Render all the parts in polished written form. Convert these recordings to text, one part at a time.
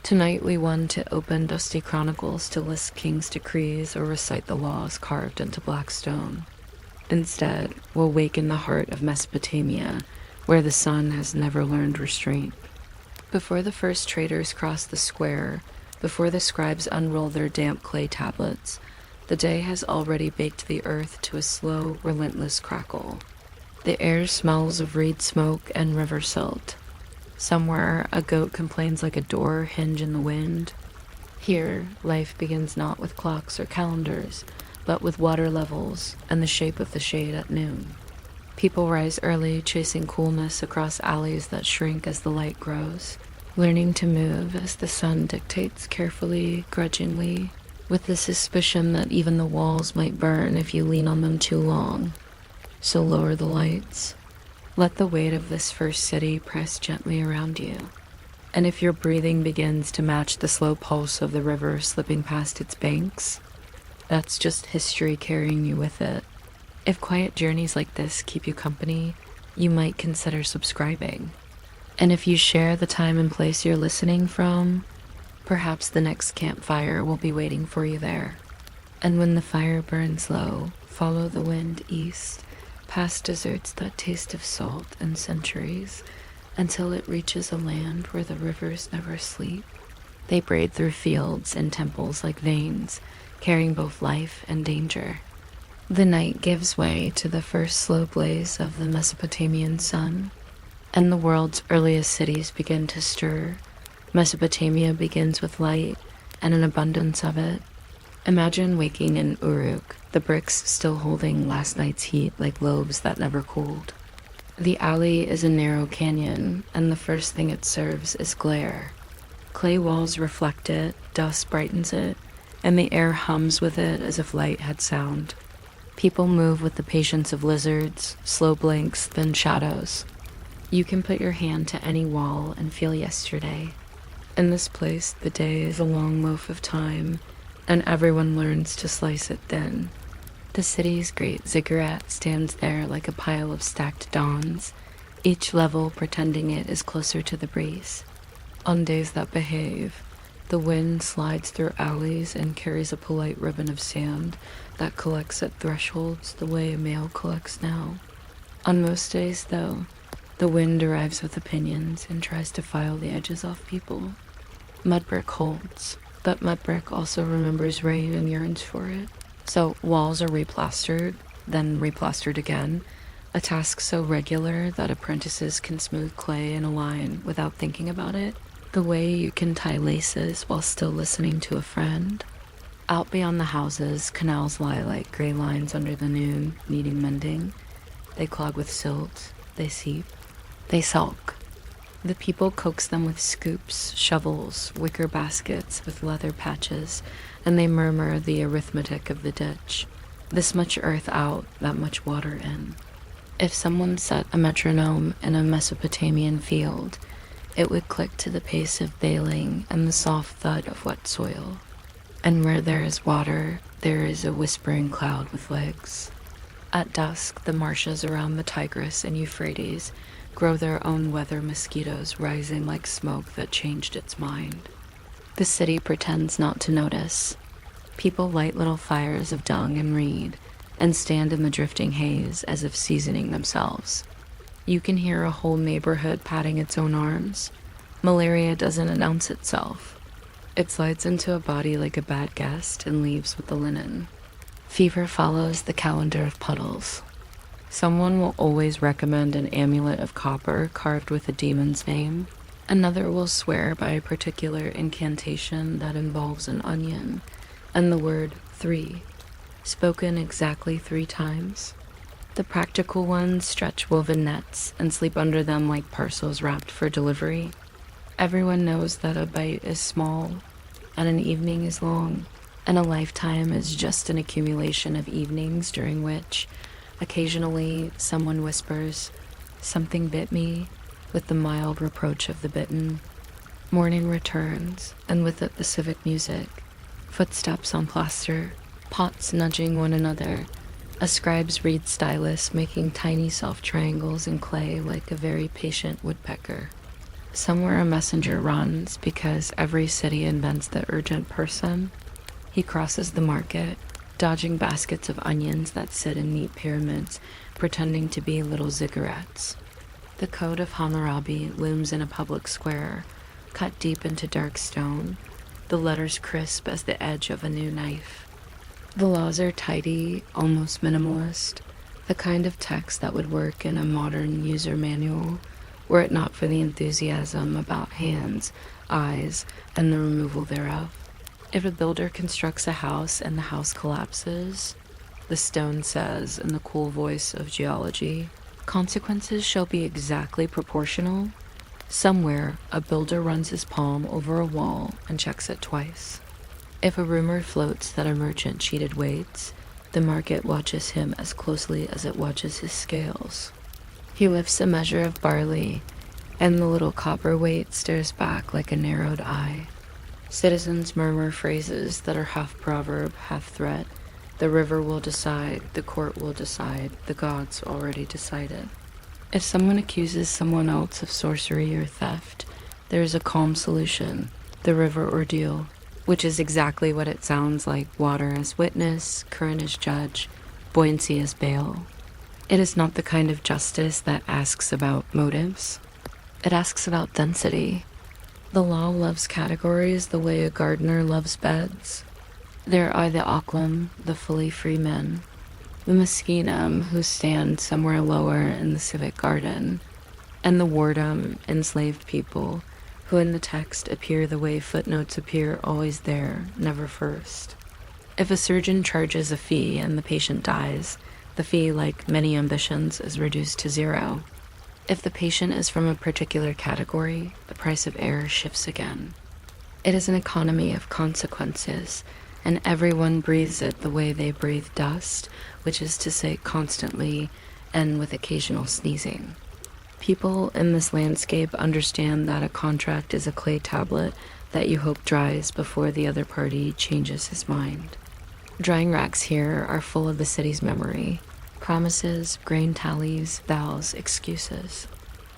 Tonight we want to open dusty chronicles to list king's decrees or recite the laws carved into black stone. Instead, we'll waken the heart of Mesopotamia, where the sun has never learned restraint. Before the first traders cross the square, before the scribes unroll their damp clay tablets, the day has already baked the earth to a slow, relentless crackle. The air smells of reed smoke and river silt. Somewhere, a goat complains like a door hinge in the wind. Here, life begins not with clocks or calendars, but with water levels and the shape of the shade at noon. People rise early, chasing coolness across alleys that shrink as the light grows, learning to move as the sun dictates carefully, grudgingly, with the suspicion that even the walls might burn if you lean on them too long. So lower the lights. Let the weight of this first city press gently around you. And if your breathing begins to match the slow pulse of the river slipping past its banks, that's just history carrying you with it. If quiet journeys like this keep you company, you might consider subscribing. And if you share the time and place you're listening from, perhaps the next campfire will be waiting for you there. And when the fire burns low, follow the wind east, past deserts that taste of salt and centuries, until it reaches a land where the rivers never sleep. They braid through fields and temples like veins, carrying both life and danger. The night gives way to the first slow blaze of the Mesopotamian sun, and the world's earliest cities begin to stir. Mesopotamia begins with light and an abundance of it. Imagine waking in Uruk, the bricks still holding last night's heat like globes that never cooled. The alley is a narrow canyon, and the first thing it serves is glare. Clay walls reflect it, dust brightens it, and the air hums with it as if light had sound. People move with the patience of lizards, slow blinks, then shadows. You can put your hand to any wall and feel yesterday. In this place, the day is a long loaf of time, and everyone learns to slice it thin. The city's great ziggurat stands there like a pile of stacked dawns, each level pretending it is closer to the breeze. On days that behave, the wind slides through alleys and carries a polite ribbon of sand that collects at thresholds the way a mail collects now. On most days, though, the wind arrives with opinions and tries to file the edges off people. Mud brick holds, but mud brick also remembers rain and yearns for it. So walls are replastered, then replastered again, a task so regular that apprentices can smooth clay in a line without thinking about it, the way you can tie laces while still listening to a friend. Out beyond the houses, canals lie like gray lines under the noon, needing mending. They clog with silt, they seep, they sulk. The people coax them with scoops, shovels, wicker baskets with leather patches, and they murmur the arithmetic of the ditch. This much earth out, that much water in. If someone set a metronome in a Mesopotamian field, it would click to the pace of baling and the soft thud of wet soil. And where there is water, there is a whispering cloud with legs. At dusk, the marshes around the Tigris and Euphrates grow their own weather mosquitoes rising like smoke that changed its mind. The city pretends not to notice. People light little fires of dung and reed and stand in the drifting haze as if seasoning themselves. You can hear a whole neighborhood patting its own arms. Malaria doesn't announce itself. It slides into a body like a bad guest and leaves with the linen. Fever follows the calendar of puddles. Someone will always recommend an amulet of copper carved with a demon's name. Another will swear by a particular incantation that involves an onion and the word 3, spoken exactly 3 times. The practical ones stretch woven nets and sleep under them like parcels wrapped for delivery. Everyone knows that a bite is small, and an evening is long, and a lifetime is just an accumulation of evenings during which, occasionally, someone whispers, "Something bit me," with the mild reproach of the bitten. Morning returns, and with it the civic music, footsteps on plaster, pots nudging one another, a scribe's reed stylus making tiny soft triangles in clay like a very patient woodpecker. Somewhere a messenger runs because every city invents the urgent person. He crosses the market, dodging baskets of onions that sit in neat pyramids, pretending to be little ziggurats. The code of Hammurabi looms in a public square, cut deep into dark stone, the letters crisp as the edge of a new knife. The laws are tidy, almost minimalist, the kind of text that would work in a modern user manual, were it not for the enthusiasm about hands, eyes, and the removal thereof. If a builder constructs a house and the house collapses, the stone says in the cool voice of geology, consequences shall be exactly proportional. Somewhere, a builder runs his palm over a wall and checks it twice. If a rumor floats that a merchant cheated weights, the market watches him as closely as it watches his scales. He lifts a measure of barley, and the little copper weight stares back like a narrowed eye. Citizens murmur phrases that are half proverb, half threat. The river will decide, the court will decide, the gods already decided. If someone accuses someone else of sorcery or theft, there is a calm solution, the river ordeal, which is exactly what it sounds like: water as witness, current as judge, buoyancy as bail. It is not the kind of justice that asks about motives. It asks about density. The law loves categories the way a gardener loves beds. There are the Occlum, the fully free men, the Mesquinum, who stand somewhere lower in the civic garden, and the Wardum, enslaved people, who in the text appear the way footnotes appear, always there, never first. If a surgeon charges a fee and the patient dies, the fee, like many ambitions, is reduced to zero. If the patient is from a particular category, the price of air shifts again. It is an economy of consequences, and everyone breathes it the way they breathe dust, which is to say constantly and with occasional sneezing. People in this landscape understand that a contract is a clay tablet that you hope dries before the other party changes his mind. Drying racks here are full of the city's memory: promises, grain tallies, vows, excuses.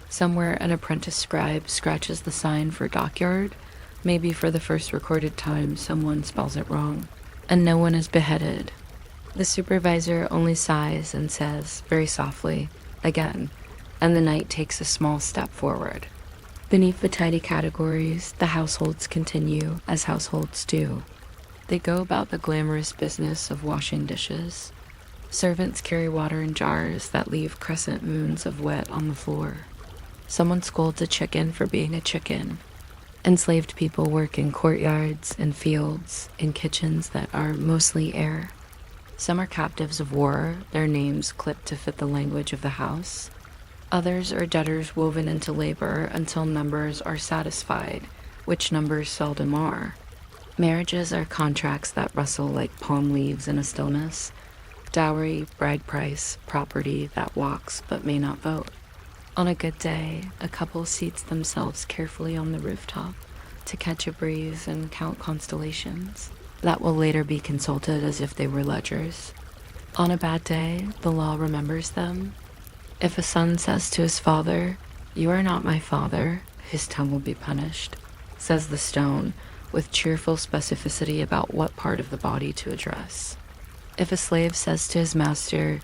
Somewhere an apprentice scribe scratches the sign for dockyard. Maybe for the first recorded time someone spells it wrong, and no one is beheaded. The supervisor only sighs and says, very softly, again, and the night takes a small step forward. Beneath the tidy categories, the households continue as households do. They go about the glamorous business of washing dishes. Servants carry water in jars that leave crescent moons of wet on the floor. Someone scolds a chicken for being a chicken. Enslaved people work in courtyards, in fields, in kitchens that are mostly air. Some are captives of war, their names clipped to fit the language of the house. Others are debtors woven into labor until numbers are satisfied, which numbers seldom are. Marriages are contracts that rustle like palm leaves in a stillness. Dowry, bride price, property that walks but may not vote. On a good day, a couple seats themselves carefully on the rooftop to catch a breeze and count constellations that will later be consulted as if they were ledgers. On a bad day, the law remembers them. If a son says to his father, "You are not my father," his tongue will be punished, says the stone, with cheerful specificity about what part of the body to address. If a slave says to his master,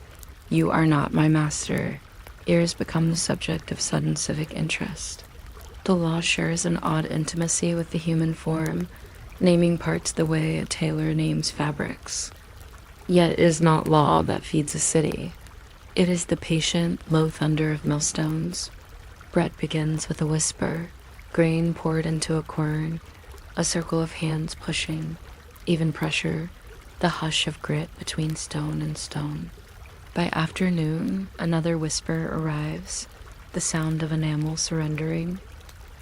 "You are not my master," ears become the subject of sudden civic interest. The law shares an odd intimacy with the human form, naming parts the way a tailor names fabrics. Yet it is not law that feeds a city. It is the patient, low thunder of millstones. Bread begins with a whisper, grain poured into a quern, a circle of hands pushing, even pressure, the hush of grit between stone and stone. By afternoon, another whisper arrives, the sound of enamel surrendering.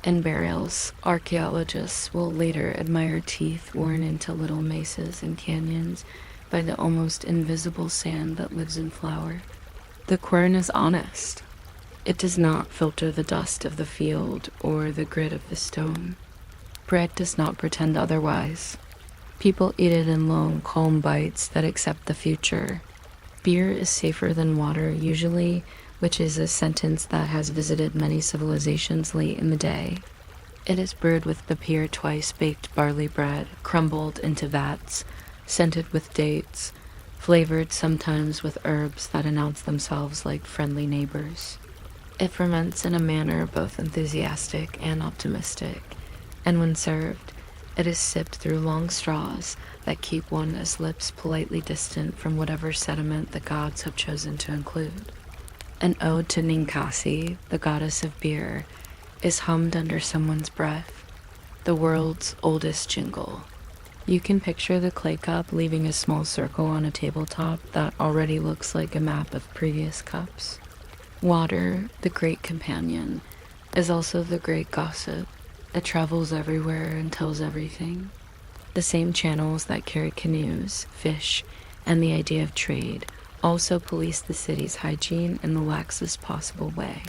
In burials, archaeologists will later admire teeth worn into little mesas and canyons by the almost invisible sand that lives in flour. The quern is honest. It does not filter the dust of the field or the grit of the stone. Bread does not pretend otherwise. People eat it in long, calm bites that accept the future. Beer is safer than water usually, which is a sentence that has visited many civilizations late in the day. It is brewed with the pure twice-baked barley bread, crumbled into vats, scented with dates, flavored sometimes with herbs that announce themselves like friendly neighbors. It ferments in a manner both enthusiastic and optimistic, and when served, it is sipped through long straws that keep one's lips politely distant from whatever sediment the gods have chosen to include. An ode to Ninkasi, the goddess of beer, is hummed under someone's breath, the world's oldest jingle. You can picture the clay cup leaving a small circle on a tabletop that already looks like a map of previous cups. Water, the great companion, is also the great gossip. It travels everywhere and tells everything. The same channels that carry canoes, fish, and the idea of trade also police the city's hygiene in the laxest possible way.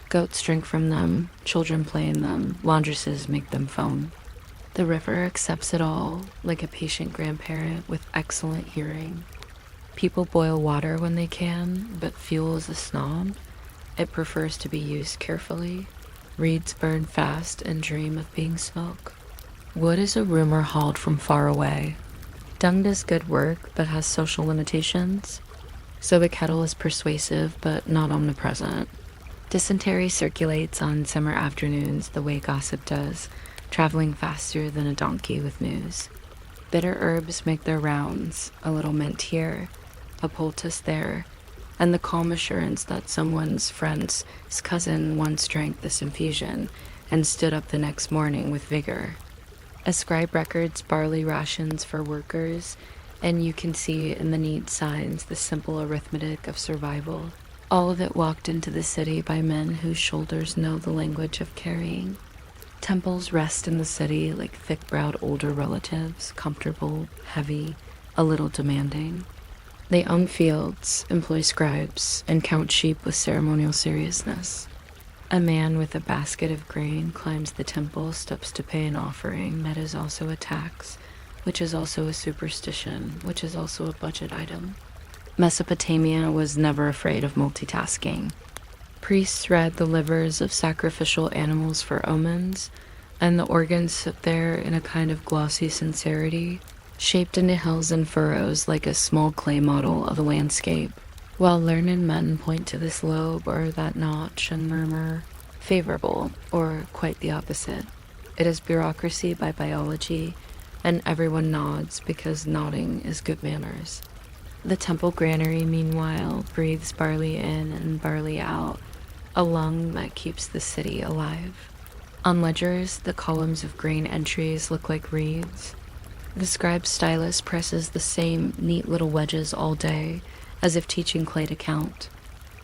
Goats drink from them, children play in them, laundresses make them foam. The river accepts it all, like a patient grandparent with excellent hearing. People boil water when they can, but fuel is a snob. It prefers to be used carefully. Reeds burn fast and dream of being smoke. Wood is a rumor hauled from far away. Dung does good work, but has social limitations. So the kettle is persuasive, but not omnipresent. Dysentery circulates on summer afternoons the way gossip does, traveling faster than a donkey with news. Bitter herbs make their rounds, a little mint here, a poultice there, and the calm assurance that someone's friend's cousin once drank this infusion and stood up the next morning with vigor. A scribe records barley rations for workers, and you can see in the neat signs the simple arithmetic of survival. All of it walked into the city by men whose shoulders know the language of carrying. Temples rest in the city like thick-browed older relatives, comfortable, heavy, a little demanding. They own fields, employ scribes, and count sheep with ceremonial seriousness. A man with a basket of grain climbs the temple steps to pay an offering that is also a tax, which is also a superstition, which is also a budget item. Mesopotamia was never afraid of multitasking. Priests read the livers of sacrificial animals for omens, and the organs sit there in a kind of glossy sincerity, shaped into hills and furrows like a small clay model of a landscape, while learned men point to this lobe or that notch and murmur, favorable, or quite the opposite. It is bureaucracy by biology, and everyone nods because nodding is good manners. The temple granary, meanwhile, breathes barley in and barley out, a lung that keeps the city alive. On ledgers, the columns of grain entries look like reeds. The scribe's stylus presses the same neat little wedges all day, as if teaching clay to count.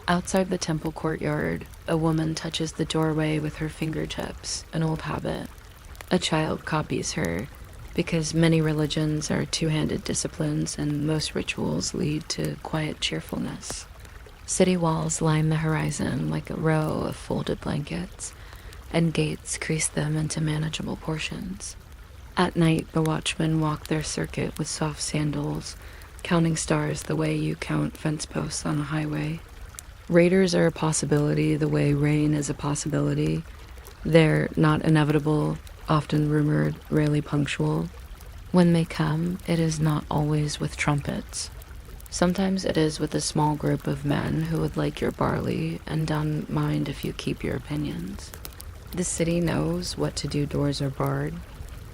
Outside the temple courtyard, a woman touches the doorway with her fingertips, an old habit. A child copies her, because many religions are two-handed disciplines and most rituals lead to quiet cheerfulness. City walls line the horizon like a row of folded blankets, and gates crease them into manageable portions. At night, the watchmen walk their circuit with soft sandals, counting stars the way you count fence posts on a highway. Raiders are a possibility the way rain is a possibility. They're not inevitable, often rumored, rarely punctual. When they come, it is not always with trumpets. Sometimes it is with a small group of men who would like your barley and don't mind if you keep your opinions. The city knows what to do. Doors are barred,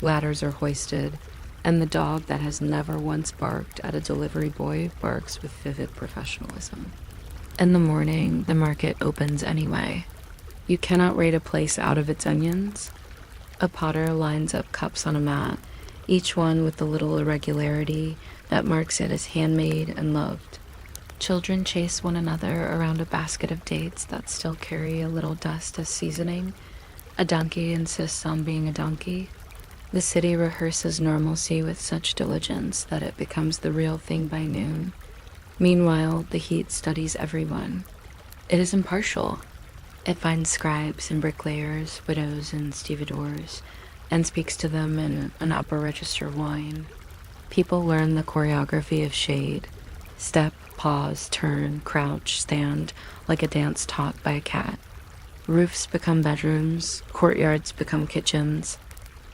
ladders are hoisted, and the dog that has never once barked at a delivery boy barks with vivid professionalism. In the morning, the market opens anyway. You cannot rate a place out of its onions. A potter lines up cups on a mat, each one with the little irregularity that marks it as handmade and loved. Children chase one another around a basket of dates that still carry a little dust as seasoning. A donkey insists on being a donkey. The city rehearses normalcy with such diligence that it becomes the real thing by noon. Meanwhile, the heat studies everyone. It is impartial. It finds scribes and bricklayers, widows and stevedores, and speaks to them in an upper register whine. People learn the choreography of shade. Step, pause, turn, crouch, stand, like a dance taught by a cat. Roofs become bedrooms, courtyards become kitchens,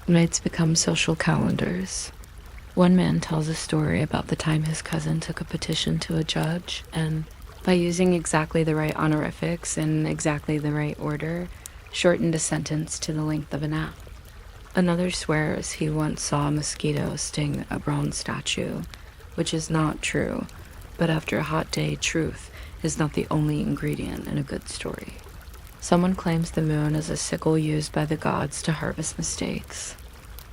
nights become social calendars. One man tells a story about the time his cousin took a petition to a judge, and by using exactly the right honorifics in exactly the right order, shortened a sentence to the length of a nap. Another swears he once saw a mosquito sting a bronze statue, which is not true, but after a hot day, truth is not the only ingredient in a good story. Someone claims the moon as a sickle used by the gods to harvest mistakes.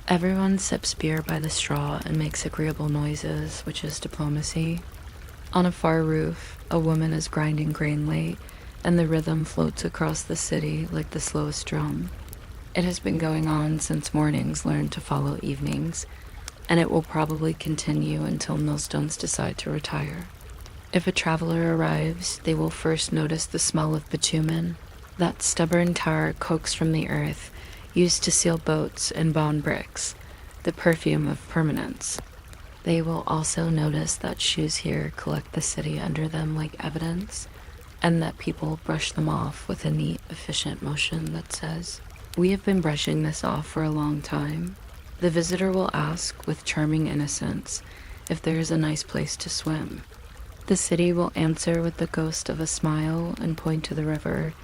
Everyone sips beer by the straw and makes agreeable noises, which is diplomacy. On a far roof, a woman is grinding grain late, and the rhythm floats across the city like the slowest drum. It has been going on since mornings learned to follow evenings, and it will probably continue until millstones decide to retire. If a traveler arrives, they will first notice the smell of bitumen, that stubborn tar coaxed from the earth, used to seal boats and bond bricks, the perfume of permanence. They will also notice that shoes here collect the city under them like evidence, and that people brush them off with a neat, efficient motion that says, "We have been brushing this off for a long time." The visitor will ask, with charming innocence, if there is a nice place to swim. The city will answer with the ghost of a smile and point to the river,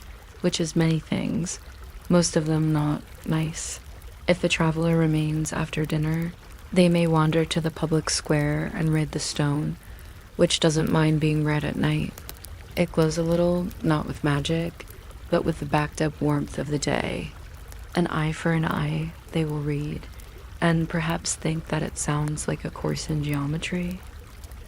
which is many things, most of them not nice. If the traveler remains after dinner, they may wander to the public square and raid the stone, which doesn't mind being read at night. It glows a little, not with magic, but with the backed-up warmth of the day. An eye for an eye, they will read, and perhaps think that it sounds like a course in geometry.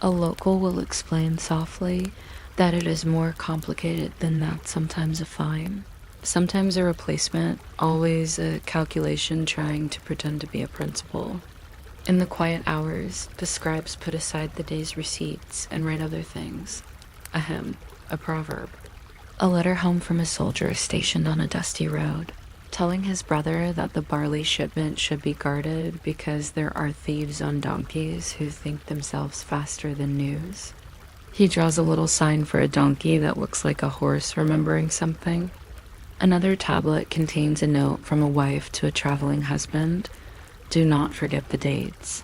A local will explain softly that it is more complicated than that, sometimes a fine, sometimes a replacement, always a calculation trying to pretend to be a principle. In the quiet hours, the scribes put aside the day's receipts and write other things. A hymn, a proverb. A letter home from a soldier stationed on a dusty road, telling his brother that the barley shipment should be guarded because there are thieves on donkeys who think themselves faster than news. He draws a little sign for a donkey that looks like a horse remembering something. Another tablet contains a note from a wife to a traveling husband. Do not forget the dates.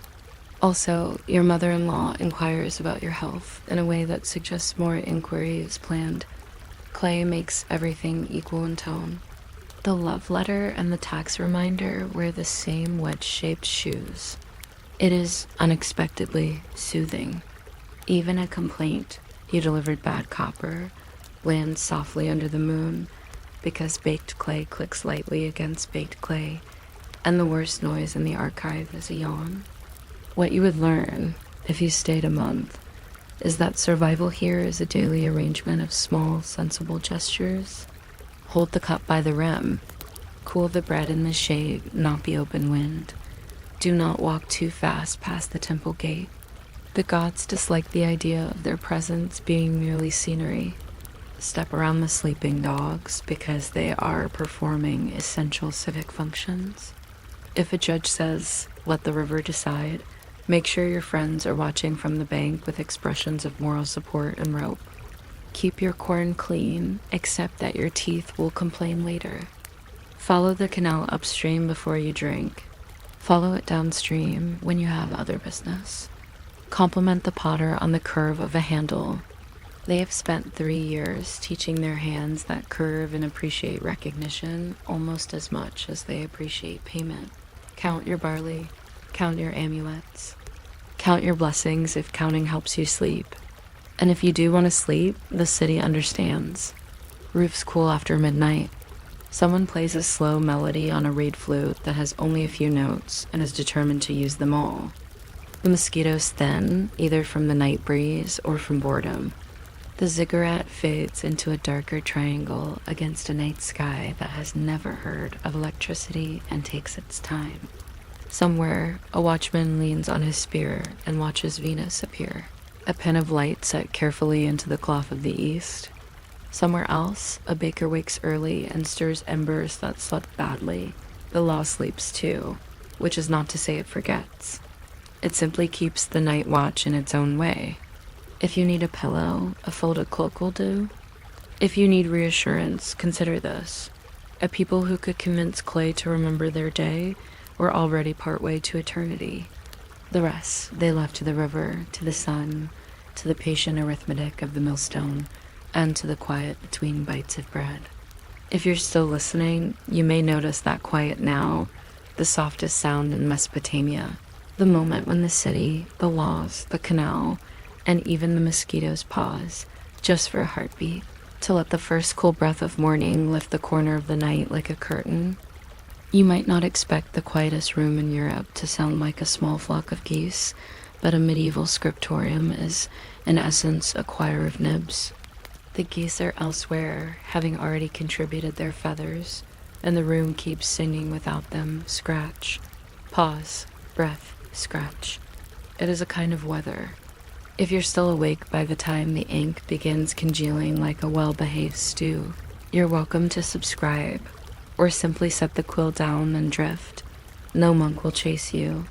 Also, your mother-in-law inquires about your health in a way that suggests more inquiry is planned. Clay makes everything equal in tone. The love letter and the tax reminder wear the same wedge-shaped shoes. It is unexpectedly soothing. Even a complaint, you delivered bad copper, lands softly under the moon because baked clay clicks lightly against baked clay, and the worst noise in the archive is a yawn. What you would learn, if you stayed a month, is that survival here is a daily arrangement of small, sensible gestures. Hold the cup by the rim. Cool the bread in the shade, not the open wind. Do not walk too fast past the temple gate. The gods dislike the idea of their presence being merely scenery. Step around the sleeping dogs because they are performing essential civic functions. If a judge says, "Let the river decide," make sure your friends are watching from the bank with expressions of moral support and rope. Keep your corn clean, except that your teeth will complain later. Follow the canal upstream before you drink. Follow it downstream when you have other business. Compliment the potter on the curve of a handle. They have spent 3 years teaching their hands that curve and appreciate recognition almost as much as they appreciate payment. Count your barley. Count your amulets. Count your blessings if counting helps you sleep. And if you do want to sleep, the city understands. Roofs cool after midnight. Someone plays a slow melody on a reed flute that has only a few notes and is determined to use them all. The mosquitoes thin, either from the night breeze or from boredom. The ziggurat fades into a darker triangle against a night sky that has never heard of electricity and takes its time. Somewhere, a watchman leans on his spear and watches Venus appear, a pin of light set carefully into the cloth of the east. Somewhere else, a baker wakes early and stirs embers that slept badly. The law sleeps too, which is not to say it forgets. It simply keeps the night watch in its own way. If you need a pillow, a folded cloak will do. If you need reassurance, consider this. A people who could convince clay to remember their day were already partway to eternity. The rest they left to the river, to the sun, to the patient arithmetic of the millstone, and to the quiet between bites of bread. If you're still listening, you may notice that quiet now, the softest sound in Mesopotamia, the moment when the city, the laws, the canal, and even the mosquitoes pause, just for a heartbeat, to let the first cool breath of morning lift the corner of the night like a curtain. You might not expect the quietest room in Europe to sound like a small flock of geese, but a medieval scriptorium is, in essence, a choir of nibs. The geese are elsewhere, having already contributed their feathers, and the room keeps singing without them. Scratch, pause, breath, scratch. It is a kind of weather. If you're still awake by the time the ink begins congealing like a well-behaved stew, you're welcome to subscribe, or simply set the quill down and drift. No monk will chase you.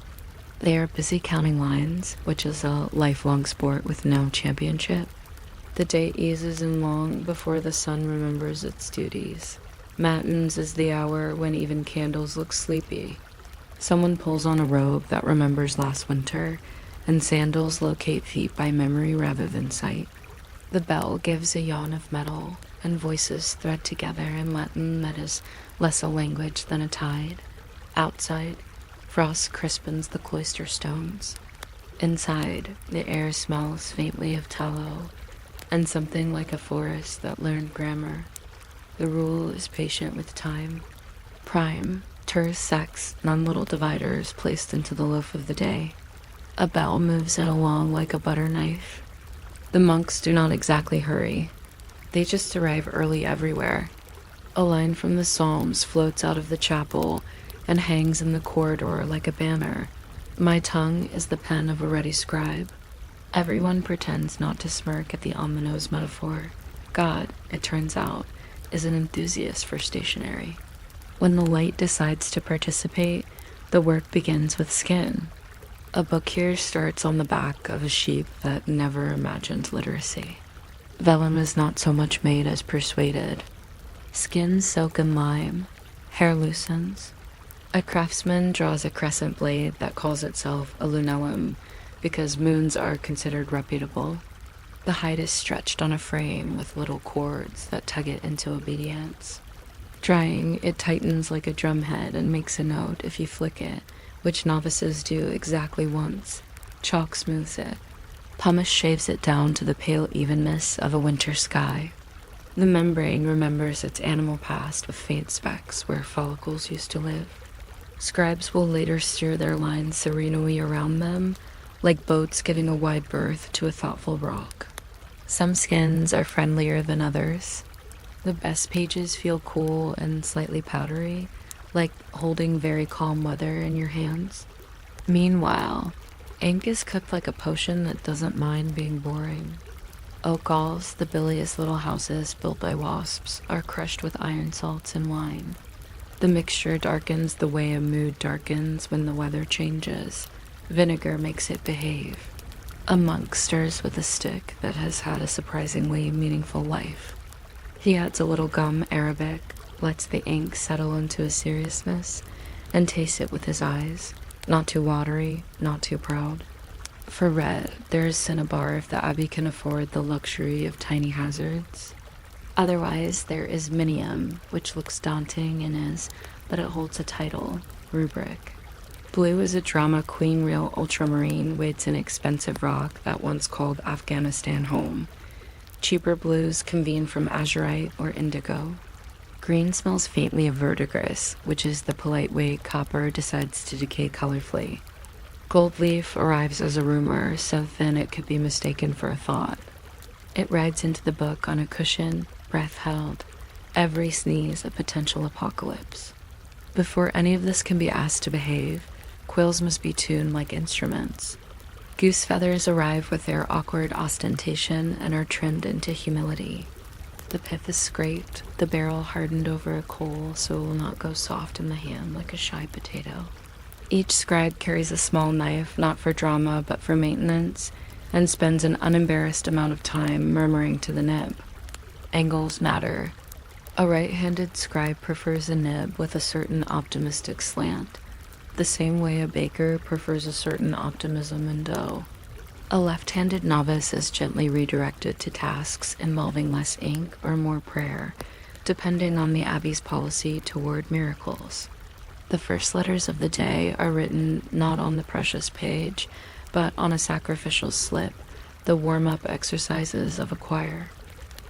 They are busy counting lines, which is a lifelong sport with no championship. The day eases in long before the sun remembers its duties. Matins is the hour when even candles look sleepy. Someone pulls on a robe that remembers last winter, and sandals locate feet by memory rather than sight. The bell gives a yawn of metal, and voices thread together in Latin that is less a language than a tide. Outside, frost crispens the cloister stones. Inside, the air smells faintly of tallow, and something like a forest that learned grammar. The rule is patient with time. Prime, terse sex, non-little dividers placed into the loaf of the day. A bell moves it along like a butter knife. The monks do not exactly hurry. They just arrive early everywhere. A line from the Psalms floats out of the chapel and hangs in the corridor like a banner. My tongue is the pen of a ready scribe. Everyone pretends not to smirk at the ominous metaphor. God, it turns out, is an enthusiast for stationery. When the light decides to participate, the work begins with skin. A book here starts on the back of a sheep that never imagined literacy. Vellum is not so much made as persuaded. Skin soak in lime, hair loosens. A craftsman draws a crescent blade that calls itself a lunellum because moons are considered reputable. The hide is stretched on a frame with little cords that tug it into obedience. Drying, it tightens like a drumhead and makes a note if you flick it, which novices do exactly once. Chalk smooths it. Pumice shaves it down to the pale evenness of a winter sky. The membrane remembers its animal past with faint specks where follicles used to live. Scribes will later steer their lines serenely around them, like boats giving a wide berth to a thoughtful rock. Some skins are friendlier than others. The best pages feel cool and slightly powdery, like holding very calm weather in your hands. Meanwhile, ink is cooked like a potion that doesn't mind being boring. Oak galls, the bilious little houses built by wasps, are crushed with iron salts and wine. The mixture darkens the way a mood darkens when the weather changes. Vinegar makes it behave. A monk stirs with a stick that has had a surprisingly meaningful life. He adds a little gum Arabic, lets the ink settle into a seriousness, and tastes it with his eyes, not too watery, not too proud. For red, there is cinnabar if the abbey can afford the luxury of tiny hazards. Otherwise, there is minium, which looks daunting and is, but it holds a title, rubric. Blue is a drama queen reel ultramarine waits an expensive rock that once called Afghanistan home. Cheaper blues convene from azurite or indigo. Green smells faintly of verdigris, which is the polite way copper decides to decay colorfully. Gold leaf arrives as a rumor, so thin it could be mistaken for a thought. It rides into the book on a cushion, breath held, every sneeze a potential apocalypse. Before any of this can be asked to behave, quills must be tuned like instruments. Goose feathers arrive with their awkward ostentation and are trimmed into humility. The pith is scraped, the barrel hardened over a coal so it will not go soft in the hand like a shy potato. Each scribe carries a small knife, not for drama but for maintenance, and spends an unembarrassed amount of time murmuring to the nib. Angles matter. A right-handed scribe prefers a nib with a certain optimistic slant, the same way a baker prefers a certain optimism in dough. A left-handed novice is gently redirected to tasks involving less ink or more prayer, depending on the abbey's policy toward miracles. The first letters of the day are written not on the precious page, but on a sacrificial slip, the warm-up exercises of a choir.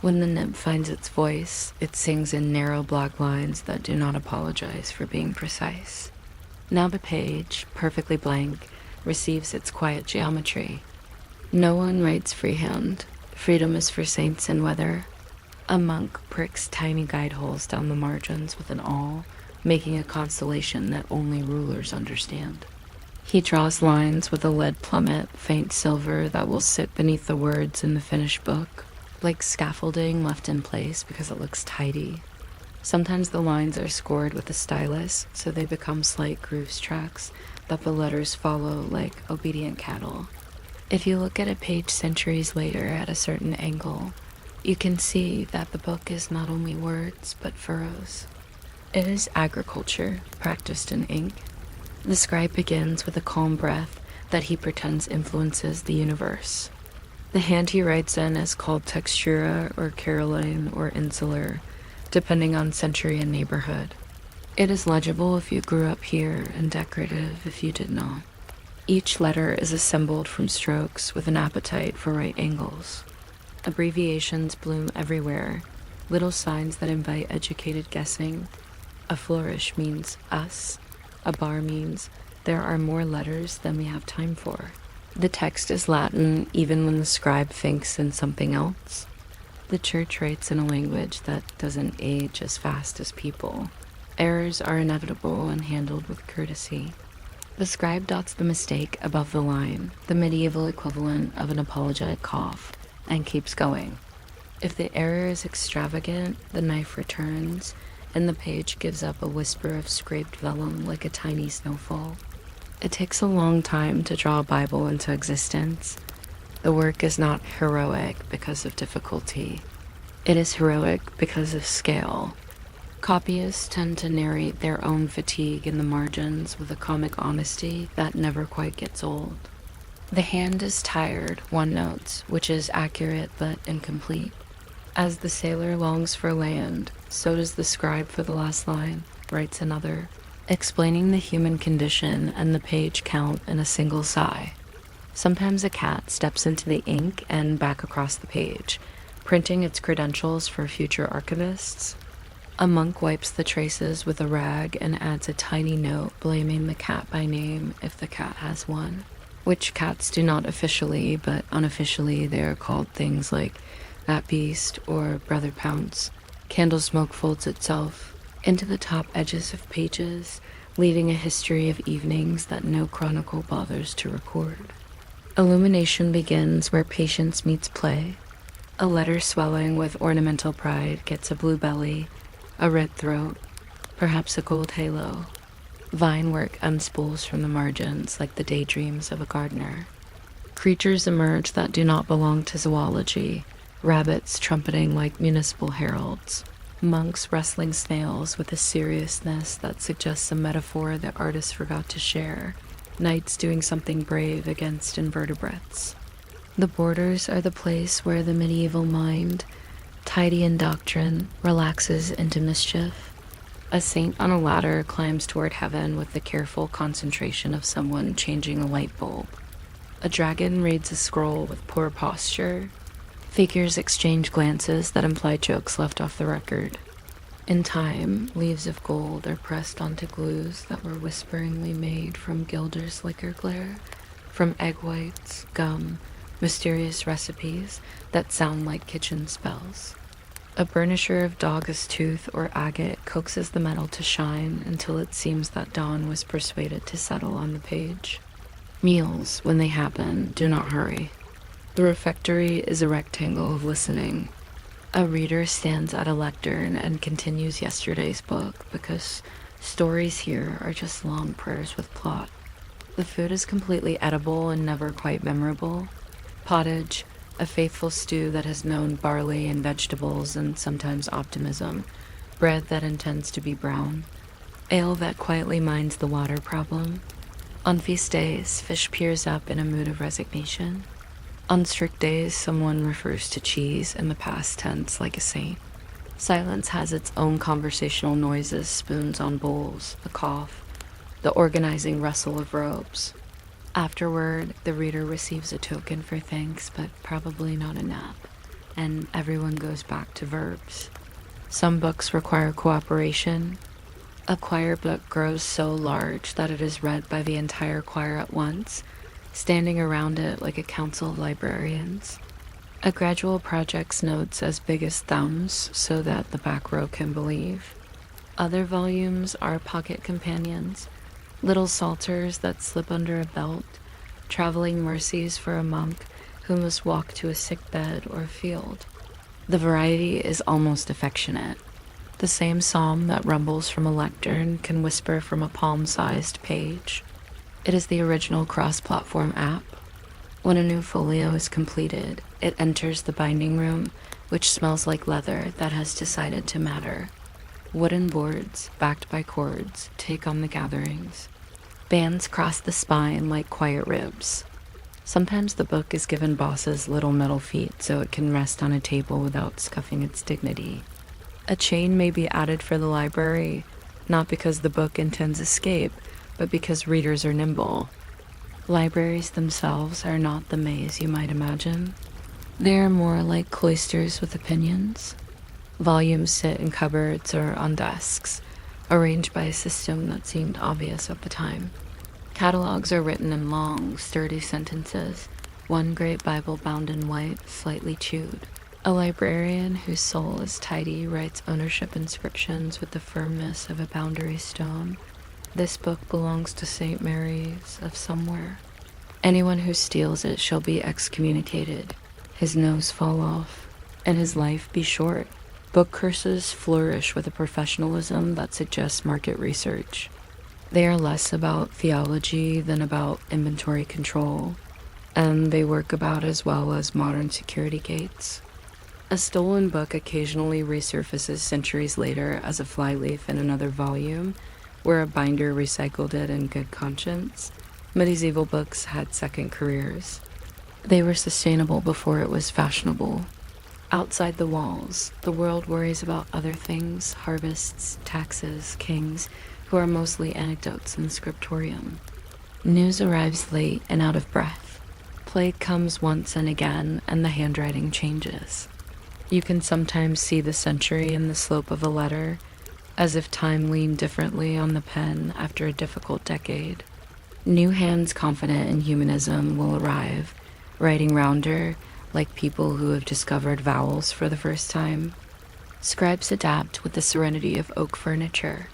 When the nib finds its voice, it sings in narrow black lines that do not apologize for being precise. Now the page, perfectly blank, receives its quiet geometry. No one writes freehand. Freedom is for saints in weather. A monk pricks tiny guide holes down the margins with an awl, making a constellation that only rulers understand. He draws lines with a lead plummet, faint silver, that will sit beneath the words in the finished book, like scaffolding left in place because it looks tidy. Sometimes the lines are scored with a stylus, so they become slight grooves tracks that the letters follow like obedient cattle. If you look at a page centuries later at a certain angle, you can see that the book is not only words, but furrows. It is agriculture, practiced in ink. The scribe begins with a calm breath that he pretends influences the universe. The hand he writes in is called textura or caroline or insular, depending on century and neighborhood. It is legible if you grew up here and decorative if you did not. Each letter is assembled from strokes with an appetite for right angles. Abbreviations bloom everywhere, little signs that invite educated guessing. A flourish means us. A bar means there are more letters than we have time for. The text is Latin even when the scribe thinks in something else. The church writes in a language that doesn't age as fast as people. Errors are inevitable and handled with courtesy. The scribe dots the mistake above the line, the medieval equivalent of an apologetic cough, and keeps going. If the error is extravagant, the knife returns, and the page gives up a whisper of scraped vellum like a tiny snowfall. It takes a long time to draw a Bible into existence. The work is not heroic because of difficulty. It is heroic because of scale. Copyists tend to narrate their own fatigue in the margins with a comic honesty that never quite gets old. The hand is tired, one notes, which is accurate but incomplete. As the sailor longs for land, so does the scribe for the last line, writes another, explaining the human condition and the page count in a single sigh. Sometimes a cat steps into the ink and back across the page, printing its credentials for future archivists. A monk wipes the traces with a rag and adds a tiny note blaming the cat by name if the cat has one, which cats do not officially, but unofficially they are called things like that beast or brother Pounce. Candle smoke folds itself into the top edges of pages, leaving a history of evenings that no chronicle bothers to record. Illumination begins where patience meets play. A letter swelling with ornamental pride gets a blue belly, a red throat, perhaps a gold halo. Vine work unspools from the margins like the daydreams of a gardener. Creatures emerge that do not belong to zoology, rabbits trumpeting like municipal heralds, monks wrestling snails with a seriousness that suggests a metaphor that artists forgot to share, knights doing something brave against invertebrates. The borders are the place where the medieval mind, tidy in doctrine, relaxes into mischief. A saint on a ladder climbs toward heaven with the careful concentration of someone changing a light bulb. A dragon reads a scroll with poor posture. Figures exchange glances that imply jokes left off the record. In time, leaves of gold are pressed onto glues that were whisperingly made from gilder's liquor glare, from egg whites, gum, mysterious recipes that sound like kitchen spells. A burnisher of dog's tooth or agate coaxes the metal to shine until it seems that dawn was persuaded to settle on the page. Meals, when they happen, do not hurry. The refectory is a rectangle of listening. A reader stands at a lectern and continues yesterday's book because stories here are just long prayers with plot. The food is completely edible and never quite memorable. Pottage, a faithful stew that has known barley and vegetables and sometimes optimism. Bread that intends to be brown. Ale that quietly minds the water problem. On feast days, fish peers up in a mood of resignation. On strict days, someone refers to cheese in the past tense like a saint. Silence has its own conversational noises, spoons on bowls, a cough, the organizing rustle of robes. Afterward, the reader receives a token for thanks, but probably not a nap, and everyone goes back to verbs. Some books require cooperation. A choir book grows so large that it is read by the entire choir at once, standing around it like a council of librarians. A gradual projects notes as big as thumbs so that the back row can believe. Other volumes are pocket companions, little psalters that slip under a belt, traveling mercies for a monk who must walk to a sick bed or field. The variety is almost affectionate. The same psalm that rumbles from a lectern can whisper from a palm-sized page. It is the original cross-platform app. When a new folio is completed, it enters the binding room, which smells like leather that has decided to matter. Wooden boards, backed by cords, take on the gatherings. Bands cross the spine like quiet ribs. Sometimes the book is given bosses little metal feet so it can rest on a table without scuffing its dignity. A chain may be added for the library, not because the book intends escape, but because readers are nimble. Libraries themselves are not the maze you might imagine. They are more like cloisters with opinions. Volumes sit in cupboards or on desks, arranged by a system that seemed obvious at the time. Catalogs are written in long, sturdy sentences, one great Bible bound in white, slightly chewed. A librarian whose soul is tidy writes ownership inscriptions with the firmness of a boundary stone. This book belongs to St. Mary's of somewhere. Anyone who steals it shall be excommunicated, his nose fall off, and his life be short. Book curses flourish with a professionalism that suggests market research. They are less about theology than about inventory control, and they work about as well as modern security gates. A stolen book occasionally resurfaces centuries later as a flyleaf in another volume, where a binder recycled it in good conscience. Medieval books had second careers. They were sustainable before it was fashionable. Outside the walls, the world worries about other things, harvests, taxes, kings, who are mostly anecdotes in the scriptorium. News arrives late and out of breath. Plague comes once and again, and the handwriting changes. You can sometimes see the century in the slope of a letter, as if time leaned differently on the pen after a difficult decade. New hands confident in humanism will arrive, writing rounder, like people who have discovered vowels for the first time. Scribes adapt with the serenity of oak furniture.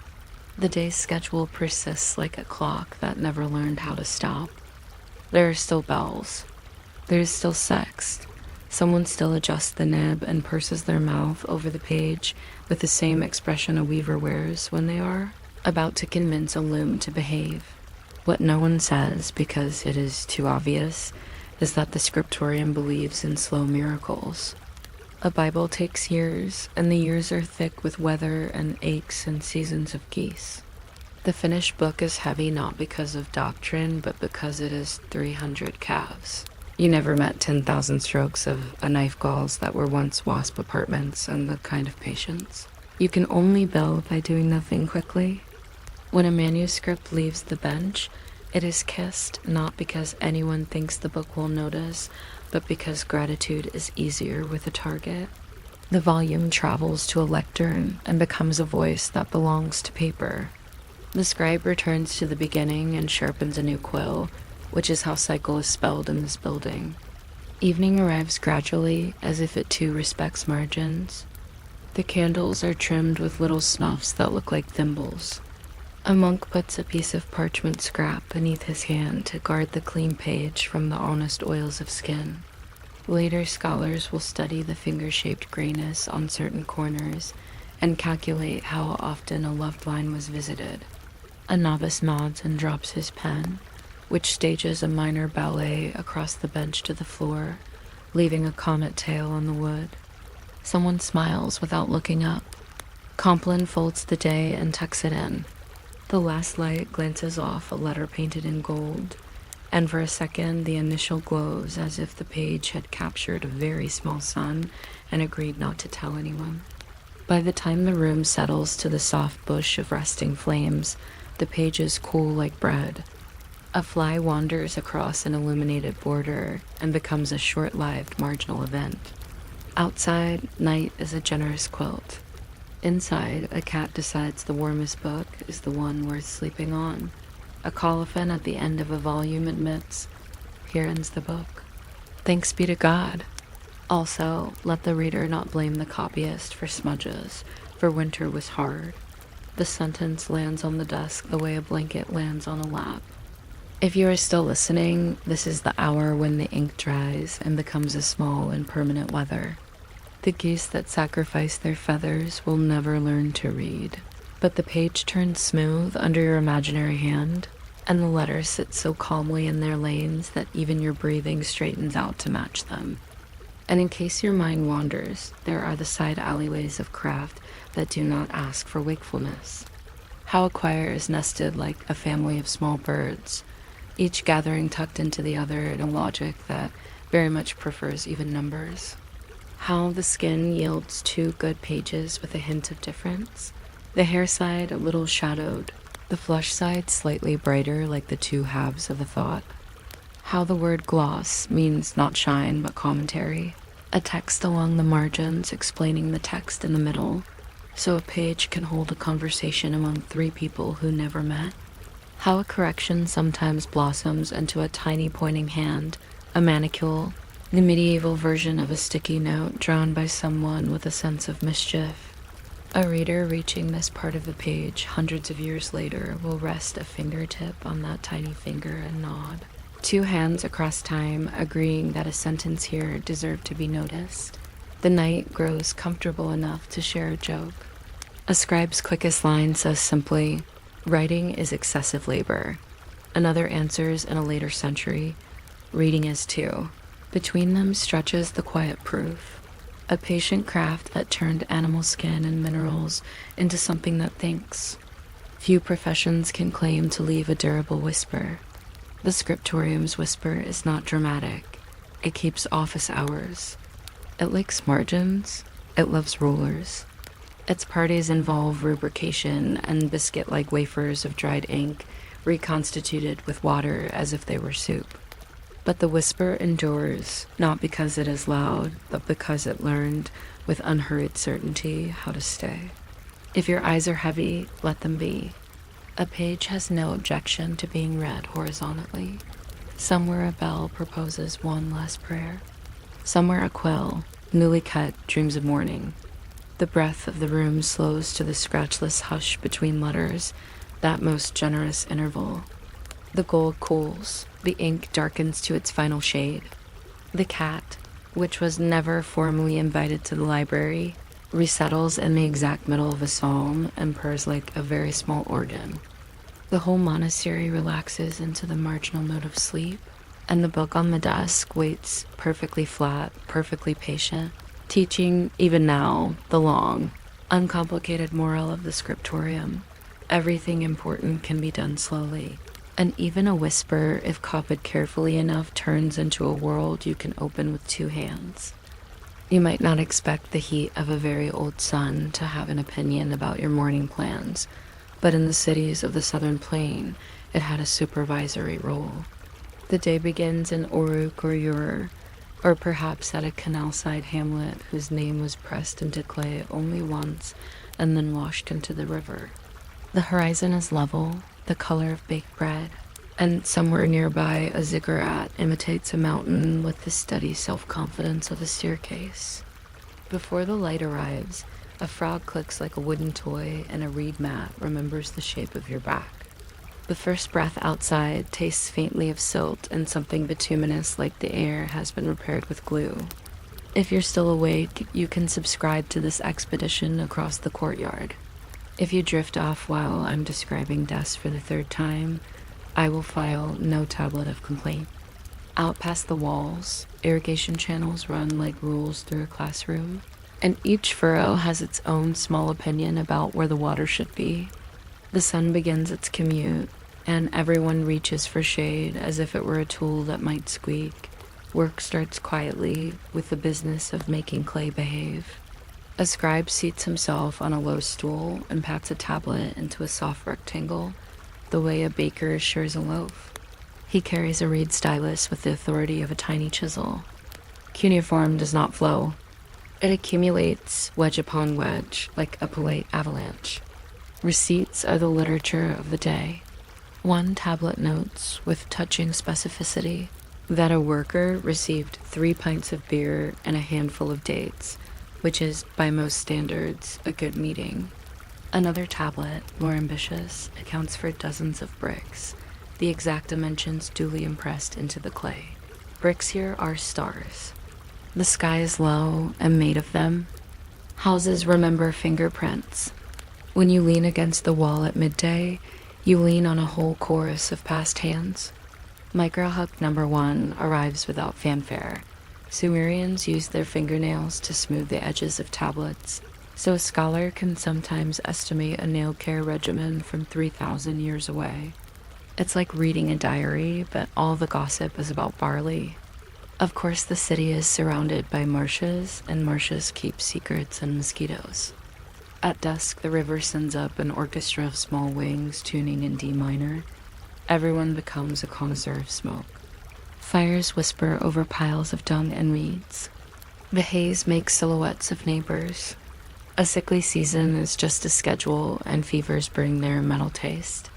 The day's schedule persists like a clock that never learned how to stop. There are still bells. There is still sext. Someone still adjusts the nib and purses their mouth over the page with the same expression a weaver wears when they are about to convince a loom to behave. What no one says, because it is too obvious, is that the scriptorium believes in slow miracles. A Bible takes years, and the years are thick with weather and aches and seasons of geese. The finished book is heavy not because of doctrine, but because it is 300 calves. You never met 10,000 strokes of a knife galls that were once wasp apartments and the kind of patience. You can only build by doing nothing quickly. When a manuscript leaves the bench, it is kissed not because anyone thinks the book will notice, but because gratitude is easier with a target. The volume travels to a lectern and becomes a voice that belongs to paper. The scribe returns to the beginning and sharpens a new quill, which is how cycle is spelled in this building. Evening arrives gradually, as if it too respects margins. The candles are trimmed with little snuffs that look like thimbles. A monk puts a piece of parchment scrap beneath his hand to guard the clean page from the honest oils of skin. Later scholars will study the finger-shaped grayness on certain corners and calculate how often a loved line was visited. A novice nods and drops his pen, which stages a minor ballet across the bench to the floor, leaving a comet tail on the wood. Someone smiles without looking up. Compline folds the day and tucks it in. The last light glances off a letter painted in gold, and for a second the initial glows as if the page had captured a very small sun and agreed not to tell anyone. By the time the room settles to the soft bush of resting flames, the pages cool like bread. A fly wanders across an illuminated border and becomes a short-lived marginal event. Outside, night is a generous quilt. Inside, a cat decides the warmest book is the one worth sleeping on. A colophon at the end of a volume admits, "Here ends the book. Thanks be to God." Also, let the reader not blame the copyist for smudges, for winter was hard. The sentence lands on the desk the way a blanket lands on a lap. If you are still listening, this is the hour when the ink dries and becomes a small and permanent weather. The geese that sacrifice their feathers will never learn to read, but the page turns smooth under your imaginary hand, and the letters sit so calmly in their lanes that even your breathing straightens out to match them. And in case your mind wanders, there are the side alleyways of craft that do not ask for wakefulness. How a choir is nested like a family of small birds, each gathering tucked into the other in a logic that very much prefers even numbers. How the skin yields 2 good pages with a hint of difference. The hair side a little shadowed, the flush side slightly brighter like the 2 halves of a thought. How the word gloss means not shine but commentary, a text along the margins explaining the text in the middle, so a page can hold a conversation among 3 people who never met. How a correction sometimes blossoms into a tiny pointing hand, a manicule, the medieval version of a sticky note drawn by someone with a sense of mischief. A reader reaching this part of the page hundreds of years later will rest a fingertip on that tiny finger and nod. 2 hands across time agreeing that a sentence here deserved to be noticed. The night grows comfortable enough to share a joke. A scribe's quickest line says simply, "Writing is excessive labor." Another answers in a later century, "Reading is too." Between them stretches the quiet proof, a patient craft that turned animal skin and minerals into something that thinks. Few professions can claim to leave a durable whisper. The scriptorium's whisper is not dramatic. It keeps office hours. It licks margins. It loves rulers. Its parties involve rubrication and biscuit-like wafers of dried ink reconstituted with water as if they were soup. But the whisper endures, not because it is loud, but because it learned, with unhurried certainty, how to stay. If your eyes are heavy, let them be. A page has no objection to being read horizontally. Somewhere a bell proposes one last prayer. Somewhere a quill, newly cut, dreams of morning. The breath of the room slows to the scratchless hush between letters, that most generous interval. The gold cools, the ink darkens to its final shade. The cat, which was never formally invited to the library, resettles in the exact middle of a psalm and purrs like a very small organ. The whole monastery relaxes into the marginal note of sleep, and the book on the desk waits perfectly flat, perfectly patient, teaching, even now, the long, uncomplicated moral of the scriptorium. Everything important can be done slowly. And even a whisper, if copied carefully enough, turns into a world you can open with 2 hands. You might not expect the heat of a very old sun to have an opinion about your morning plans, but in the cities of the southern plain, it had a supervisory role. The day begins in Uruk or Ur, or perhaps at a canal-side hamlet whose name was pressed into clay only once and then washed into the river. The horizon is level, the color of baked bread, and somewhere nearby a ziggurat imitates a mountain with the steady self-confidence of a staircase. Before the light arrives, a frog clicks like a wooden toy and a reed mat remembers the shape of your back. The first breath outside tastes faintly of silt and something bituminous like the air has been repaired with glue. If you're still awake, you can subscribe to this expedition across the courtyard. If you drift off while I'm describing deaths for the 3rd time, I will file no tablet of complaint. Out past the walls, irrigation channels run like rules through a classroom, and each furrow has its own small opinion about where the water should be. The sun begins its commute, and everyone reaches for shade as if it were a tool that might squeak. Work starts quietly with the business of making clay behave. A scribe seats himself on a low stool and pats a tablet into a soft rectangle, the way a baker assures a loaf. He carries a reed stylus with the authority of a tiny chisel. Cuneiform does not flow. It accumulates wedge upon wedge like a polite avalanche. Receipts are the literature of the day. One tablet notes, with touching specificity, that a worker received 3 pints of beer and a handful of dates, which is, by most standards, a good meeting. Another tablet, more ambitious, accounts for dozens of bricks, the exact dimensions duly impressed into the clay. Bricks here are stars. The sky is low and made of them. Houses remember fingerprints. When you lean against the wall at midday, you lean on a whole chorus of past hands. Microhook number 1 arrives without fanfare. Sumerians used their fingernails to smooth the edges of tablets, so a scholar can sometimes estimate a nail care regimen from 3,000 years away. It's like reading a diary, but all the gossip is about barley. Of course, the city is surrounded by marshes, and marshes keep secrets and mosquitoes. At dusk, the river sends up an orchestra of small wings tuning in D minor. Everyone becomes a connoisseur of smoke. Fires whisper over piles of dung and reeds. The haze makes silhouettes of neighbors. A sickly season is just a schedule, and fevers bring their metal taste.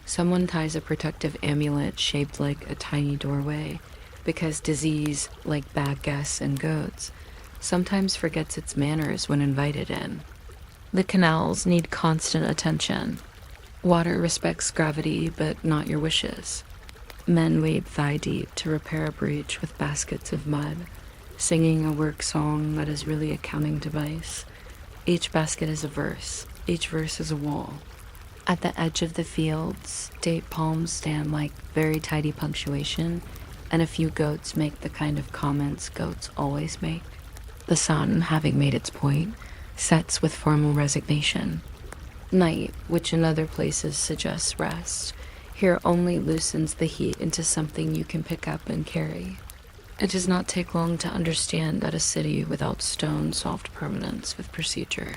Someone ties a protective amulet shaped like a tiny doorway, because disease, like bad guests and goats, sometimes forgets its manners when invited in. The canals need constant attention. Water respects gravity, but not your wishes. Men wade thigh-deep to repair a breach with baskets of mud, singing a work song that is really a counting device. Each basket is a verse. Each verse is a wall. At the edge of the fields, date palms stand like very tidy punctuation, and a few goats make the kind of comments goats always make. The sun, having made its point, sets with formal resignation. Night, which in other places suggests rest, here only loosens the heat into something you can pick up and carry. It does not take long to understand that a city without stone solved permanence with procedure.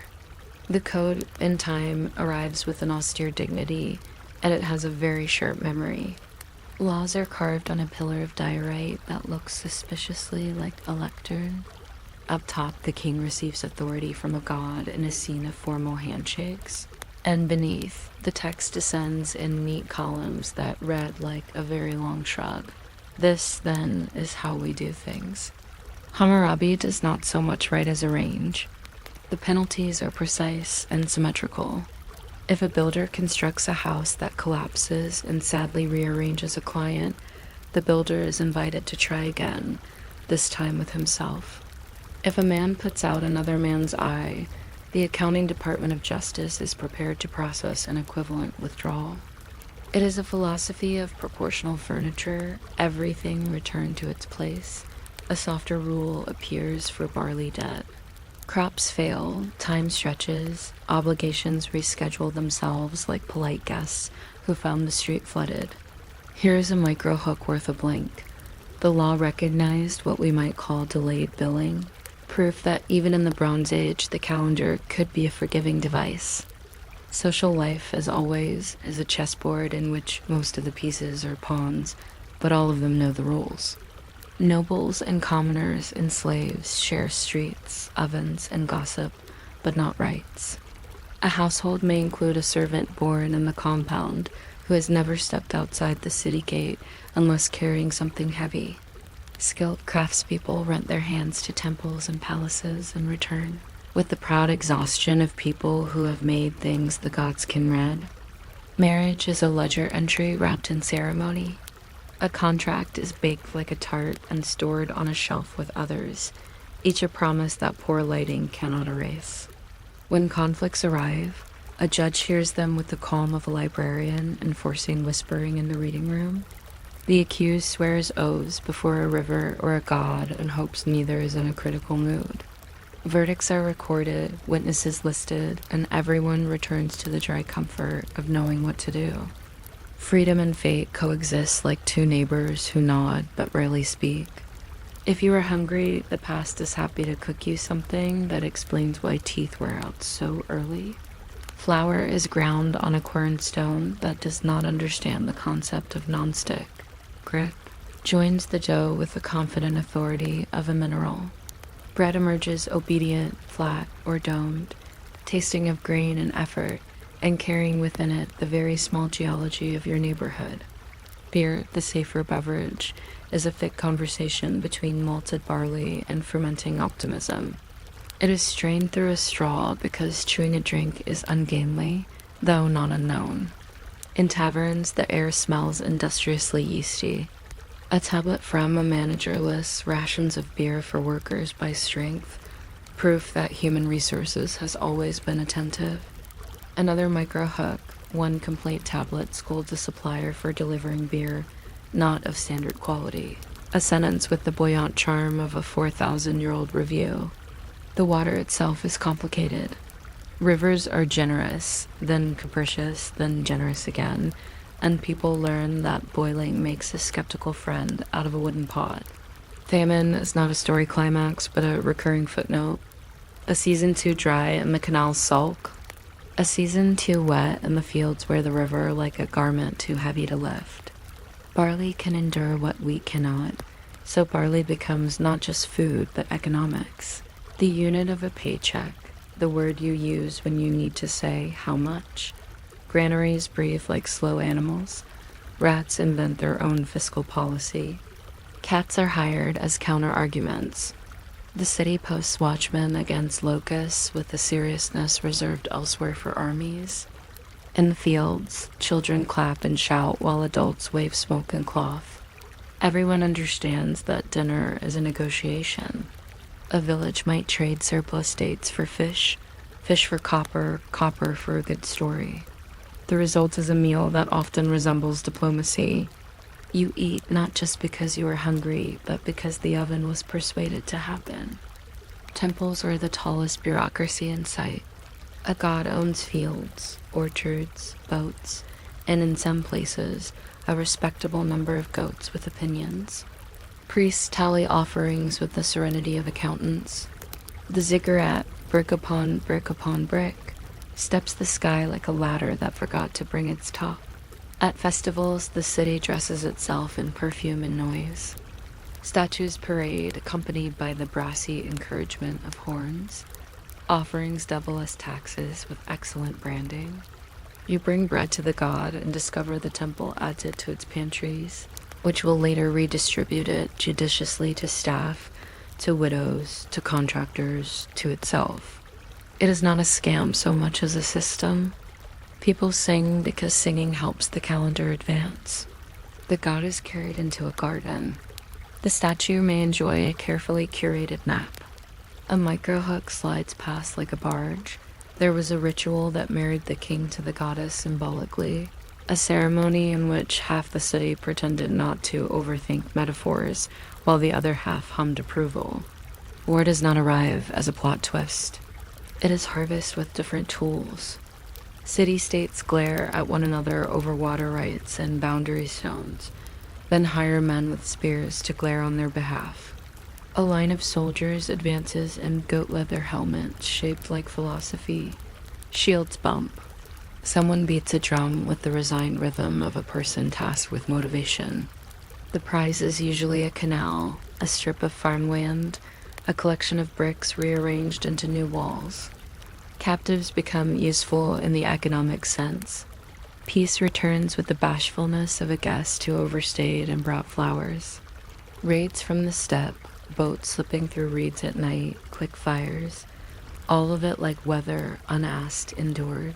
The code, in time, arrives with an austere dignity, and it has a very sharp memory. Laws are carved on a pillar of diorite that looks suspiciously like a lectern. Up top, the king receives authority from a god in a scene of formal handshakes, and beneath, the text descends in neat columns that read like a very long shrug. This, then, is how we do things. Hammurabi does not so much write as arrange. The penalties are precise and symmetrical. If a builder constructs a house that collapses and sadly rearranges a client, the builder is invited to try again, this time with himself. If a man puts out another man's eye, the accounting department of justice is prepared to process an equivalent withdrawal. It is a philosophy of proportional furniture, everything returned to its place. A softer rule appears for barley debt. Crops fail, time stretches, obligations reschedule themselves like polite guests who found the street flooded. Here is a micro hook worth a blink. The law recognized what we might call delayed billing, proof that even in the Bronze Age the calendar could be a forgiving device. Social life, as always, is a chessboard in which most of the pieces are pawns, but all of them know the rules. Nobles and commoners and slaves share streets, ovens, and gossip, but not rights. A household may include a servant born in the compound who has never stepped outside the city gate unless carrying something heavy. Skilled craftspeople rent their hands to temples and palaces and return, with the proud exhaustion of people who have made things the gods can read. Marriage is a ledger entry wrapped in ceremony. A contract is baked like a tart and stored on a shelf with others, each a promise that poor lighting cannot erase. When conflicts arrive, A judge hears them with the calm of a librarian, enforcing whispering in the reading room. The accused swears oaths before a river or a god and hopes neither is in a critical mood. Verdicts are recorded, witnesses listed, and everyone returns to the dry comfort of knowing what to do. Freedom and fate coexist like two neighbors who nod but rarely speak. If you are hungry, the past is happy to cook you something that explains why teeth wear out so early. Flour is ground on a quern stone that does not understand the concept of nonstick. Grit joins the dough with the confident authority of a mineral. Bread emerges obedient, flat, or domed, tasting of grain and effort, and carrying within it the very small geology of your neighborhood. Beer, the safer beverage, is a fit conversation between malted barley and fermenting optimism. It is strained through a straw because chewing a drink is ungainly, though not unknown. In taverns, the air smells industriously yeasty. A tablet from a manager lists rations of beer for workers by strength, proof that human resources has always been attentive. Another micro hook, one complaint tablet scolds a supplier for delivering beer, not of standard quality. A sentence with the buoyant charm of a 4,000-year-old review. The water itself is complicated. Rivers are generous, then capricious, then generous again, and people learn that boiling makes a skeptical friend out of a wooden pot. Famine is not a story climax, but a recurring footnote. A season too dry and the canals sulk. A season too wet and the fields wear the river like a garment too heavy to lift. Barley can endure what wheat cannot, so barley becomes not just food but economics. The unit of a paycheck, the word you use when you need to say how much. Granaries breathe like slow animals. Rats invent their own fiscal policy. Cats are hired as counter-arguments. The city posts watchmen against locusts with the seriousness reserved elsewhere for armies. In the fields, children clap and shout while adults wave smoke and cloth. Everyone understands that dinner is a negotiation. A village might trade surplus dates for fish, fish for copper, copper for a good story. The result is a meal that often resembles diplomacy. You eat not just because you are hungry, but because the oven was persuaded to happen. Temples are the tallest bureaucracy in sight. A god owns fields, orchards, boats, and in some places, a respectable number of goats with opinions. Priests tally offerings with the serenity of accountants. The ziggurat, brick upon brick, steps the sky like a ladder that forgot to bring its top. At festivals, the city dresses itself in perfume and noise. Statues parade, accompanied by the brassy encouragement of horns. Offerings double as taxes with excellent branding. You bring bread to the god and discover the temple adds it to its pantries, which will later redistribute it judiciously to staff, to widows, to contractors, to itself. It is not a scam so much as a system. People sing because singing helps the calendar advance. The god is carried into a garden. The statue may enjoy a carefully curated nap. A microhook slides past like a barge. There was a ritual that married the king to the goddess symbolically, a ceremony in which half the city pretended not to overthink metaphors while the other half hummed approval. War does not arrive as a plot twist. It is harvest with different tools. City-states glare at one another over water rights and boundary stones, then hire men with spears to glare on their behalf. A line of soldiers advances in goat leather helmets shaped like philosophy. Shields bump. Someone beats a drum with the resigned rhythm of a person tasked with motivation. The prize is usually a canal, a strip of farmland, a collection of bricks rearranged into new walls. Captives become useful in the economic sense. Peace returns with the bashfulness of a guest who overstayed and brought flowers. Raids from the steppe, boats slipping through reeds at night, quick fires, all of it like weather, unasked, endured.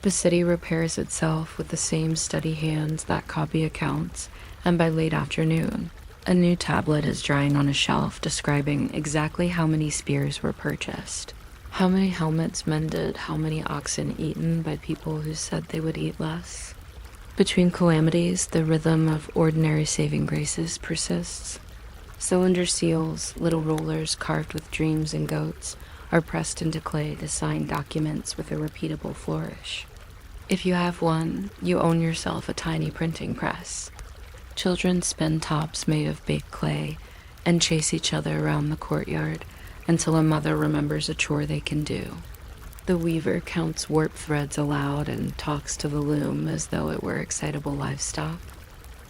The city repairs itself with the same steady hands that copy accounts, and by late afternoon, a new tablet is drying on a shelf describing exactly how many spears were purchased, How many helmets mended, how many oxen eaten by people who said they would eat less? Between calamities, the rhythm of ordinary saving graces persists. Cylinder seals, little rollers carved with dreams and goats, are pressed into clay to sign documents with a repeatable flourish. If you have one, you own yourself a tiny printing press. Children spin tops made of baked clay and chase each other around the courtyard until a mother remembers a chore they can do. The weaver counts warp threads aloud and talks to the loom as though it were excitable livestock.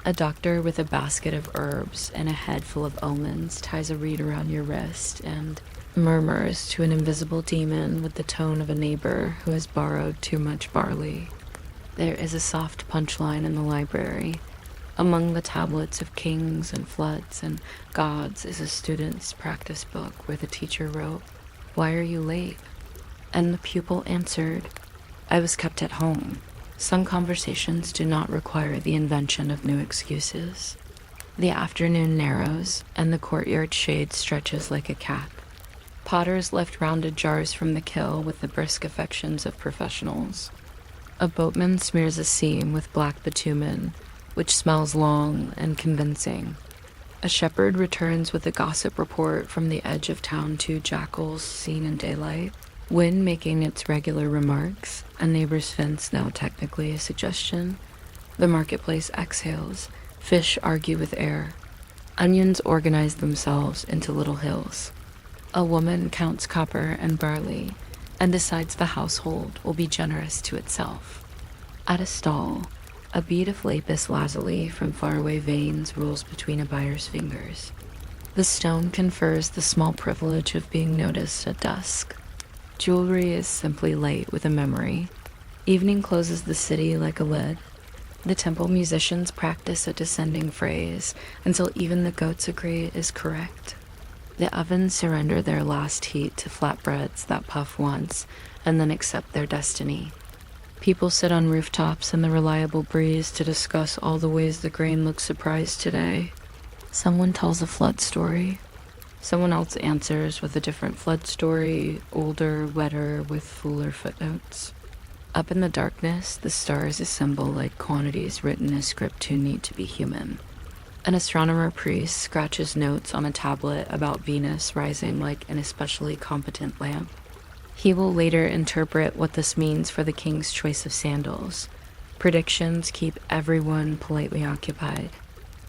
A doctor with a basket of herbs and a head full of omens ties a reed around your wrist and murmurs to an invisible demon with the tone of a neighbor who has borrowed too much barley. There is a soft punchline in the library. Among the tablets of kings and floods and gods is a student's practice book where the teacher wrote, "Why are you late?" And the pupil answered, "I was kept at home." Some conversations do not require the invention of new excuses. The afternoon narrows, and the courtyard shade stretches like a cap. Potters lift rounded jars from the kiln with the brisk affections of professionals. A boatman smears a seam with black bitumen, which smells long and convincing. A shepherd returns with a gossip report from the edge of town to jackals seen in daylight. Wind making its regular remarks, a neighbor's fence now technically a suggestion. The marketplace exhales, fish argue with air. Onions organize themselves into little hills. A woman counts copper and barley and decides the household will be generous to itself. At a stall, a bead of lapis lazuli from faraway veins rolls between a buyer's fingers. The stone confers the small privilege of being noticed at dusk. Jewelry is simply light with a memory. Evening closes the city like a lid. The temple musicians practice a descending phrase until even the goats agree it is correct. The ovens surrender their last heat to flatbreads that puff once and then accept their destiny. People sit on rooftops in the reliable breeze to discuss all the ways the grain looks surprised today. Someone tells a flood story. Someone else answers with a different flood story, older, wetter, with fuller footnotes. Up in the darkness, the stars assemble like quantities written in a script too neat to be human. An astronomer priest scratches notes on a tablet about Venus rising like an especially competent lamp. He will later interpret what this means for the king's choice of sandals. Predictions keep everyone politely occupied.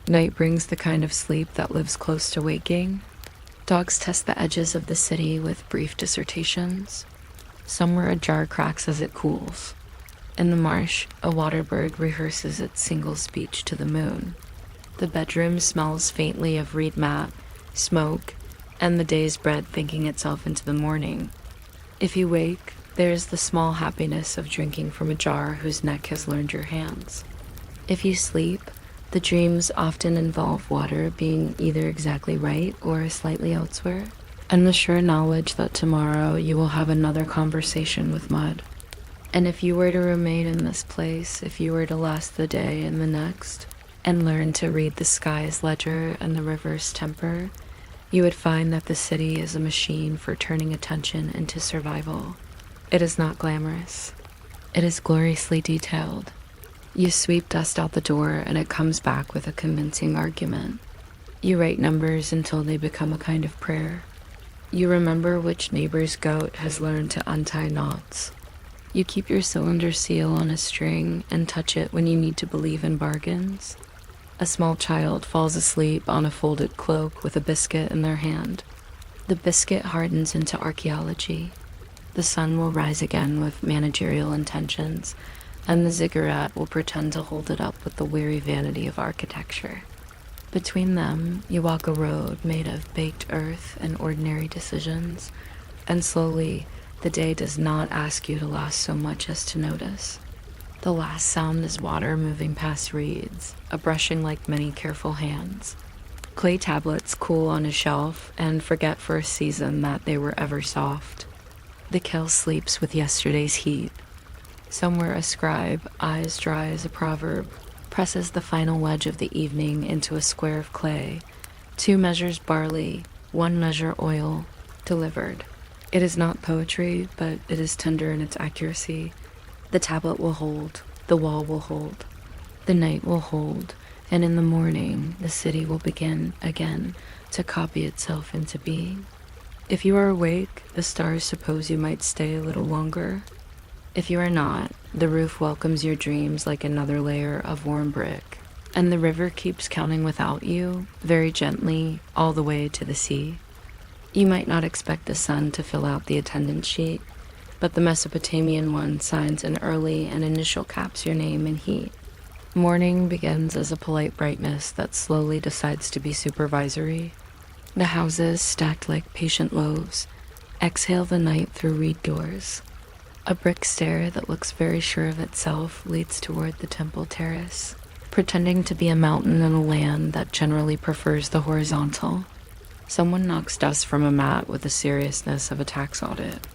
Night brings the kind of sleep that lives close to waking. Dogs test the edges of the city with brief dissertations. Somewhere a jar cracks as it cools. In the marsh, a waterbird rehearses its single speech to the moon. The bedroom smells faintly of reed mat, smoke, and the day's bread thinking itself into the morning. If you wake, there is the small happiness of drinking from a jar whose neck has learned your hands. If you sleep, the dreams often involve water being either exactly right or slightly elsewhere, and the sure knowledge that tomorrow you will have another conversation with mud. And if you were to remain in this place, if you were to last the day and the next, and learn to read the sky's ledger and the river's temper, you would find that the city is a machine for turning attention into survival. It is not glamorous. It is gloriously detailed. You sweep dust out the door and it comes back with a convincing argument. You write numbers until they become a kind of prayer. You remember which neighbor's goat has learned to untie knots. You keep your cylinder seal on a string and touch it when you need to believe in bargains. A small child falls asleep on a folded cloak with a biscuit in their hand. The biscuit hardens into archaeology. The sun will rise again with managerial intentions, and the ziggurat will pretend to hold it up with the weary vanity of architecture. Between them, you walk a road made of baked earth and ordinary decisions, and slowly, the day does not ask you to last so much as to notice. The last sound is water moving past reeds, a brushing like many careful hands. Clay tablets cool on a shelf and forget for a season that they were ever soft. The kiln sleeps with yesterday's heat. Somewhere a scribe, eyes dry as a proverb, presses the final wedge of the evening into a square of clay. 2 measures barley, 1 measure oil, delivered. It is not poetry, but it is tender in its accuracy. The tablet will hold, the wall will hold, the night will hold, and in the morning the city will begin again to copy itself into being. If you are awake, the stars suppose you might stay a little longer. If you are not, the roof welcomes your dreams like another layer of warm brick, and the river keeps counting without you, very gently, all the way to the sea. You might not expect the sun to fill out the attendance sheet, but the Mesopotamian one signs an early and initial caps your name in heat. Morning begins as a polite brightness that slowly decides to be supervisory. The houses, stacked like patient loaves, exhale the night through reed doors. A brick stair that looks very sure of itself leads toward the temple terrace, pretending to be a mountain in a land that generally prefers the horizontal. Someone knocks dust from a mat with the seriousness of a tax audit.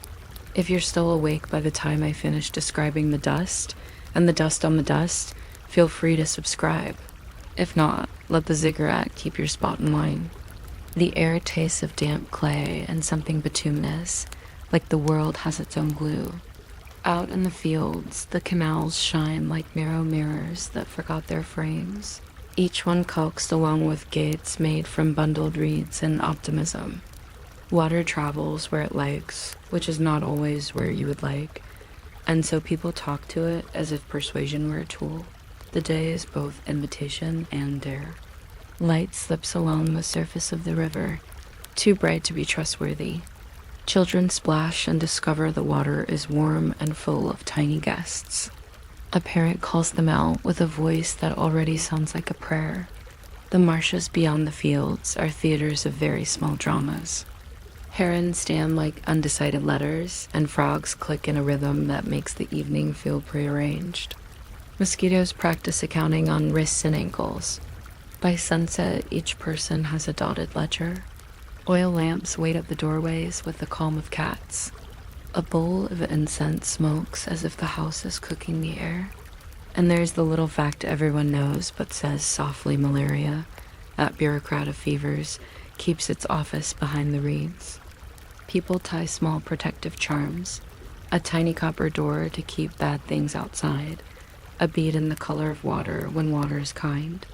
If you're still awake by the time I finish describing the dust, and the dust on the dust, feel free to subscribe. If not, let the ziggurat keep your spot in line. The air tastes of damp clay and something bituminous, like the world has its own glue. Out in the fields, the canals shine like narrow mirrors that forgot their frames, each one coaxed along with gates made from bundled reeds and optimism. Water travels where it likes, which is not always where you would like, and so people talk to it as if persuasion were a tool. The day is both invitation and dare. Light slips along the surface of the river, too bright to be trustworthy. Children splash and discover the water is warm and full of tiny guests. A parent calls them out with a voice that already sounds like a prayer. The marshes beyond the fields are theaters of very small dramas. Herons stand like undecided letters, and frogs click in a rhythm that makes the evening feel prearranged. Mosquitoes practice accounting on wrists and ankles. By sunset, each person has a dotted ledger. Oil lamps wait at the doorways with the calm of cats. A bowl of incense smokes as if the house is cooking the air. And there's the little fact everyone knows but says softly malaria. That bureaucrat of fevers keeps its office behind the reeds. People tie small protective charms. A tiny copper door to keep bad things outside. A bead in the color of water when water is kind.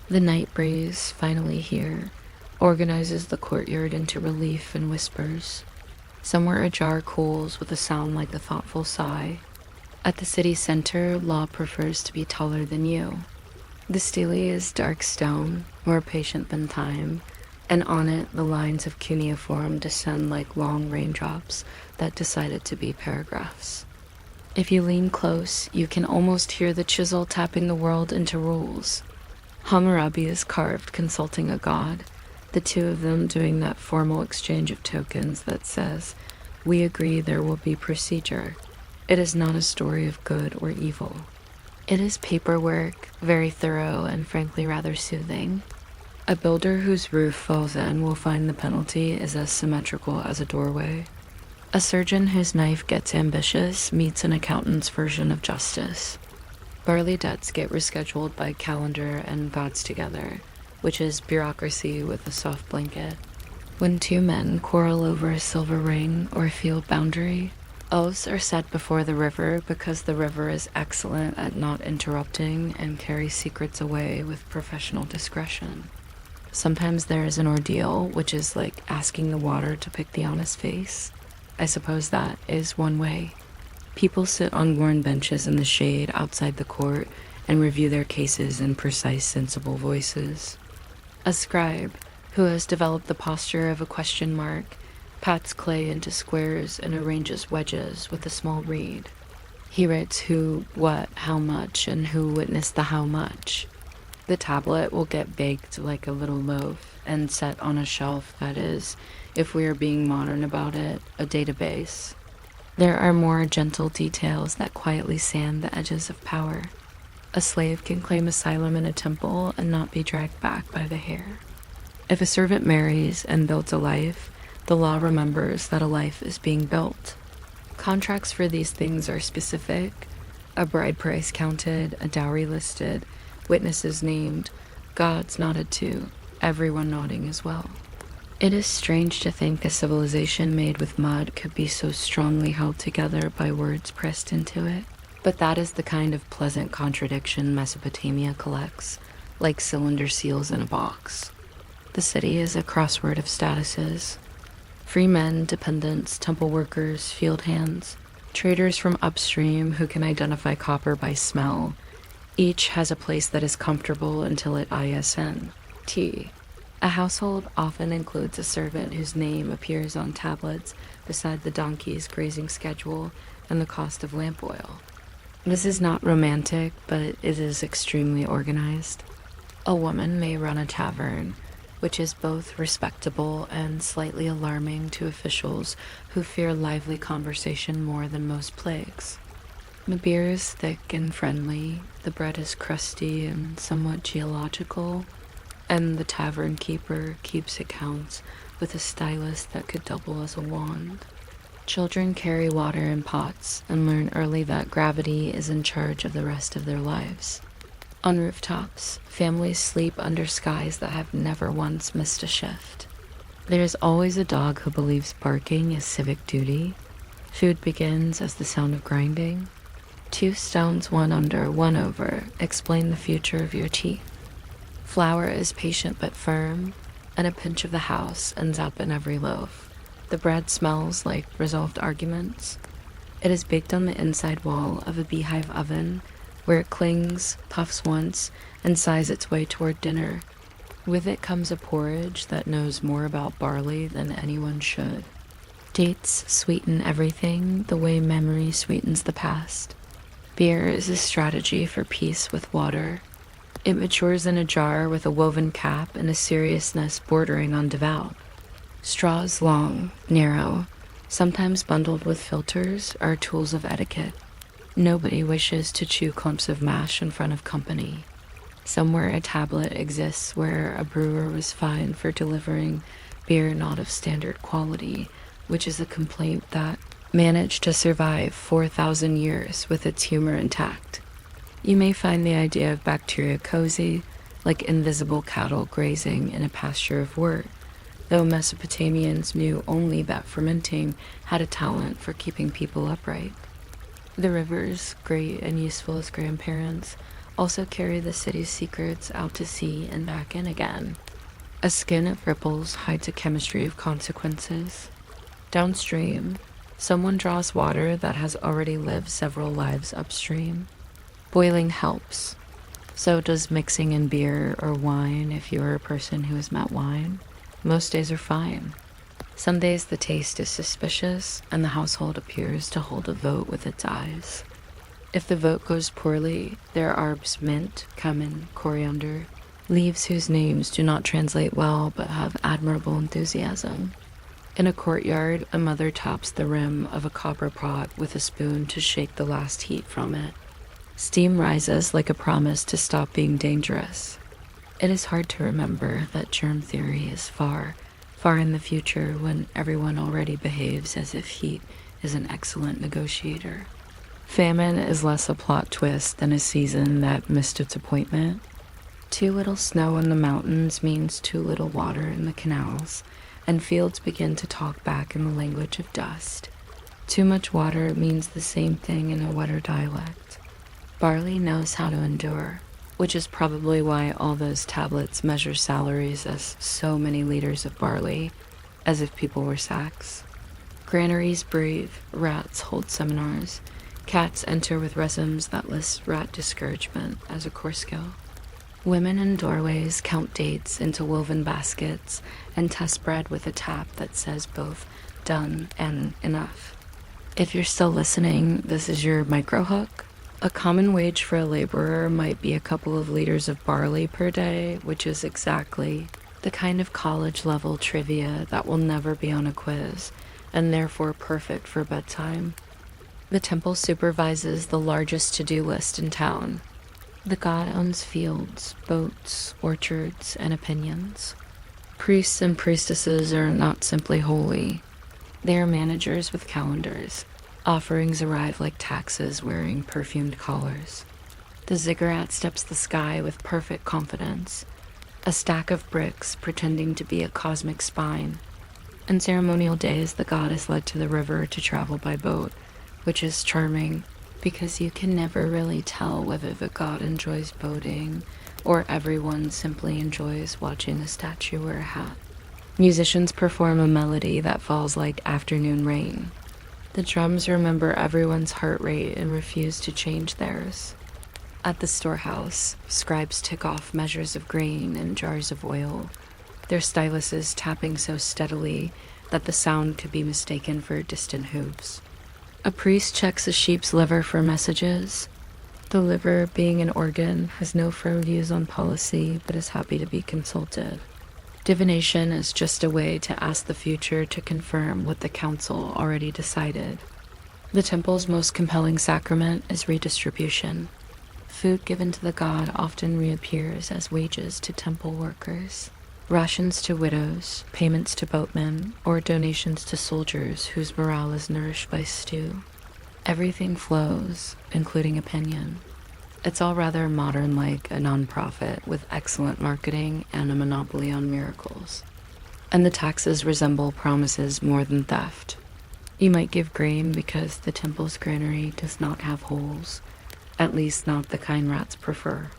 The night breeze, finally here, organizes the courtyard into relief and whispers. Somewhere a jar cools with a sound like a thoughtful sigh. At the city center, law prefers to be taller than you. The stele is dark stone, more patient than time, and on it the lines of cuneiform descend like long raindrops that decided to be paragraphs. If you lean close, you can almost hear the chisel tapping the world into rules. Hammurabi is carved consulting a god, the two of them doing that formal exchange of tokens that says, "We agree there will be procedure." It is not a story of good or evil. It is paperwork, very thorough and frankly rather soothing. A builder whose roof falls in will find the penalty is as symmetrical as a doorway. A surgeon whose knife gets ambitious meets an accountant's version of justice. Barley debts get rescheduled by calendar and gods together, which is bureaucracy with a soft blanket. When two men quarrel over a silver ring or field boundary, oaths are set before the river because the river is excellent at not interrupting and carries secrets away with professional discretion. Sometimes there is an ordeal, which is like asking the water to pick the honest face. I suppose that is one way. People sit on worn benches in the shade outside the court and review their cases in precise, sensible voices. A scribe, who has developed the posture of a question mark, pats clay into squares and arranges wedges with a small reed. He writes who, what, how much, and who witnessed the how much. The tablet will get baked like a little loaf and set on a shelf that is, if we are being modern about it, a database. There are more gentle details that quietly sand the edges of power. A slave can claim asylum in a temple and not be dragged back by the hair. If a servant marries and builds a life, the law remembers that a life is being built. Contracts for these things are specific. A bride price counted, a dowry listed, witnesses named, gods nodded to, everyone nodding as well. It is strange to think a civilization made with mud could be so strongly held together by words pressed into it. But that is the kind of pleasant contradiction Mesopotamia collects, like cylinder seals in a box. The city is a crossword of statuses. Free men, dependents, temple workers, field hands, traders from upstream who can identify copper by smell. Each has a place that is comfortable until it ISN. T. A household often includes a servant whose name appears on tablets beside the donkey's grazing schedule and the cost of lamp oil. This is not romantic, but it is extremely organized. A woman may run a tavern, which is both respectable and slightly alarming to officials who fear lively conversation more than most plagues. The beer is thick and friendly, the bread is crusty and somewhat geological, and the tavern keeper keeps accounts with a stylus that could double as a wand. Children carry water in pots and learn early that gravity is in charge of the rest of their lives. On rooftops, families sleep under skies that have never once missed a shift. There is always a dog who believes barking is civic duty. Food begins as the sound of grinding. 2 stones, 1 under, 1 over, explain the future of your teeth. Flour is patient but firm, and a pinch of the house ends up in every loaf. The bread smells like resolved arguments. It is baked on the inside wall of a beehive oven, where it clings, puffs once, and sighs its way toward dinner. With it comes a porridge that knows more about barley than anyone should. Dates sweeten everything the way memory sweetens the past. Beer is a strategy for peace with water. It matures in a jar with a woven cap and a seriousness bordering on devout. Straws long, narrow, sometimes bundled with filters, are tools of etiquette. Nobody wishes to chew clumps of mash in front of company. Somewhere a tablet exists where a brewer was fined for delivering beer not of standard quality, which is a complaint that managed to survive 4,000 years with its humor intact. You may find the idea of bacteria cozy, like invisible cattle grazing in a pasture of wort, though Mesopotamians knew only that fermenting had a talent for keeping people upright. The rivers, great and useful as grandparents, also carry the city's secrets out to sea and back in again. A skin of ripples hides a chemistry of consequences. Downstream, someone draws water that has already lived several lives upstream. Boiling helps. So does mixing in beer or wine if you are a person who has met wine. Most days are fine. Some days the taste is suspicious, and the household appears to hold a vote with its eyes. If the vote goes poorly, there are mint, cumin, coriander, leaves whose names do not translate well but have admirable enthusiasm. In a courtyard, a mother tops the rim of a copper pot with a spoon to shake the last heat from it. Steam rises like a promise to stop being dangerous. It is hard to remember that germ theory is far in the future when everyone already behaves as if heat is an excellent negotiator. Famine is less a plot twist than a season that missed its appointment. Too little snow in the mountains means too little water in the canals, and fields begin to talk back in the language of dust. Too much water means the same thing in a wetter dialect. Barley knows how to endure, which is probably why all those tablets measure salaries as so many liters of barley, as if people were sacks. Granaries breathe, rats hold seminars, cats enter with resumes that list rat discouragement as a core skill. Women in doorways count dates into woven baskets and test bread with a tap that says both done and enough. If you're still listening, this is your micro hook. A common wage for a laborer might be a couple of liters of barley per day, which is exactly the kind of college-level trivia that will never be on a quiz, and therefore perfect for bedtime. The temple supervises the largest to-do list in town. The god owns fields, boats, orchards, and opinions. Priests and priestesses are not simply holy. They are managers with calendars. Offerings arrive like taxes wearing perfumed collars. The ziggurat steps the sky with perfect confidence. a stack of bricks pretending to be a cosmic spine. On ceremonial days, the god is led to the river to travel by boat, which is charming because you can never really tell whether the god enjoys boating or everyone simply enjoys watching a statue wear a hat. Musicians perform a melody that falls like afternoon rain. The drums remember everyone's heart rate and refuse to change theirs. At the storehouse, scribes tick off measures of grain and jars of oil, their styluses tapping so steadily that the sound could be mistaken for distant hooves. A priest checks a sheep's liver for messages. The liver, being an organ, has no firm views on policy, but is happy to be consulted. Divination is just a way to ask the future to confirm what the council already decided. The temple's most compelling sacrament is redistribution. Food given to the god often reappears as wages to temple workers, rations to widows, payments to boatmen, or donations to soldiers whose morale is nourished by stew. Everything flows, including opinion. It's all rather modern, like a nonprofit with excellent marketing and a monopoly on miracles. And the taxes resemble promises more than theft. You might give grain because the temple's granary does not have holes, at least not the kind rats prefer.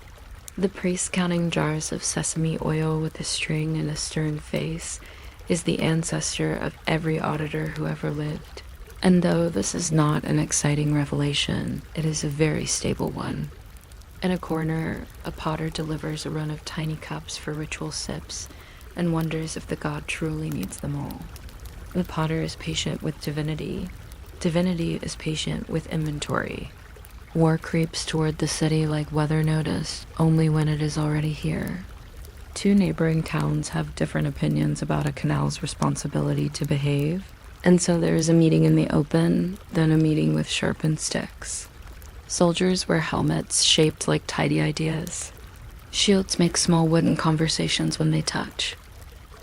The priest counting jars of sesame oil with a string and a stern face is the ancestor of every auditor who ever lived. And though this is not an exciting revelation, it is a very stable one. In a corner, a potter delivers a run of tiny cups for ritual sips and wonders if the god truly needs them all. The potter is patient with divinity. Divinity is patient with inventory. War creeps toward the city like weather notice, only when it is already here. Two neighboring towns have different opinions about a canal's responsibility to behave, and so there is a meeting in the open, then a meeting with sharpened sticks. Soldiers wear helmets shaped like tidy ideas. Shields make small wooden conversations when they touch.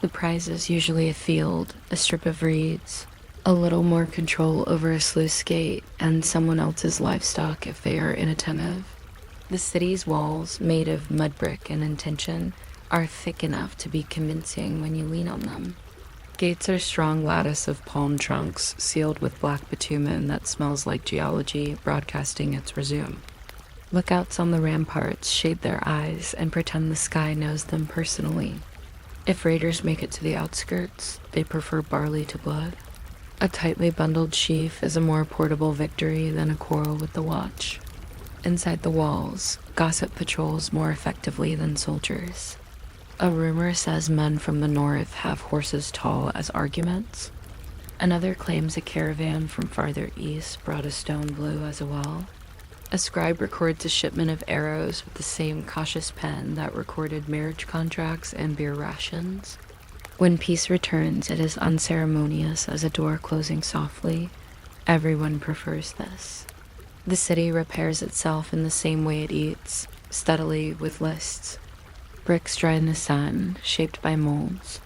The prize is usually a field, a strip of reeds, a little more control over a sluice gate, and someone else's livestock if they are inattentive. The city's walls, made of mud brick and intention, are thick enough to be convincing when you lean on them. Gates are strong lattice of palm trunks, sealed with black bitumen that smells like geology, broadcasting its resume. Lookouts on the ramparts shade their eyes and pretend the sky knows them personally. If raiders make it to the outskirts, they prefer barley to blood. A tightly bundled sheaf is a more portable victory than a quarrel with the watch. Inside the walls, gossip patrols more effectively than soldiers. A rumor says men from the north have horses tall as arguments. Another claims a caravan from farther east brought a stone blue as a well. A scribe records a shipment of arrows with the same cautious pen that recorded marriage contracts and beer rations. When peace returns, it is unceremonious as a door closing softly. Everyone prefers this. The city repairs itself in the same way it eats, steadily with lists. Bricks dry in the sun, shaped by molds,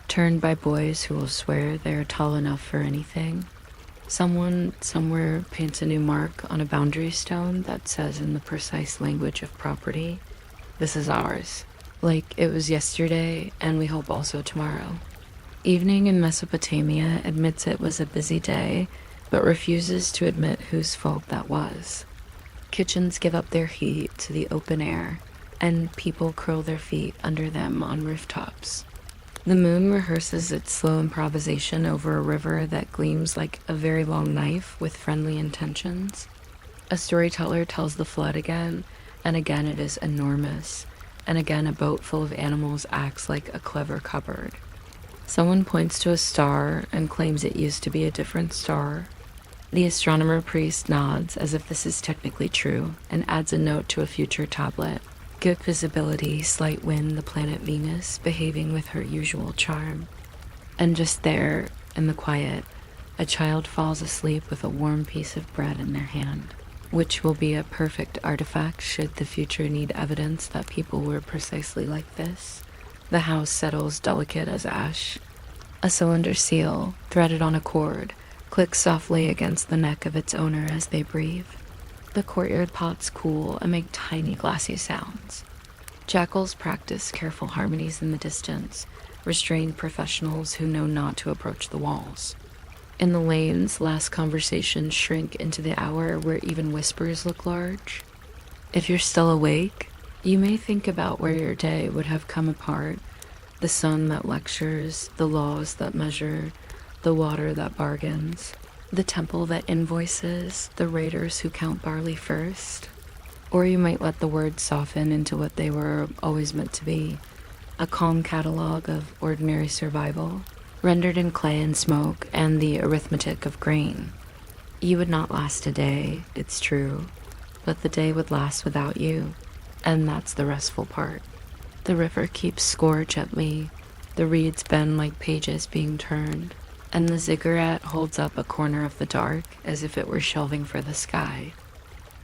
turned by boys who will swear they are tall enough for anything. Someone somewhere paints a new mark on a boundary stone that says in the precise language of property, "This is ours," like it was yesterday and we hope also tomorrow. Evening in Mesopotamia admits it was a busy day, but refuses to admit whose fault that was. Kitchens give up their heat to the open air, and people curl their feet under them on rooftops. The moon rehearses its slow improvisation over a river that gleams like a very long knife with friendly intentions. A storyteller tells the flood again, and again it is enormous, and again a boat full of animals acts like a clever cupboard. Someone points to a star and claims it used to be a different star. The astronomer priest nods as if this is technically true, and adds a note to a future tablet. Good visibility, slight wind, the planet Venus, behaving with her usual charm. And just there, in the quiet, a child falls asleep with a warm piece of bread in their hand, which will be a perfect artifact should the future need evidence that people were precisely like this. The house settles delicate as ash. A cylinder seal, threaded on a cord, clicks softly against the neck of its owner as they breathe. The courtyard pots cool and make tiny glassy sounds. Jackals practice careful harmonies in the distance, restrained professionals who know not to approach the walls. In the lanes, last conversations shrink into the hour where even whispers look large. If you're still awake, you may think about where your day would have come apart: the sun that lectures, the laws that measure, the water that bargains, the temple that invoices, the raiders who count barley first. Or you might let the words soften into what they were always meant to be: a calm catalog of ordinary survival, rendered in clay and smoke and the arithmetic of grain. You would not last a day, it's true, but the day would last without you, and that's the restful part. The river keeps score gently, the reeds bend like pages being turned, and the ziggurat holds up a corner of the dark as if it were shelving for the sky.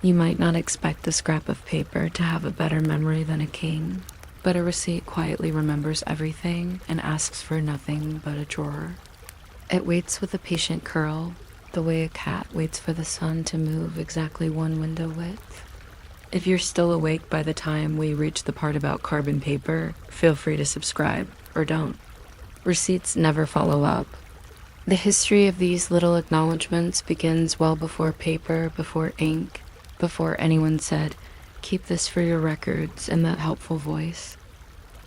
You might not expect the scrap of paper to have a better memory than a king, but a receipt quietly remembers everything and asks for nothing but a drawer. It waits with a patient curl, the way a cat waits for the sun to move exactly one window width. If you're still awake by the time we reach the part about carbon paper, feel free to subscribe, or don't. Receipts never follow up. The history of these little acknowledgments begins well before paper, before ink, before anyone said, "Keep this for your records," in that helpful voice.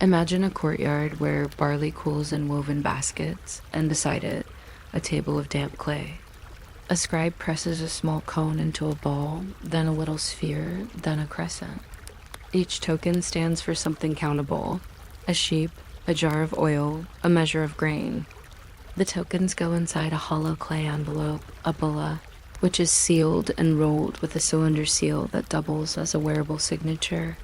Imagine a courtyard where barley cools in woven baskets, and beside it, a table of damp clay. A scribe presses a small cone into a ball, then a little sphere, then a crescent. Each token stands for something countable: a sheep, a jar of oil, a measure of grain. The tokens go inside a hollow clay envelope, a bulla, which is sealed and rolled with a cylinder seal that doubles as a wearable signature.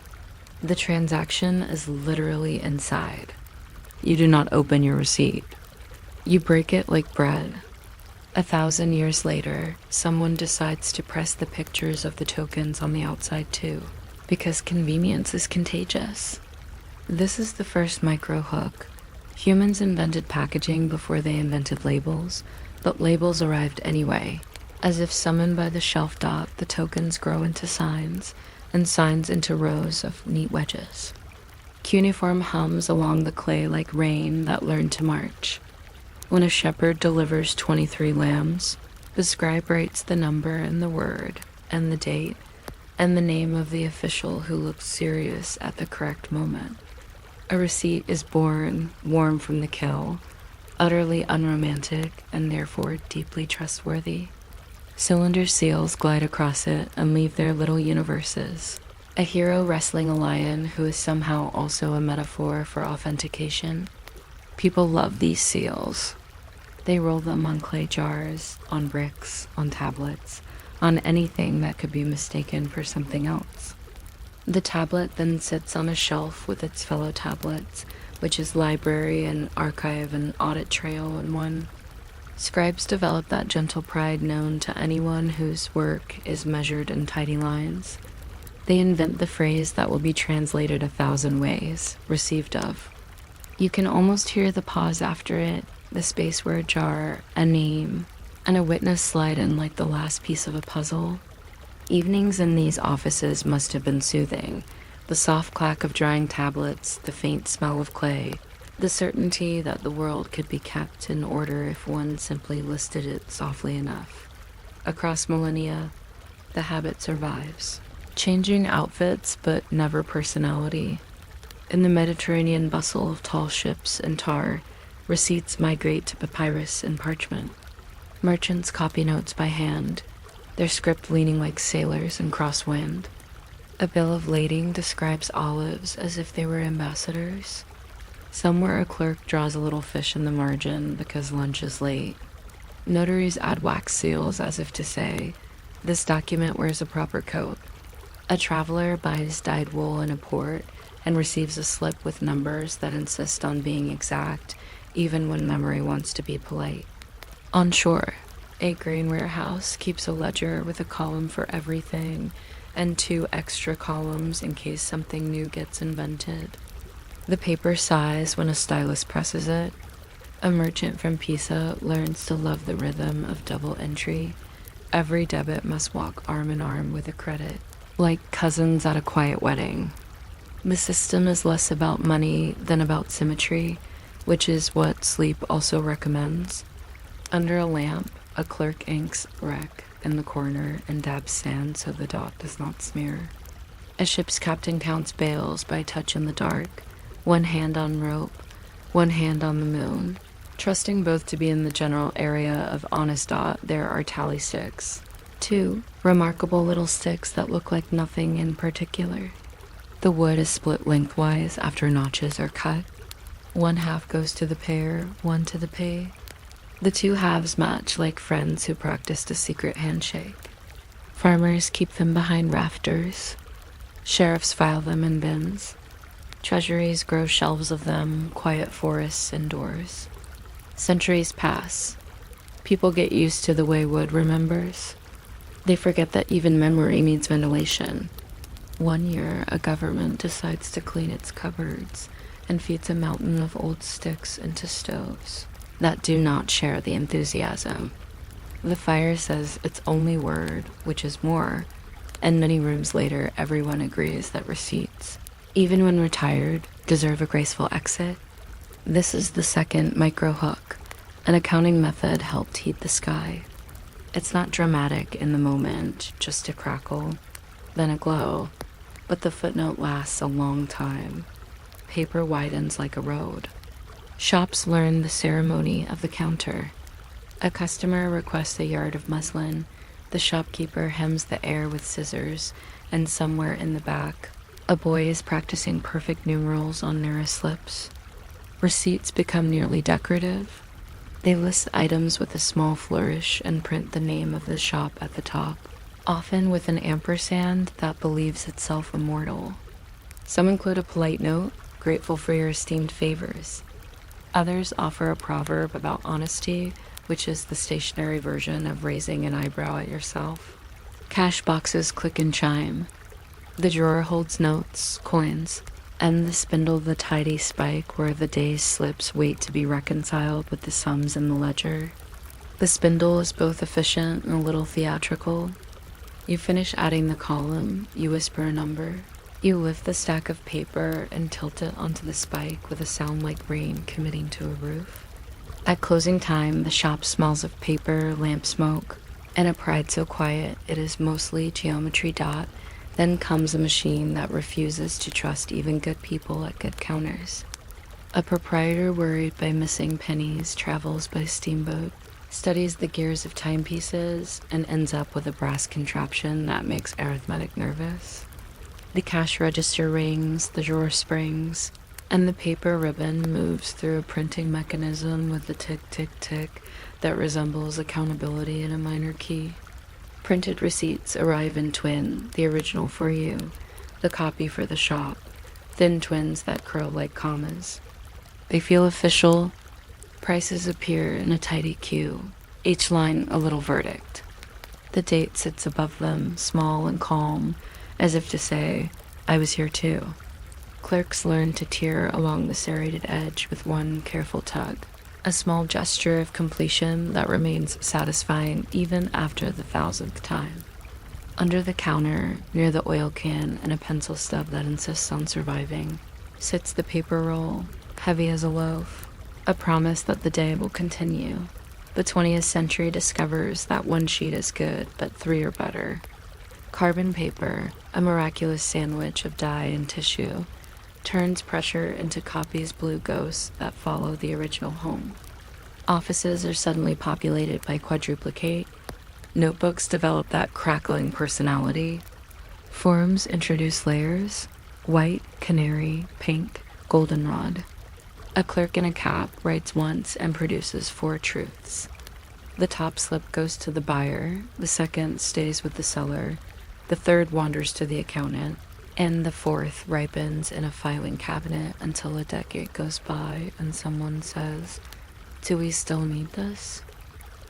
The transaction is literally inside. You do not open your receipt. You break it like bread. 1,000 years later, someone decides to press the pictures of the tokens on the outside too, because convenience is contagious. This is the first micro hook. Humans invented packaging before they invented labels, but labels arrived anyway. As if summoned by the shelf dot, the tokens grow into signs, and signs into rows of neat wedges. Cuneiform hums along the clay like rain that learned to march. When a shepherd delivers 23 lambs, the scribe writes the number and the word, and the date, and the name of the official who looks serious at the correct moment. A receipt is born, warm from the kill, utterly unromantic, and therefore deeply trustworthy. Cylinder seals glide across it and leave their little universes. A hero wrestling a lion who is somehow also a metaphor for authentication. People love these seals. They roll them on clay jars, on bricks, on tablets, on anything that could be mistaken for something else. The tablet then sits on a shelf with its fellow tablets, which is library and archive and audit trail in one. Scribes develop that gentle pride known to anyone whose work is measured in tidy lines. They invent the phrase that will be translated 1,000 ways, received of. You can almost hear the pause after it, the space where a jar, a name, and a witness slide in like the last piece of a puzzle. Evenings in these offices must have been soothing. The soft clack of drying tablets, the faint smell of clay, the certainty that the world could be kept in order if one simply listed it softly enough. Across millennia, the habit survives, changing outfits but never personality. In the Mediterranean bustle of tall ships and tar, receipts migrate to papyrus and parchment. Merchants copy notes by hand, their script leaning like sailors in crosswind. A bill of lading describes olives as if they were ambassadors. Somewhere a clerk draws a little fish in the margin because lunch is late. Notaries add wax seals as if to say, "This document wears a proper coat." A traveler buys dyed wool in a port and receives a slip with numbers that insist on being exact, even when memory wants to be polite. On shore, a grain warehouse keeps a ledger with a column for everything and 2 extra columns in case something new gets invented. The paper sighs when a stylus presses it. A merchant from Pisa learns to love the rhythm of double entry. Every debit must walk arm in arm with a credit, like cousins at a quiet wedding. The system is less about money than about symmetry, which is what sleep also recommends. Under a lamp, a clerk inks "wreck" in the corner and dabs sand so the dot does not smear. A ship's captain counts bales by touch in the dark, one hand on rope, one hand on the moon. Trusting both to be in the general area of honest dot, there are tally sticks. 2 remarkable little sticks that look like nothing in particular. The wood is split lengthwise after notches are cut. One half goes to the pair, one to the pay. The two halves match like friends who practiced a secret handshake. Farmers keep them behind rafters. Sheriffs file them in bins. Treasuries grow shelves of them, quiet forests indoors. Centuries pass. People get used to the way wood remembers. They forget that even memory needs ventilation. One year, a government decides to clean its cupboards and feeds a mountain of old sticks into stoves that do not share the enthusiasm. The fire says its only word, which is more, and many rooms later, everyone agrees that receipts, even when retired, deserve a graceful exit. This is the second micro hook, an accounting method helped heat the sky. It's not dramatic in the moment, just a crackle, then a glow, but the footnote lasts a long time. Paper widens like a road. Shops learn the ceremony of the counter. A customer requests a yard of muslin. The shopkeeper hems the air with scissors, and somewhere in the back, a boy is practicing perfect numerals on narrow slips. Receipts become nearly decorative. They list items with a small flourish and print the name of the shop at the top, often with an ampersand that believes itself immortal. Some include a polite note, grateful for your esteemed favors. Others offer a proverb about honesty, which is the stationary version of raising an eyebrow at yourself. Cash boxes click and chime. The drawer holds notes, coins, and the spindle the tidy spike where the day's slips wait to be reconciled with the sums in the ledger. The spindle is both efficient and a little theatrical. You finish adding the column, you whisper a number. You lift the stack of paper and tilt it onto the spike with a sound like rain committing to a roof. At closing time, the shop smells of paper, lamp smoke, and a pride so quiet it is mostly geometry dot. Then comes a machine that refuses to trust even good people at good counters. A proprietor worried by missing pennies travels by steamboat, studies the gears of timepieces, and ends up with a brass contraption that makes arithmetic nervous. The cash register rings, the drawer springs, and the paper ribbon moves through a printing mechanism with the tick-tick-tick that resembles accountability in a minor key. Printed receipts arrive in twin, the original for you, the copy for the shop, thin twins that curl like commas. They feel official. Prices appear in a tidy queue, each line a little verdict. The date sits above them, small and calm, as if to say, I was here too. Clerks learn to tear along the serrated edge with one careful tug, a small gesture of completion that remains satisfying even after the 1000th time. Under the counter, near the oil can and a pencil stub that insists on surviving, sits the paper roll, heavy as a loaf, a promise that the day will continue. The 20th century discovers that one sheet is good, but 3 are better. Carbon paper, a miraculous sandwich of dye and tissue, turns pressure into copies blue ghosts that follow the original home. Offices are suddenly populated by quadruplicate. Notebooks develop that crackling personality. Forms introduce layers: white, canary, pink, goldenrod. A clerk in a cap writes once and produces 4 truths. The top slip goes to the buyer, the second stays with the seller, the third wanders to the accountant, and the 4th ripens in a filing cabinet until a decade goes by and someone says, do we still need this?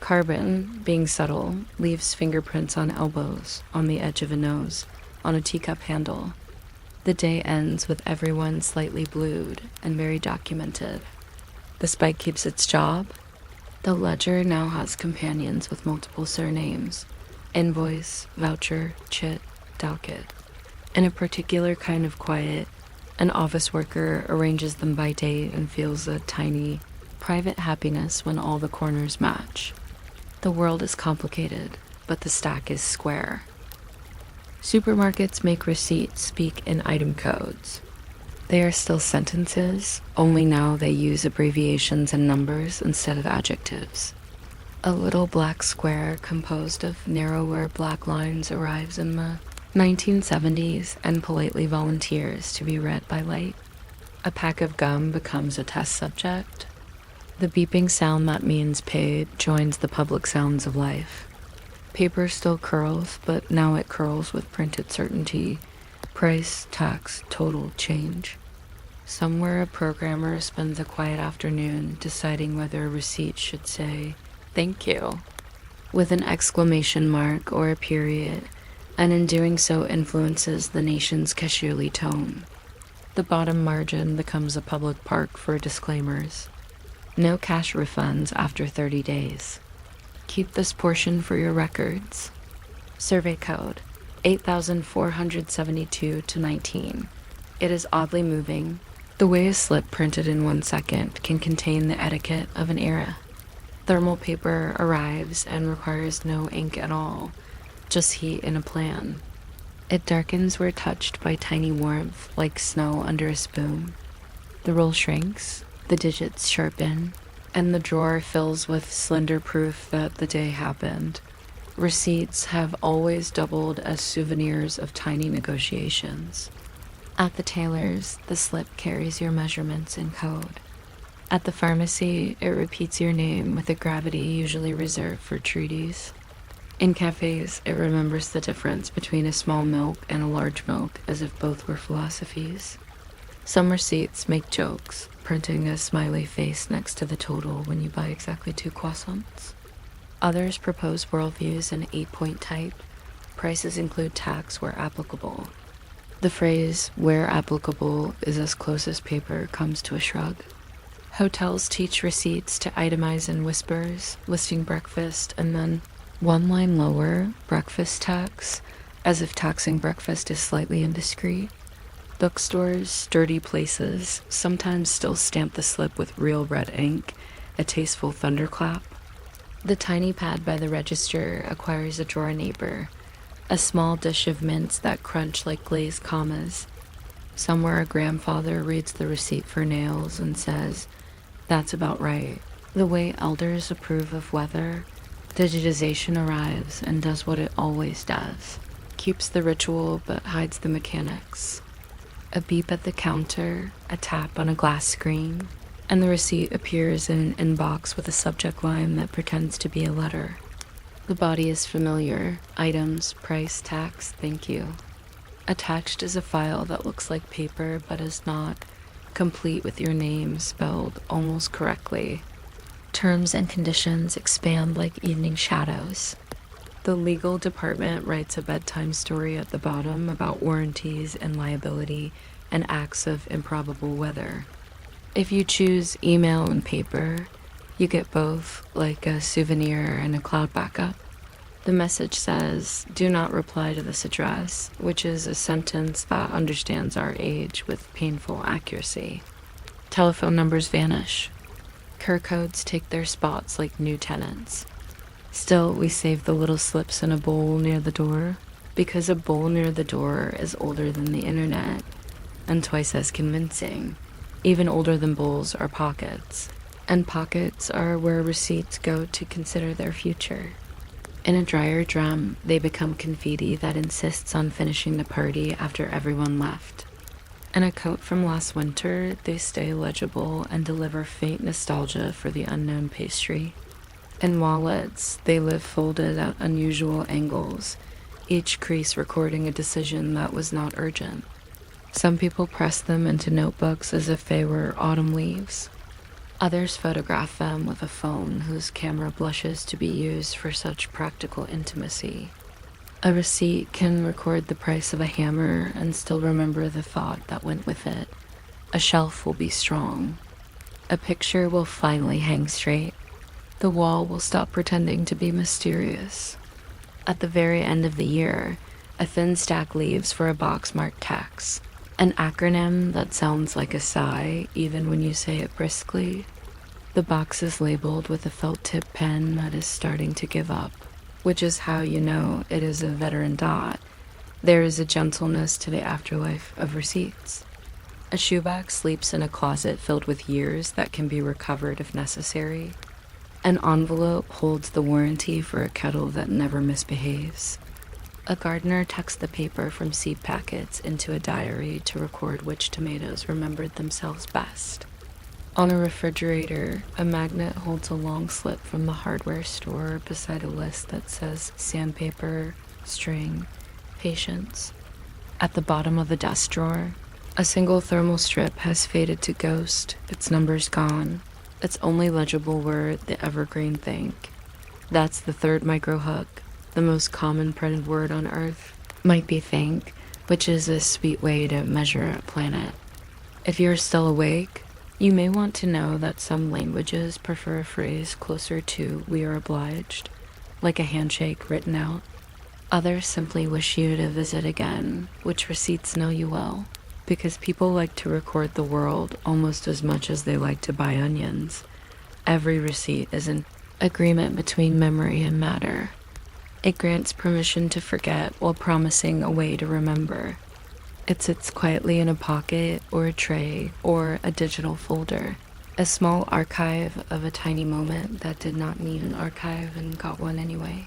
Carbon, being subtle, leaves fingerprints on elbows, on the edge of a nose, on a teacup handle. The day ends with everyone slightly blued and very documented. The spike keeps its job. The ledger now has companions with multiple surnames: invoice, voucher, chit, docket. In a particular kind of quiet, An office worker arranges them by date and feels a tiny, private happiness when all the corners match. The world is complicated, but the stack is square. Supermarkets make receipts speak in item codes. They are still sentences, only now they use abbreviations and numbers instead of adjectives. A little black square composed of narrower black lines arrives in the 1970s and politely volunteers to be read by light. A pack of gum becomes a test subject. The beeping sound that means paid joins the public sounds of life. Paper still curls, but now it curls with printed certainty. Price, tax, total, change. Somewhere a programmer spends a quiet afternoon deciding whether a receipt should say, "Thank you," with an exclamation mark or a period, and in doing so influences the nation's cashierly tone. The bottom margin becomes a public park for disclaimers. No cash refunds after 30 days. Keep this portion for your records. Survey code 8472 to 19. It is oddly moving. The way a slip printed in 1 second can contain the etiquette of an era. Thermal paper arrives and requires no ink at all, just heat and a plan. It darkens where touched by tiny warmth like snow under a spoon. The roll shrinks, the digits sharpen, and the drawer fills with slender proof that the day happened. Receipts have always doubled as souvenirs of tiny negotiations. At the tailor's, the slip carries your measurements in code. At the pharmacy, it repeats your name with a gravity usually reserved for treaties. In cafes, it remembers the difference between a small milk and a large milk as if both were philosophies. Some receipts make jokes, printing a smiley face next to the total when you buy exactly 2 croissants. Others propose worldviews in 8-point type. Prices include tax where applicable. The phrase, "where applicable," is as close as paper comes to a shrug. Hotels teach receipts to itemize in whispers, listing breakfast, and then 1 line lower, breakfast tax, as if taxing breakfast is slightly indiscreet. Bookstores, sturdy places, sometimes still stamp the slip with real red ink, a tasteful thunderclap. The tiny pad by the register acquires a drawer neighbor, a small dish of mints that crunch like glazed commas. Somewhere a grandfather reads the receipt for nails and says, "That's about right." The way elders approve of weather, digitization arrives and does what it always does. Keeps the ritual but hides the mechanics. A beep at the counter, a tap on a glass screen, and the receipt appears in an inbox with a subject line that pretends to be a letter. The body is familiar. Items, price, tax, thank you. Attached is a file that looks like paper but is not, complete with your name spelled almost correctly. Terms and conditions expand like evening shadows. The legal department writes a bedtime story at the bottom about warranties and liability and acts of improbable weather. If you choose email and paper, you get both, like a souvenir and a cloud backup. The message says, "Do not reply to this address," which is a sentence that understands our age with painful accuracy. Telephone numbers vanish. Cur codes take their spots like new tenants. Still, we save the little slips in a bowl near the door, because a bowl near the door is older than the internet, and twice as convincing. Even older than bowls are pockets, and pockets are where receipts go to consider their future. In a dryer drum, they become confetti that insists on finishing the party after everyone left. In a coat from last winter, they stay legible and deliver faint nostalgia for the unknown pastry. In wallets, they live folded at unusual angles, each crease recording a decision that was not urgent. Some people press them into notebooks as if they were autumn leaves. Others photograph them with a phone whose camera blushes to be used for such practical intimacy. A receipt can record the price of a hammer and still remember the thought that went with it. A shelf will be strong. A picture will finally hang straight. The wall will stop pretending to be mysterious. At the very end of the year, a thin stack leaves for a box marked tax. An acronym that sounds like a sigh even when you say it briskly. The box is labeled with a felt-tip pen that is starting to give up, which is how you know it is a veteran dot. There is a gentleness to the afterlife of receipts. A shoebag sleeps in a closet filled with years that can be recovered if necessary. An envelope holds the warranty for a kettle that never misbehaves. A gardener tucks the paper from seed packets into a diary to record which tomatoes remembered themselves best. On a refrigerator, a magnet holds a long slip from the hardware store beside a list that says sandpaper, string, patience. At the bottom of the desk drawer, a single thermal strip has faded to ghost, its numbers gone. Its only legible word, the evergreen think. That's the third micro hook, the most common printed word on Earth. Might be think, which is a sweet way to measure a planet. If you're still awake, you may want to know that some languages prefer a phrase closer to "we are obliged," like a handshake written out. Others simply wish you to visit again, which receipts know you well, because people like to record the world almost as much as they like to buy onions. Every receipt is an agreement between memory and matter. It grants permission to forget while promising a way to remember. It sits quietly in a pocket or a tray or a digital folder, a small archive of a tiny moment that did not need an archive and got one anyway.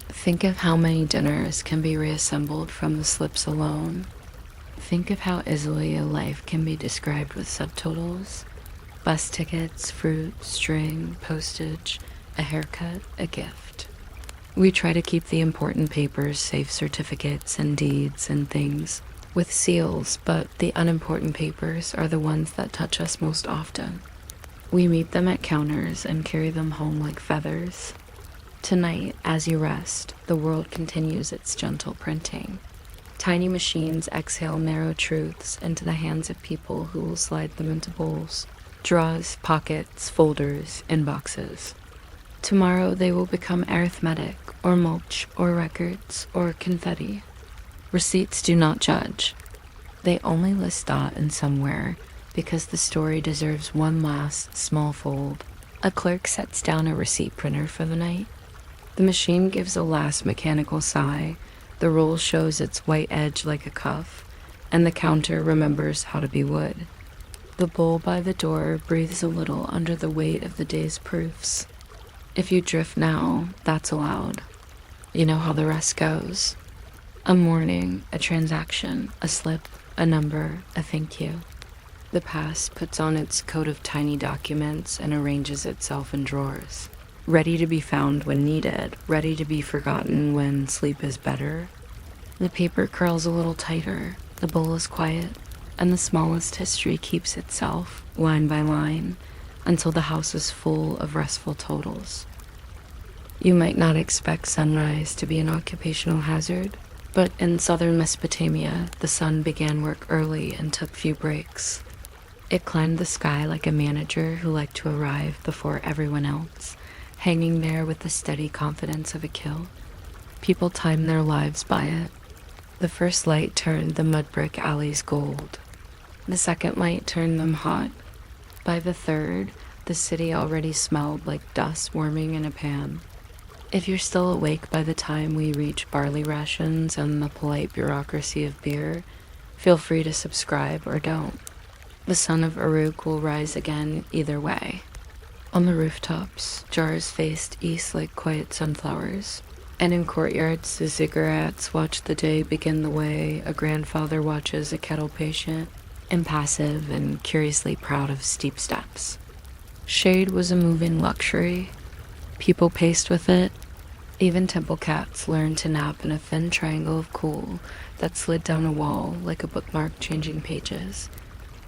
Think of how many dinners can be reassembled from the slips alone. Think of how easily a life can be described with subtotals. Bus tickets, fruit, string, postage, a haircut, a gift. We try to keep the important papers, safe certificates and deeds and things, with seals, but the unimportant papers are the ones that touch us most often. We meet them at counters and carry them home like feathers. Tonight, as you rest, the world continues its gentle printing. Tiny machines exhale narrow truths into the hands of people who will slide them into bowls, drawers, pockets, folders, inboxes. Tomorrow they will become arithmetic, or mulch, or records, or confetti. Receipts do not judge. They only list dot in somewhere because the story deserves one last small fold. A clerk sets down a receipt printer for the night. The machine gives a last mechanical sigh. The roll shows its white edge like a cuff, and the counter remembers how to be wood. The bowl by the door breathes a little under the weight of the day's proofs. If you drift now, that's allowed. You know how the rest goes. A morning, a transaction, a slip, a number, a thank you. The past puts on its coat of tiny documents and arranges itself in drawers, ready to be found when needed, ready to be forgotten when sleep is better. The paper curls a little tighter, the bowl is quiet, and the smallest history keeps itself, line by line, until the house is full of restful totals. You might not expect sunrise to be an occupational hazard, but in southern Mesopotamia, the sun began work early and took few breaks. It climbed the sky like a manager who liked to arrive before everyone else, hanging there with the steady confidence of a kill. People timed their lives by it. The first light turned the mud brick alleys gold. The second light turned them hot. By the third, the city already smelled like dust warming in a pan. If you're still awake by the time we reach barley rations and the polite bureaucracy of beer, feel free to subscribe or don't. The sun of Uruk will rise again either way. On the rooftops, jars faced east like quiet sunflowers, and in courtyards the ziggurats watch the day begin the way a grandfather watches a kettle patient, impassive and curiously proud of steep steps. Shade was a moving luxury. People paced with it. Even temple cats learned to nap in a thin triangle of cool that slid down a wall like a bookmark changing pages.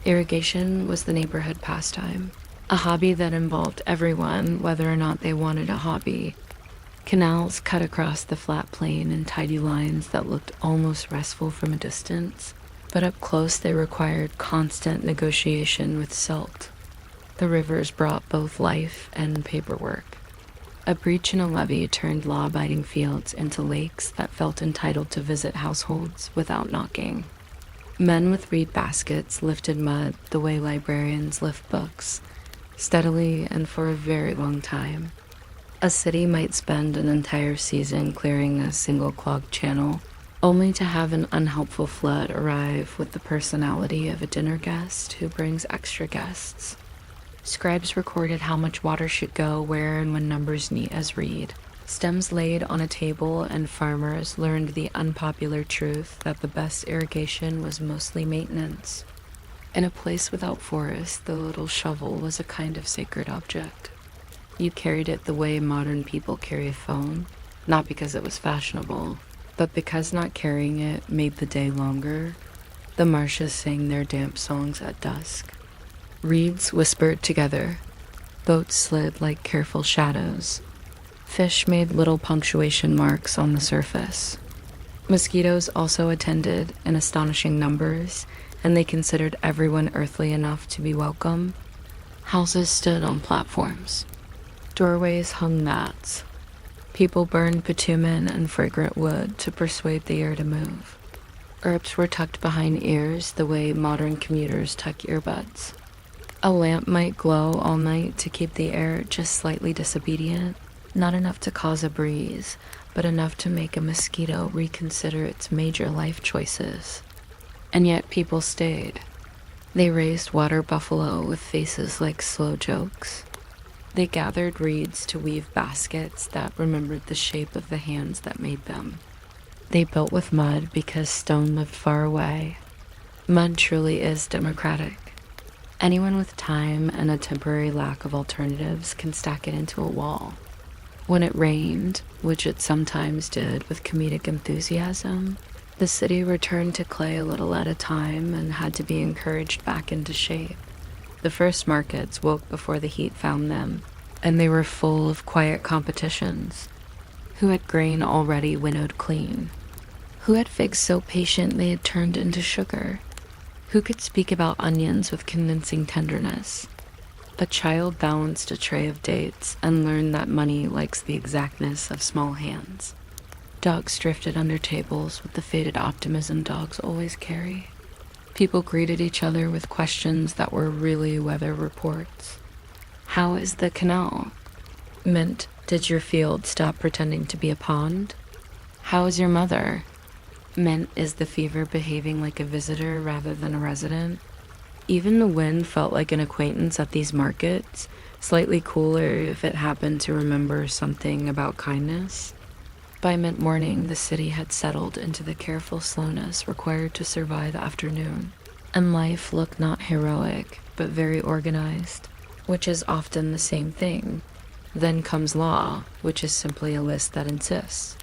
Irrigation was the neighborhood pastime, a hobby that involved everyone, whether or not they wanted a hobby. Canals cut across the flat plain in tidy lines that looked almost restful from a distance, but up close they required constant negotiation with silt. The rivers brought both life and paperwork. A breach in a levee turned law-abiding fields into lakes that felt entitled to visit households without knocking. Men with reed baskets lifted mud the way librarians lift books, steadily and for a very long time. A city might spend an entire season clearing a single clogged channel, only to have an unhelpful flood arrive with the personality of a dinner guest who brings extra guests. Scribes recorded how much water should go where and when numbers neat as reed. Stems laid on a table, and farmers learned the unpopular truth that the best irrigation was mostly maintenance. In a place without forest, the little shovel was a kind of sacred object. You carried it the way modern people carry a phone, not because it was fashionable, but because not carrying it made the day longer. The marshes sang their damp songs at dusk. Reeds whispered together. Boats slid like careful shadows. Fish made little punctuation marks on the surface. Mosquitoes also attended in astonishing numbers, and they considered everyone earthly enough to be welcome. Houses stood on platforms. Doorways hung mats. People burned bitumen and fragrant wood to persuade the air to move. Herbs were tucked behind ears the way modern commuters tuck earbuds. A lamp might glow all night to keep the air just slightly disobedient, not enough to cause a breeze, but enough to make a mosquito reconsider its major life choices. And yet people stayed. They raised water buffalo with faces like slow jokes. They gathered reeds to weave baskets that remembered the shape of the hands that made them. They built with mud because stone lived far away. Mud truly is democratic. Anyone with time and a temporary lack of alternatives can stack it into a wall. When it rained, which it sometimes did with comedic enthusiasm, the city returned to clay a little at a time and had to be encouraged back into shape. The first markets woke before the heat found them, and they were full of quiet competitions. Who had grain already winnowed clean? Who had figs so patient they had turned into sugar? Who could speak about onions with convincing tenderness? A child balanced a tray of dates and learned that money likes the exactness of small hands. Dogs drifted under tables with the faded optimism dogs always carry. People greeted each other with questions that were really weather reports. How is the canal? Meant, did your field stop pretending to be a pond? How is your mother? Meant, is the fever behaving like a visitor rather than a resident? Even the wind felt like an acquaintance at these markets, slightly cooler if it happened to remember something about kindness. By mid-morning, the city had settled into the careful slowness required to survive the afternoon, and life looked not heroic, but very organized, which is often the same thing. Then comes law, which is simply a list that insists.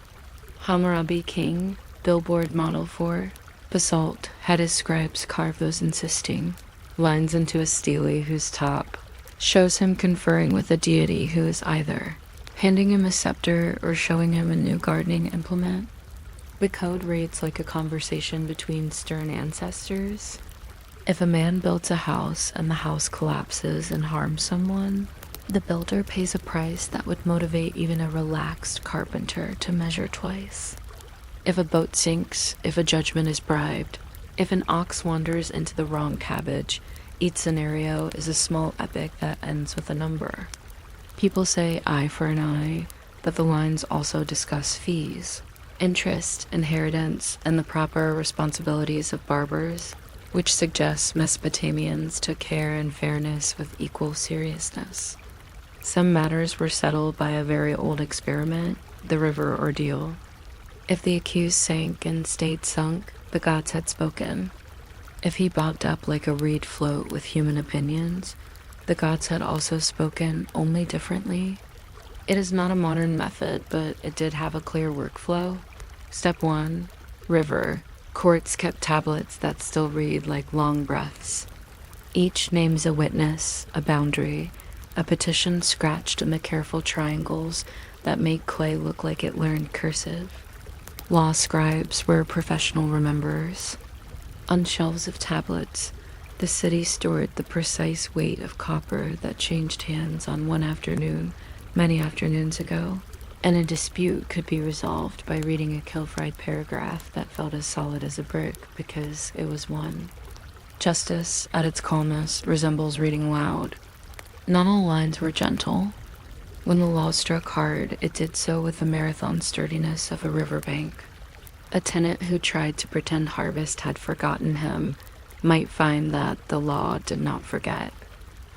Hammurabi King, billboard model for, basalt had his scribes carve those insisting lines into a stele whose top shows him conferring with a deity who is either handing him a scepter or showing him a new gardening implement. The code reads like a conversation between stern ancestors. If a man builds a house and the house collapses and harms someone, the builder pays a price that would motivate even a relaxed carpenter to measure twice. If a boat sinks, if a judgment is bribed, if an ox wanders into the wrong cabbage, each scenario is a small epic that ends with a number. People say eye for an eye, but the lines also discuss fees, interest, inheritance, and the proper responsibilities of barbers, which suggests Mesopotamians took care and fairness with equal seriousness. Some matters were settled by a very old experiment, the river ordeal. If the accused sank and stayed sunk, the gods had spoken. If he bobbed up like a reed float with human opinions, the gods had also spoken, only differently. It is not a modern method, but it did have a clear workflow. Step 1, river. Courts kept tablets that still read like long breaths. Each names a witness, a boundary, a petition scratched in the careful triangles that make clay look like it learned cursive. Law scribes were professional rememberers. On shelves of tablets, the city stored the precise weight of copper that changed hands on one afternoon, many afternoons ago. and a dispute could be resolved by reading a kill-fried paragraph that felt as solid as a brick because it was won. Justice, at its calmest, resembles reading aloud. Not all lines were gentle. When the law struck hard, it did so with the marathon sturdiness of a riverbank. A tenant who tried to pretend harvest had forgotten him might find that the law did not forget.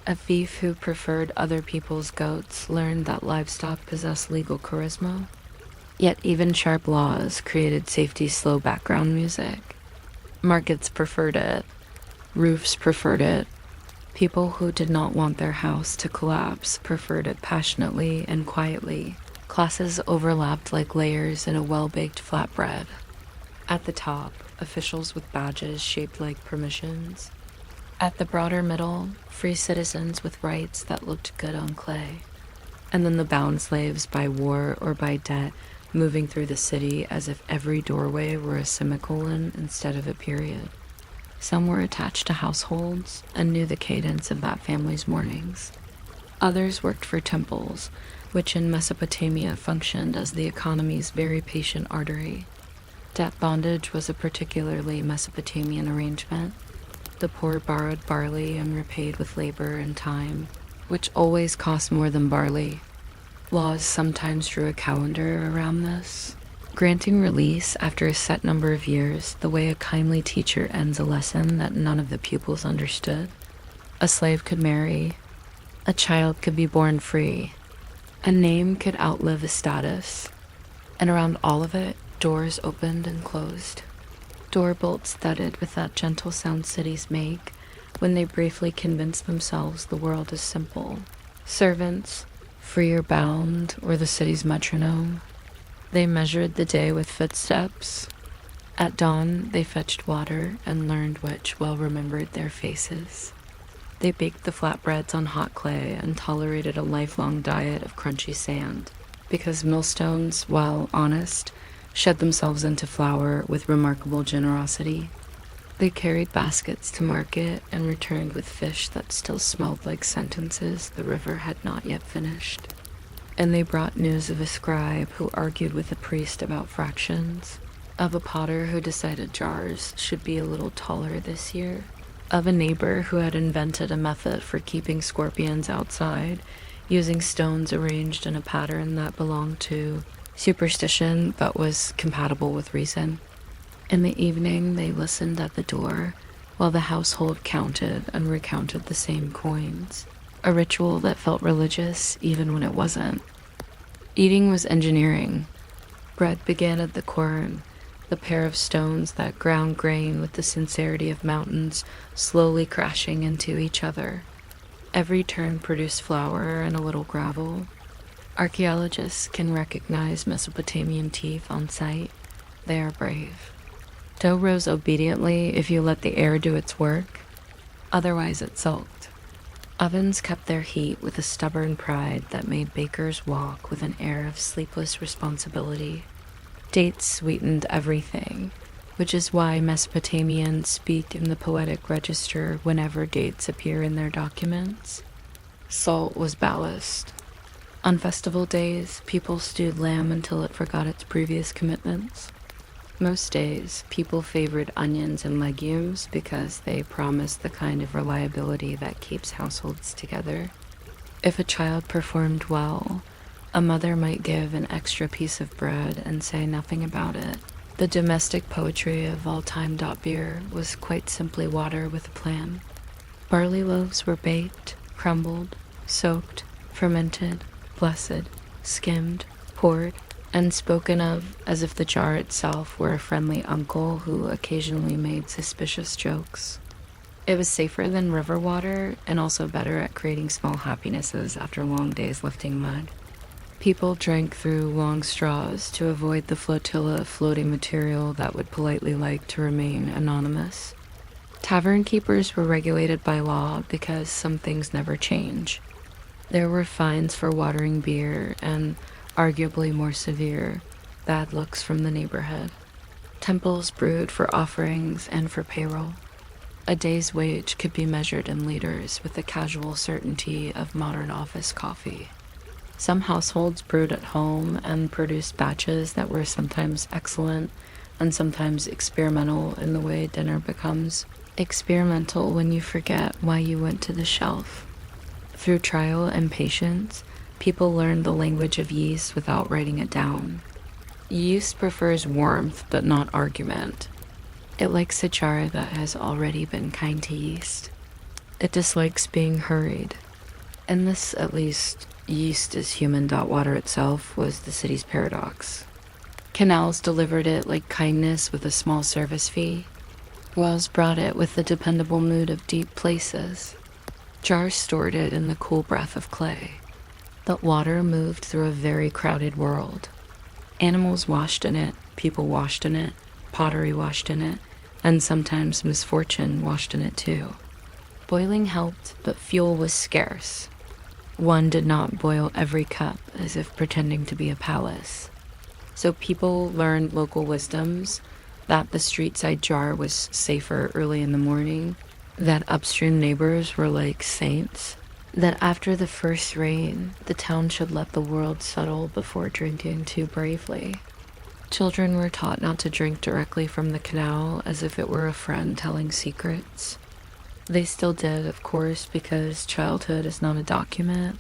A thief who preferred other people's goats learned that livestock possess legal charisma. Yet even sharp laws created safety's slow background music. Markets preferred it. Roofs preferred it. People who did not want their house to collapse preferred it passionately and quietly. Classes overlapped like layers in a well-baked flatbread. At the top, officials with badges shaped like permissions. At the broader middle, free citizens with rights that looked good on clay. And then the bound slaves by war or by debt moving through the city as if every doorway were a semicolon instead of a period. Some were attached to households and knew the cadence of that family's mornings. Others worked for temples, which in Mesopotamia functioned as the economy's very patient artery. Debt bondage was a particularly Mesopotamian arrangement. The poor borrowed barley and repaid with labor and time, which always cost more than barley. Laws sometimes drew a calendar around this, granting release after a set number of years, the way a kindly teacher ends a lesson that none of the pupils understood. A slave could marry. A child could be born free. A name could outlive a status. And around all of it, doors opened and closed. Door bolts thudded with that gentle sound cities make when they briefly convince themselves the world is simple. Servants, free or bound, were the city's metronome. They measured the day with footsteps. At dawn, they fetched water and learned which well remembered their faces. They baked the flatbreads on hot clay and tolerated a lifelong diet of crunchy sand, because millstones, while honest, shed themselves into flour with remarkable generosity. They carried baskets to market and returned with fish that still smelled like sentences the river had not yet finished. And they brought news of a scribe who argued with a priest about fractions, of a potter who decided jars should be a little taller this year, of a neighbor who had invented a method for keeping scorpions outside, using stones arranged in a pattern that belonged to superstition but was compatible with reason. In the evening, they listened at the door while the household counted and recounted the same coins, a ritual that felt religious even when it wasn't. Eating was engineering. Bread began at the quern, the pair of stones that ground grain with the sincerity of mountains slowly crashing into each other. Every turn produced flour and a little gravel. Archaeologists can recognize Mesopotamian teeth on sight. They are brave. Dough rose obediently if you let the air do its work. Otherwise it sulked. Ovens kept their heat with a stubborn pride that made bakers walk with an air of sleepless responsibility. Dates sweetened everything, which is why Mesopotamians speak in the poetic register whenever dates appear in their documents. Salt was ballast. On festival days, people stewed lamb until it forgot its previous commitments. Most days, people favored onions and legumes because they promised the kind of reliability that keeps households together. If a child performed well, a mother might give an extra piece of bread and say nothing about it. The domestic poetry of all-time beer was quite simply water with a plan. Barley loaves were baked, crumbled, soaked, fermented, blessed, skimmed, poured, and spoken of as if the jar itself were a friendly uncle who occasionally made suspicious jokes. It was safer than river water and also better at creating small happinesses after long days lifting mud. People drank through long straws to avoid the flotilla of floating material that would politely like to remain anonymous. Tavern keepers were regulated by law because some things never change. There were fines for watering beer and, arguably more severe, bad looks from the neighborhood. Temples brewed for offerings and for payroll. A day's wage could be measured in liters with the casual certainty of modern office coffee. Some households brewed at home and produced batches that were sometimes excellent and sometimes experimental in the way dinner becomes experimental when you forget why you went to the shelf. Through trial and patience, people learned the language of yeast without writing it down. Yeast prefers warmth but not argument. It likes a jar that has already been kind to yeast. It dislikes being hurried. In this, at least, yeast is human. Water itself was the city's paradox. Canals delivered it like kindness with a small service fee. Wells brought it with the dependable mood of deep places. Jars stored it in the cool breath of clay. The water moved through a very crowded world. Animals washed in it, people washed in it, pottery washed in it, and sometimes misfortune washed in it too. Boiling helped, but fuel was scarce. One did not boil every cup as if pretending to be a palace. So people learned local wisdoms, that the street-side jar was safer early in the morning, that upstream neighbors were like saints, that after the first rain, the town should let the world settle before drinking too bravely. Children were taught not to drink directly from the canal as if it were a friend telling secrets. They still did, of course, because childhood is not a document.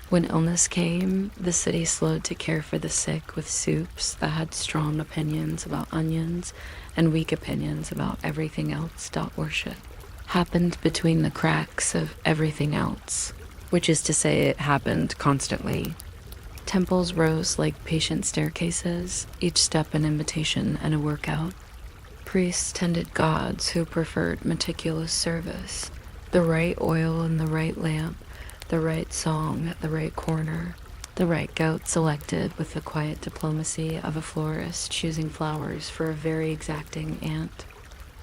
When illness came, the city slowed to care for the sick with soups that had strong opinions about onions and weak opinions about everything else. Worship happened between the cracks of everything else, which is to say it happened constantly. Temples rose like patient staircases, each step an invitation and a workout. Priests tended gods who preferred meticulous service, the right oil in the right lamp, the right song at the right corner, the right goat selected with the quiet diplomacy of a florist choosing flowers for a very exacting ant.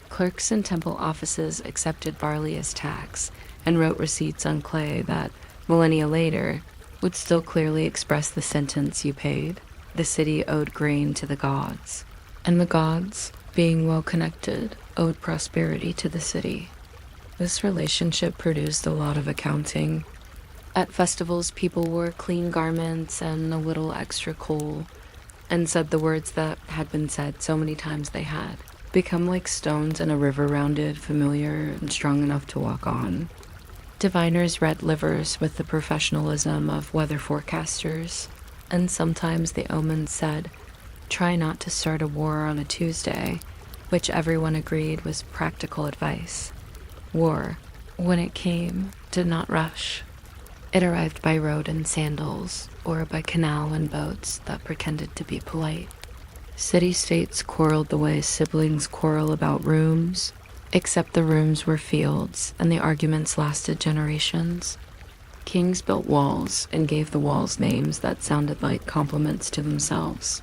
Clerks in temple offices accepted barley as tax and wrote receipts on clay that, millennia later, would still clearly express the sentence you paid. The city owed grain to the gods, and the gods, being well connected, owed prosperity to the city. This relationship produced a lot of accounting. At festivals, people wore clean garments and a little extra coal, and said the words that had been said so many times they had become like stones in a river rounded, familiar, and strong enough to walk on. Diviners read livers with the professionalism of weather forecasters, and sometimes the omens said, "Try not to start a war on a Tuesday," which everyone agreed was practical advice. War, when it came, did not rush. It arrived by road and sandals, or by canal and boats that pretended to be polite. City-states quarreled the way siblings quarrel about rooms, except the rooms were fields, and the arguments lasted generations. Kings built walls and gave the walls names that sounded like compliments to themselves.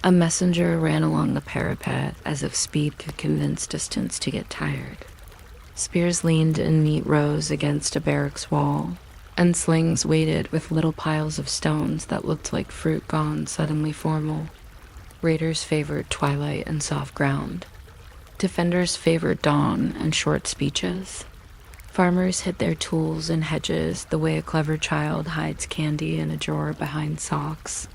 A messenger ran along the parapet as if speed could convince distance to get tired. Spears leaned in neat rows against a barracks wall, and slings waited with little piles of stones that looked like fruit gone suddenly formal. Raiders favored twilight and soft ground. Defenders favored dawn and short speeches. Farmers hid their tools in hedges the way a clever child hides candy in a drawer behind socks.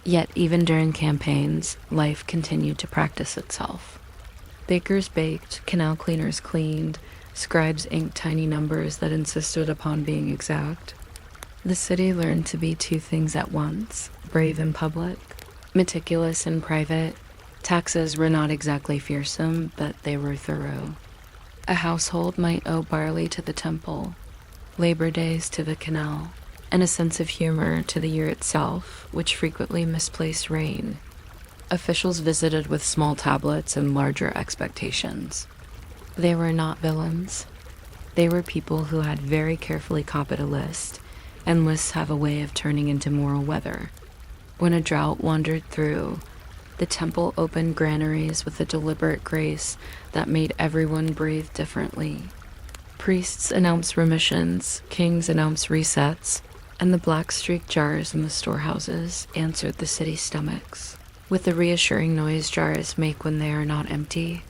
Yet even during campaigns, life continued to practice itself. Bakers baked, canal cleaners cleaned, scribes inked tiny numbers that insisted upon being exact. The city learned to be two things at once, brave in public, meticulous in private. Taxes were not exactly fearsome, but they were thorough. A household might owe barley to the temple, Labor Days to the canal, and a sense of humor to the year itself, which frequently misplaced rain. Officials visited with small tablets and larger expectations. They were not villains. They were people who had very carefully copied a list, and lists have a way of turning into moral weather. When a drought wandered through, the temple opened granaries with a deliberate grace that made everyone breathe differently. Priests announced remissions, kings announced resets, and the black-streaked jars in the storehouses answered the city's stomachs, with the reassuring noise jars make when they are not empty.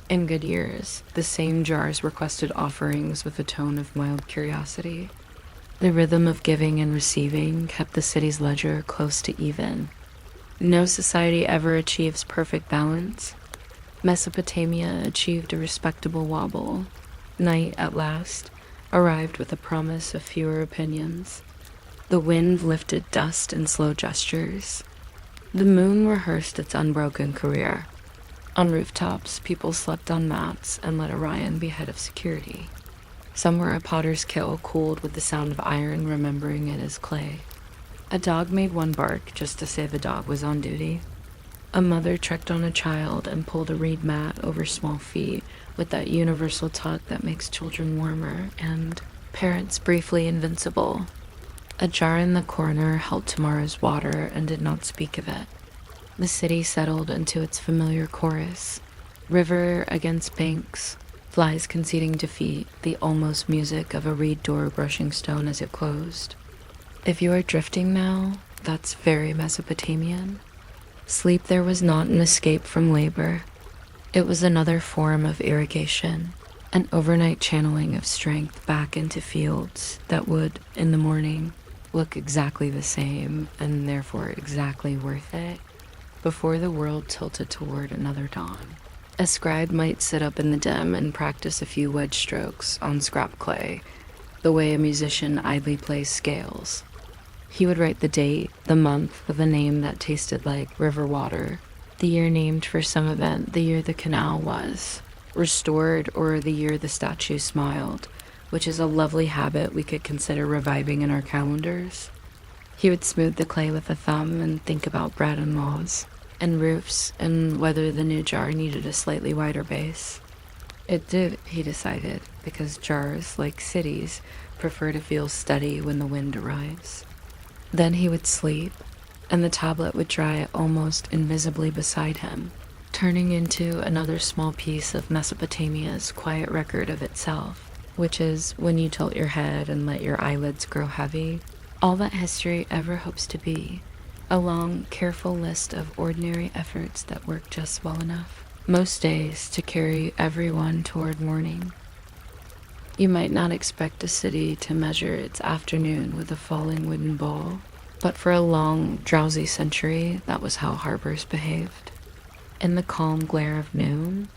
In good years, the same jars requested offerings with a tone of mild curiosity. The rhythm of giving and receiving kept the city's ledger close to even. No society ever achieves perfect balance. Mesopotamia achieved a respectable wobble. Night, at last, arrived with a promise of fewer opinions. The wind lifted dust in slow gestures. The moon rehearsed its unbroken career. On rooftops, people slept on mats and let Orion be head of security. Somewhere a potter's kettle cooled with the sound of iron, remembering it as clay. A dog made one bark just to say the dog was on duty. A mother trekked on a child and pulled a reed mat over small feet with that universal tug that makes children warmer and parents briefly invincible. A jar in the corner held tomorrow's water and did not speak of it. The city settled into its familiar chorus, river against banks, flies conceding defeat, the almost music of a reed door brushing stone as it closed. If you are drifting now, that's very Mesopotamian. Sleep there was not an escape from labor. It was another form of irrigation, an overnight channeling of strength back into fields that would, in the morning, look exactly the same and therefore exactly worth it before the world tilted toward another dawn. A scribe might sit up in the dim and practice a few wedge strokes on scrap clay, the way a musician idly plays scales. He would write the date, the month, with a name that tasted like river water, the year named for some event, the year the canal was restored, or the year the statue smiled, which is a lovely habit we could consider reviving in our calendars. He would smooth the clay with a thumb and think about bread and laws, and roofs, and whether the new jar needed a slightly wider base. It did, he decided, because jars, like cities, prefer to feel steady when the wind arrives. Then he would sleep, and the tablet would dry almost invisibly beside him, turning into another small piece of Mesopotamia's quiet record of itself, which is, when you tilt your head and let your eyelids grow heavy, all that history ever hopes to be, a long, careful list of ordinary efforts that work just well enough, most days, to carry everyone toward morning. You might not expect a city to measure its afternoon with a falling wooden bowl, but for a long, drowsy century, that was how harbors behaved. In the calm glare of noon,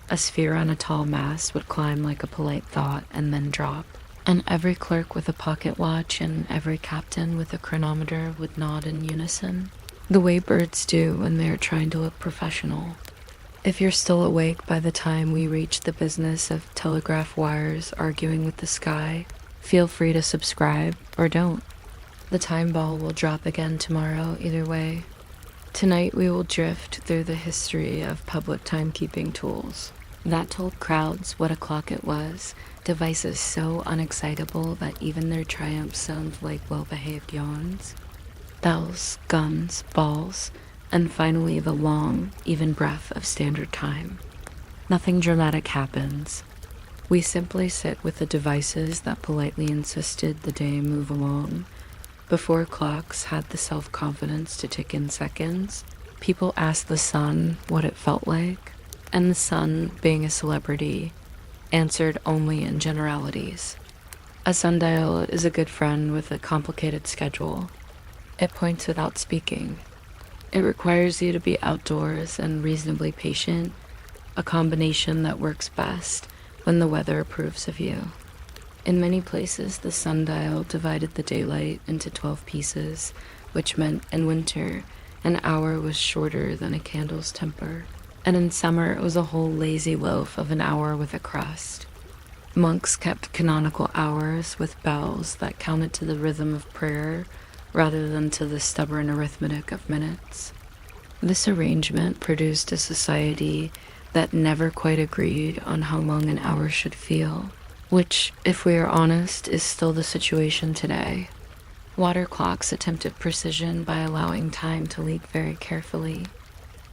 a sphere on a tall mast would climb like a polite thought and then drop, and every clerk with a pocket watch and every captain with a chronometer would nod in unison, the way birds do when they are trying to look professional. If you're still awake by the time we reach the business of telegraph wires arguing with the sky, feel free to subscribe, or don't. The time ball will drop again tomorrow either way. Tonight we will drift through the history of public timekeeping tools that told crowds what o'clock it was, devices so unexcitable that even their triumphs sound like well-behaved yawns. Bells, guns, balls, and finally the long, even breath of standard time. Nothing dramatic happens. We simply sit with the devices that politely insisted the day move along. Before clocks had the self-confidence to tick in seconds, people asked the sun what it felt like, and the sun, being a celebrity, answered only in generalities. A sundial is a good friend with a complicated schedule. It points without speaking. It requires you to be outdoors and reasonably patient, a combination that works best when the weather approves of you. In many places, the sundial divided the daylight into 12 pieces, which meant in winter, an hour was shorter than a candle's temper, and in summer it was a whole lazy loaf of an hour with a crust. Monks kept canonical hours with bells that counted to the rhythm of prayer rather than to the stubborn arithmetic of minutes. This arrangement produced a society that never quite agreed on how long an hour should feel, which, if we are honest, is still the situation today. Water clocks attempted precision by allowing time to leak very carefully.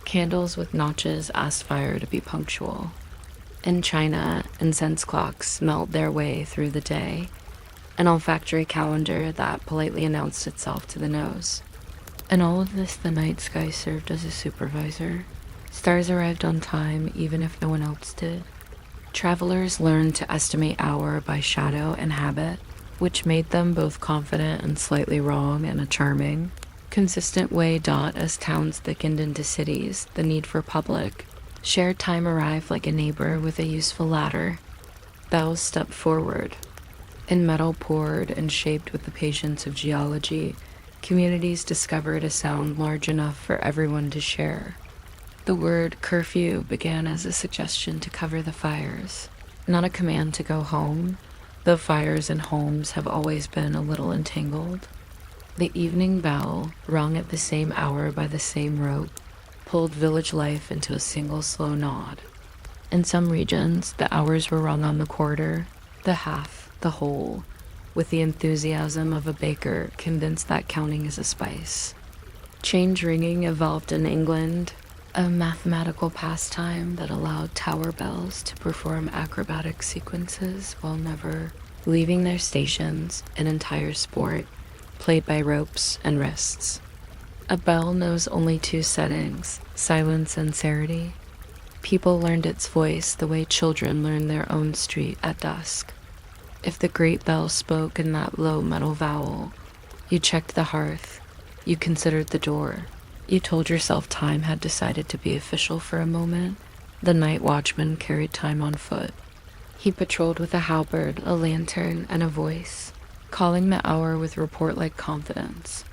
Candles with notches asked fire to be punctual. In China, incense clocks melt their way through the day, an olfactory calendar that politely announced itself to the nose. In all of this, the night sky served as a supervisor. Stars arrived on time even if no one else did. Travelers learned to estimate hour by shadow and habit. which made them both confident and slightly wrong in a charming, consistent way. As towns thickened into cities, the need for public, shared time arrived like a neighbor with a useful ladder. Bells stepped forward. In metal poured and shaped with the patience of geology, communities discovered a sound large enough for everyone to share. The word curfew began as a suggestion to cover the fires, not a command to go home, though fires and homes have always been a little entangled. The evening bell, rung at the same hour by the same rope, pulled village life into a single slow nod. In some regions, the hours were rung on the quarter, the half, the whole, with the enthusiasm of a baker convinced that counting is a spice. Change ringing evolved in England, a mathematical pastime that allowed tower bells to perform acrobatic sequences while never leaving their stations, an entire sport, played by ropes and wrists. A bell knows only two settings, silence and sincerity. People learned its voice the way children learn their own street at dusk. If the great bell spoke in that low metal vowel, you checked the hearth, you considered the door, you told yourself time had decided to be official for a moment. The night watchman carried time on foot. He patrolled with a halberd, a lantern, and a voice, calling the hour with report-like confidence.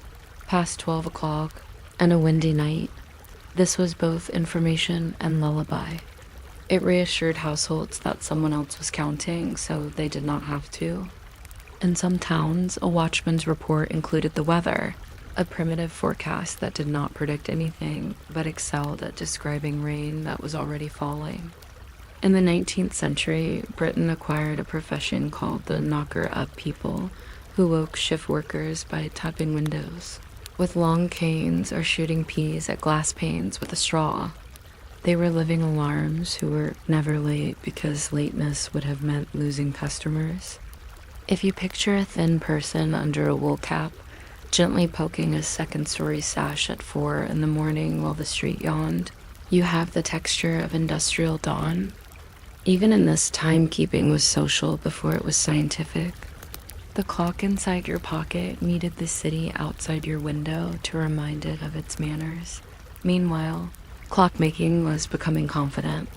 Past 12 o'clock, and a windy night. This was both information and lullaby. It reassured households that someone else was counting, so they did not have to. In some towns, a watchman's report included the weather, a primitive forecast that did not predict anything, but excelled at describing rain that was already falling. In the 19th century, Britain acquired a profession called the knocker-up people, who woke shift workers by tapping windows with long canes or shooting peas at glass panes with a straw. They were living alarms who were never late because lateness would have meant losing customers. If you picture a thin person under a wool cap, gently poking a second-story sash at 4 in the morning while the street yawned, you have the texture of industrial dawn. Even in this, timekeeping was social before it was scientific. The clock inside your pocket needed the city outside your window to remind it of its manners. Meanwhile, clockmaking was becoming confident.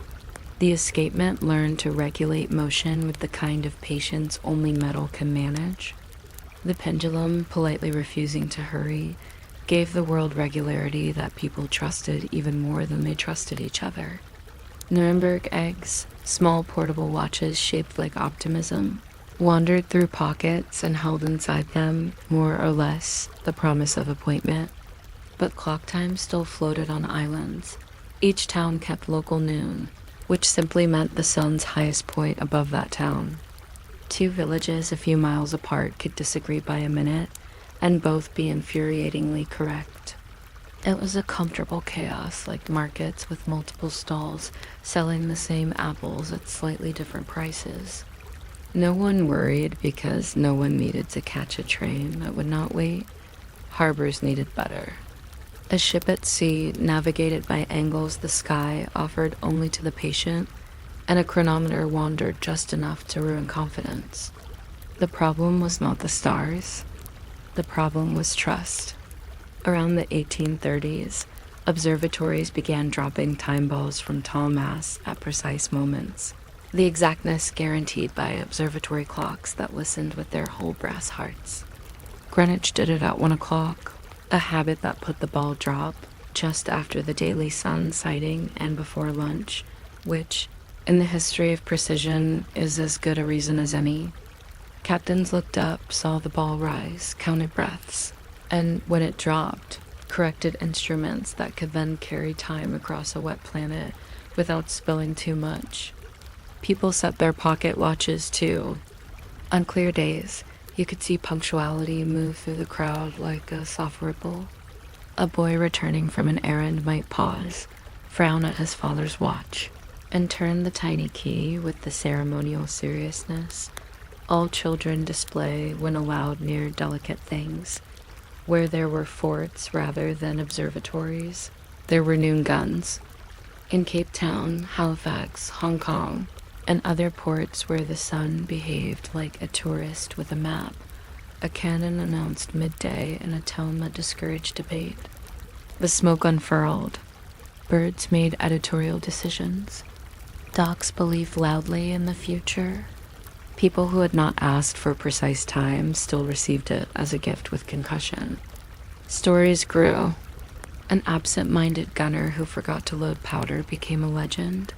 The escapement learned to regulate motion with the kind of patience only metal can manage. The pendulum, politely refusing to hurry, gave the world regularity that people trusted even more than they trusted each other. Nuremberg eggs, small portable watches shaped like optimism, wandered through pockets and held inside them, more or less, the promise of appointment. But clock time still floated on islands. Each town kept local noon, which simply meant the sun's highest point above that town. Two villages a few miles apart could disagree by a minute, and both be infuriatingly correct. It was a comfortable chaos, like markets with multiple stalls selling the same apples at slightly different prices. No one worried because no one needed to catch a train that would not wait. Harbors needed better. A ship at sea, navigated by angles the sky offered only to the patient, and a chronometer wandered just enough to ruin confidence. The problem was not the stars. The problem was trust. Around the 1830s, observatories began dropping time balls from tall masts at precise moments, the exactness guaranteed by observatory clocks that listened with their whole brass hearts. Greenwich did it at 1 o'clock, a habit that put the ball drop just after the daily sun sighting and before lunch, which, in the history of precision, is as good a reason as any. Captains looked up, saw the ball rise, counted breaths, and when it dropped, corrected instruments that could then carry time across a wet planet without spilling too much. People set their pocket watches too. On clear days, you could see punctuality move through the crowd like a soft ripple. A boy returning from an errand might pause, frown at his father's watch, and turn the tiny key with the ceremonial seriousness all children display when allowed near delicate things. Where there were forts rather than observatories, there were noon guns. In Cape Town, Halifax, Hong Kong, and other ports where the sun behaved like a tourist with a map. A cannon announced midday in a tone that discouraged debate. The smoke unfurled. Birds made editorial decisions. Docks believed loudly in the future. People who had not asked for precise time still received it as a gift with concussion. Stories grew. An absent-minded gunner who forgot to load powder became a legend.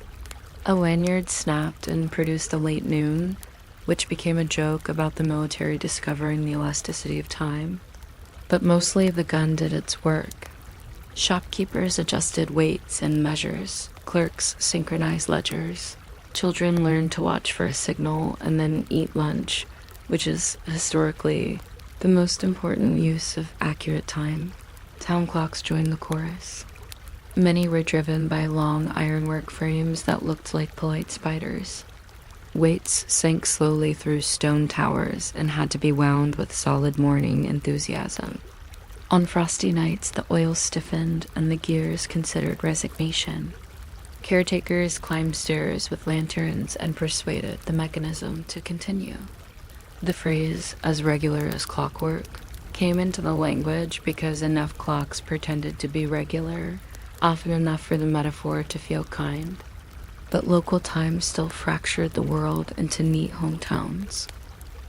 A lanyard snapped and produced a late noon, which became a joke about the military discovering the elasticity of time. But mostly the gun did its work. Shopkeepers adjusted weights and measures. Clerks synchronized ledgers. Children learned to watch for a signal and then eat lunch, which is historically the most important use of accurate time. Town clocks joined the chorus. Many were driven by long ironwork frames that looked like polite spiders. Weights sank slowly through stone towers and had to be wound with solid morning enthusiasm. On frosty nights, the oil stiffened and the gears considered resignation. Caretakers climbed stairs with lanterns and persuaded the mechanism to continue. The phrase, as regular as clockwork, came into the language because enough clocks pretended to be regular, often enough for the metaphor to feel kind. But local time still fractured the world into neat hometowns.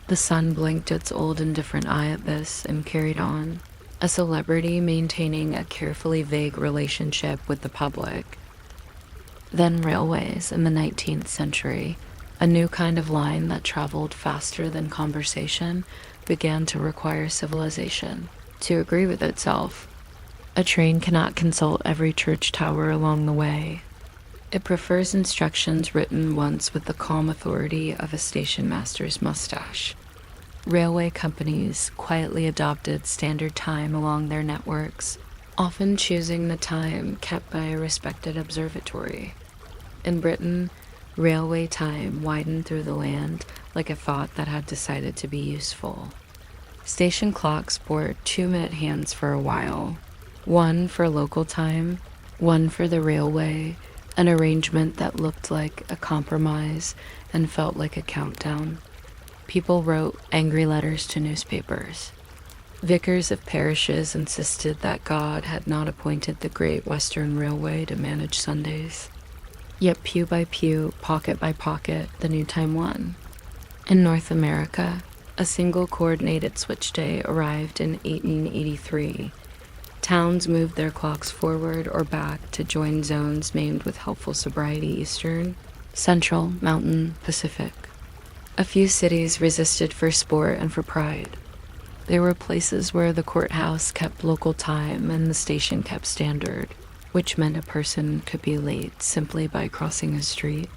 The sun blinked its old indifferent eye at this and carried on, a celebrity maintaining a carefully vague relationship with the public. Then railways in the 19th century, a new kind of line that traveled faster than conversation, began to require civilization to agree with itself. A train cannot consult every church tower along the way. It prefers instructions written once with the calm authority of a station master's mustache. Railway companies quietly adopted standard time along their networks, often choosing the time kept by a respected observatory. In Britain, railway time widened through the land like a thought that had decided to be useful. Station clocks bore 2-minute hands for a while, one for local time, one for the railway, an arrangement that looked like a compromise and felt like a countdown. People wrote angry letters to newspapers. Vicars of parishes insisted that God had not appointed the Great Western Railway to manage Sundays. Yet pew by pew, pocket by pocket, the new time won. In North America, a single coordinated switch day arrived in 1883. Towns moved their clocks forward or back to join zones named with helpful sobriety: Eastern, Central, Mountain, Pacific. A few cities resisted for sport and for pride. There were places where the courthouse kept local time and the station kept standard, which meant a person could be late simply by crossing a street.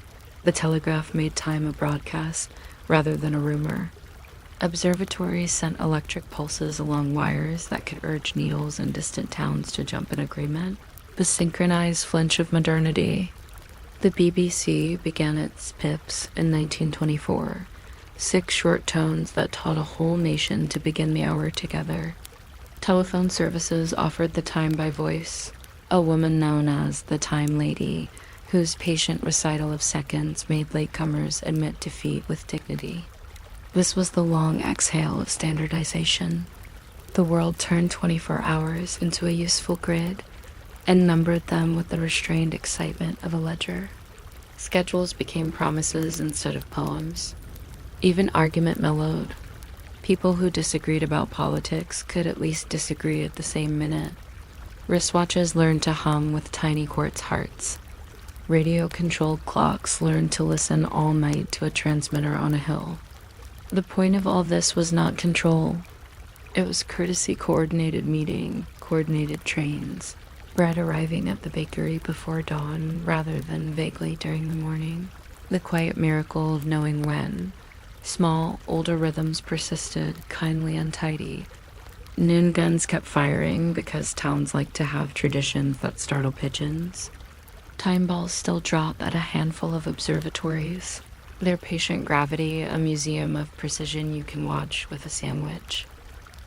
The telegraph made time a broadcast rather than a rumor. Observatories sent electric pulses along wires that could urge needles in distant towns to jump in agreement. The synchronized flinch of modernity. The BBC began its pips in 1924, 6 short tones that taught a whole nation to begin the hour together. Telephone services offered the time by voice, a woman known as the Time Lady, whose patient recital of seconds made latecomers admit defeat with dignity. This was the long exhale of standardization. The world turned 24 hours into a useful grid and numbered them with the restrained excitement of a ledger. Schedules became promises instead of poems. Even argument mellowed. People who disagreed about politics could at least disagree at the same minute. Wristwatches learned to hum with tiny quartz hearts. Radio-controlled clocks learned to listen all night to a transmitter on a hill. The point of all this was not control. It was courtesy coordinated meeting, coordinated trains, bread arriving at the bakery before dawn rather than vaguely during the morning. The quiet miracle of knowing when. Small, older rhythms persisted, kindly untidy. Noon guns kept firing because towns like to have traditions that startle pigeons. Time balls still drop at a handful of observatories. Their patient gravity, a museum of precision you can watch with a sandwich.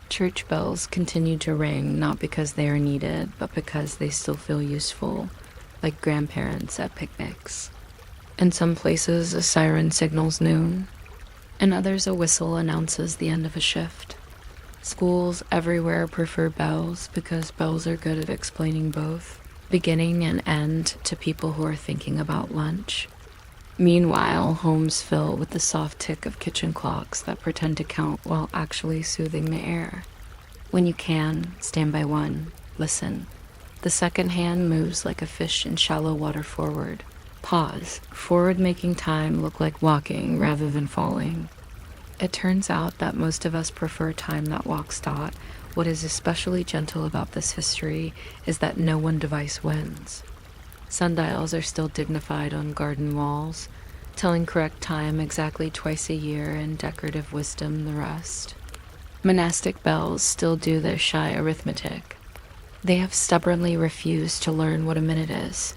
Church bells continue to ring not because they are needed, but because they still feel useful, like grandparents at picnics. In some places, a siren signals noon. In others, a whistle announces the end of a shift. Schools everywhere prefer bells because bells are good at explaining both beginning and end to people who are thinking about lunch. Meanwhile, homes fill with the soft tick of kitchen clocks that pretend to count while actually soothing the air. When you can, stand by one, listen. The second hand moves like a fish in shallow water forward. Pause, forward making time look like walking rather than falling. It turns out that most of us prefer time that walks. What is especially gentle about this history is that no one device wins. Sundials are still dignified on garden walls, telling correct time exactly twice a year and decorative wisdom the rest. Monastic bells still do their shy arithmetic. They have stubbornly refused to learn what a minute is.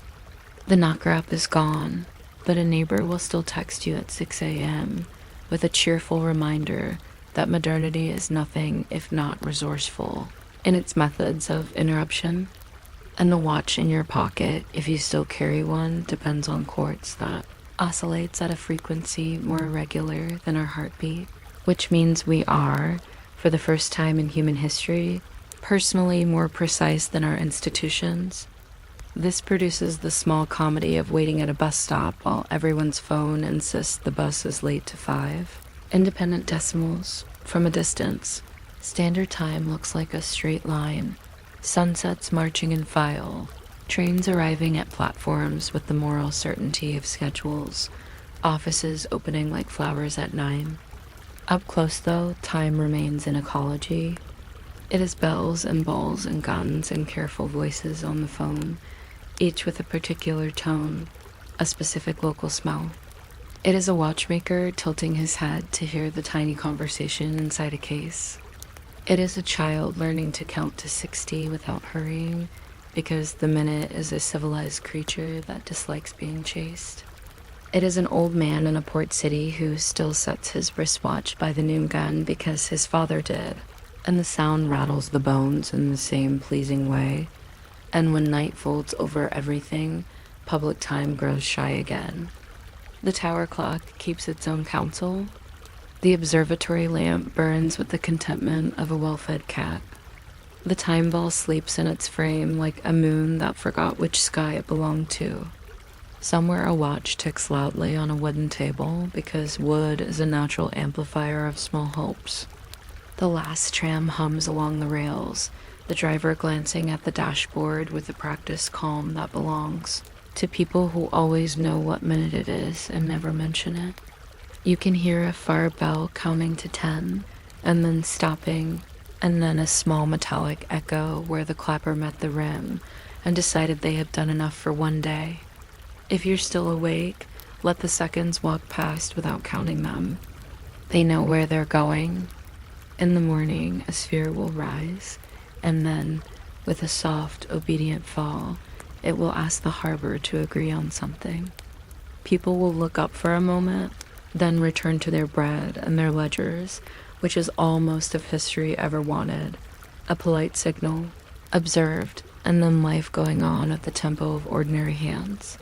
The knocker app is gone, but a neighbor will still text you at 6 a.m. with a cheerful reminder that modernity is nothing if not resourceful in its methods of interruption. And the watch in your pocket, if you still carry one, depends on quartz that oscillates at a frequency more irregular than our heartbeat, which means we are, for the first time in human history, personally more precise than our institutions. This produces the small comedy of waiting at a bus stop while everyone's phone insists the bus is late to 5. Independent decimals. From a distance, standard time looks like a straight line. Sunsets marching in file. Trains arriving at platforms with the moral certainty of schedules. Offices opening like flowers at 9. Up close, though, time remains in ecology. It is bells and balls and guns and careful voices on the phone, each with a particular tone, a specific local smell. It is a watchmaker tilting his head to hear the tiny conversation inside a case. It is a child learning to count to 60 without hurrying, because the minute is a civilized creature that dislikes being chased. It is an old man in a port city who still sets his wristwatch by the noon gun because his father did, and the sound rattles the bones in the same pleasing way. And when night folds over everything, public time grows shy again. The tower clock keeps its own counsel. The observatory lamp burns with the contentment of a well-fed cat. The time ball sleeps in its frame like a moon that forgot which sky it belonged to. Somewhere a watch ticks loudly on a wooden table because wood is a natural amplifier of small hopes. The last tram hums along the rails, the driver glancing at the dashboard with the practiced calm that belongs to people who always know what minute it is and never mention it. You can hear a far bell counting to 10, and then stopping, and then a small metallic echo where the clapper met the rim and decided they had done enough for one day. If you're still awake, let the seconds walk past without counting them. They know where they're going. In the morning, a sphere will rise, and then, with a soft, obedient fall, it will ask the harbor to agree on something. People will look up for a moment, then return to their bread and their ledgers, which is all most of history ever wanted. A polite signal, observed, and then life going on at the tempo of ordinary hands.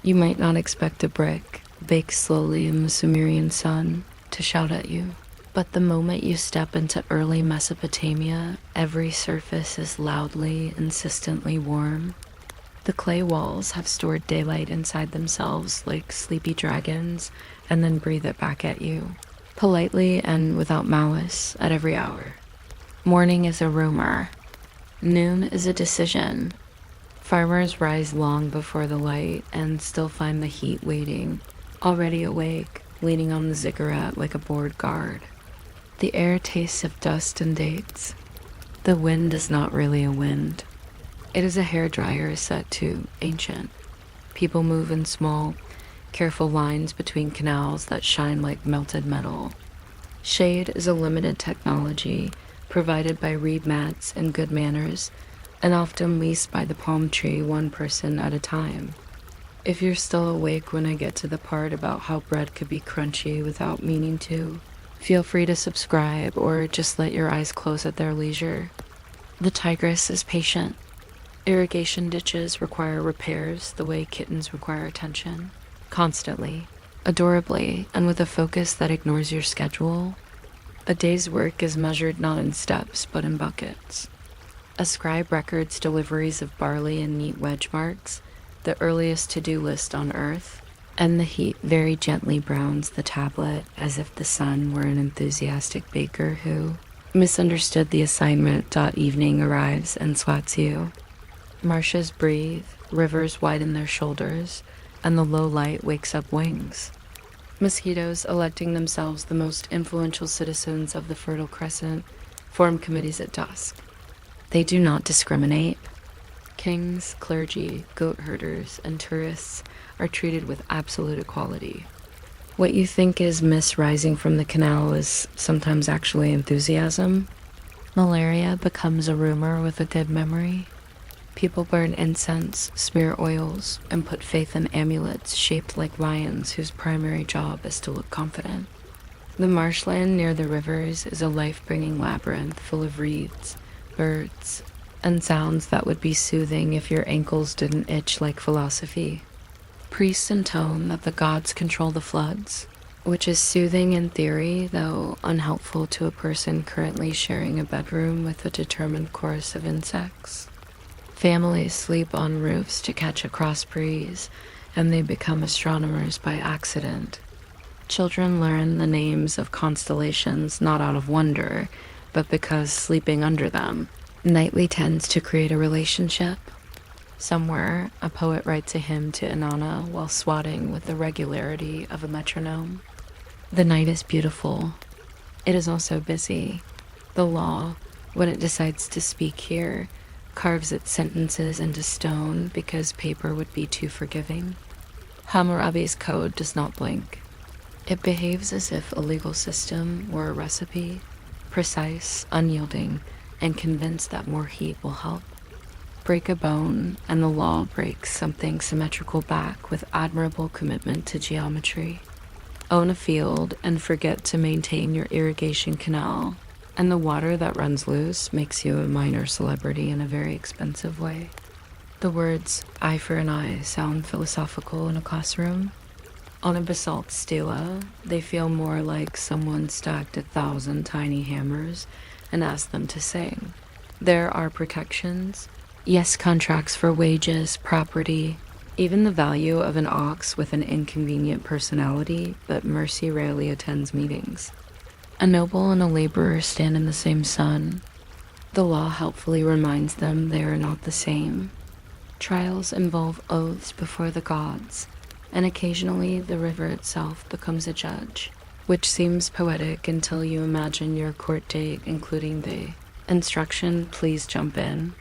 You might not expect a brick, baked slowly in the Sumerian sun, to shout at you. But the moment you step into early Mesopotamia, every surface is loudly, insistently warm. The clay walls have stored daylight inside themselves like sleepy dragons, and then breathe it back at you, politely and without malice, at every hour. Morning is a rumor. Noon is a decision. Farmers rise long before the light and still find the heat waiting, already awake, leaning on the ziggurat like a bored guard. The air tastes of dust and dates. The wind is not really a wind. It is a hairdryer set to ancient. People move in small, careful lines between canals that shine like melted metal. Shade is a limited technology provided by reed mats and good manners, and often leased by the palm tree one person at a time. If you're still awake when I get to the part about how bread could be crunchy without meaning to, feel free to subscribe or just let your eyes close at their leisure. The tigress is patient. Irrigation ditches require repairs the way kittens require attention. constantly, adorably, and with a focus that ignores your schedule. A day's work is measured not in steps, but in buckets. A scribe records deliveries of barley in neat wedge marks, the earliest to-do list on Earth, and the heat very gently browns the tablet as if the sun were an enthusiastic baker who misunderstood the assignment. Evening arrives and swats you. Marshes breathe, rivers widen their shoulders, and the low light wakes up wings. Mosquitoes, electing themselves the most influential citizens of the Fertile Crescent, form committees at dusk. They do not discriminate. Kings, clergy, goat herders, and tourists are treated with absolute equality. What you think is mist rising from the canal is sometimes actually enthusiasm. Malaria becomes a rumor with a good memory. People burn incense, smear oils, and put faith in amulets shaped like lions whose primary job is to look confident. The marshland near the rivers is a life-bringing labyrinth full of reeds, birds, and sounds that would be soothing if your ankles didn't itch like philosophy. Priests intone that the gods control the floods, which is soothing in theory, though unhelpful to a person currently sharing a bedroom with a determined chorus of insects. Families sleep on roofs to catch a cross breeze, and they become astronomers by accident. Children learn the names of constellations not out of wonder, but because sleeping under them nightly tends to create a relationship. Somewhere, a poet writes a hymn to Inanna while swatting with the regularity of a metronome. The night is beautiful. It is also busy. The law, when it decides to speak here, carves its sentences into stone because paper would be too forgiving. Hammurabi's code does not blink. It behaves as if a legal system were a recipe, precise, unyielding, and convinced that more heat will help. Break a bone, and the law breaks something symmetrical back with admirable commitment to geometry. Own a field and forget to maintain your irrigation canal, and the water that runs loose makes you a minor celebrity in a very expensive way. The words eye for an eye sound philosophical in a classroom. On a basalt stela, they feel more like someone stacked 1,000 tiny hammers and asked them to sing. There are protections, yes, contracts for wages, property, even the value of an ox with an inconvenient personality, but mercy rarely attends meetings. A noble and a laborer stand in the same sun. The law helpfully reminds them they are not the same. Trials involve oaths before the gods, and occasionally the river itself becomes a judge, which seems poetic until you imagine your court date including the instruction, please jump in.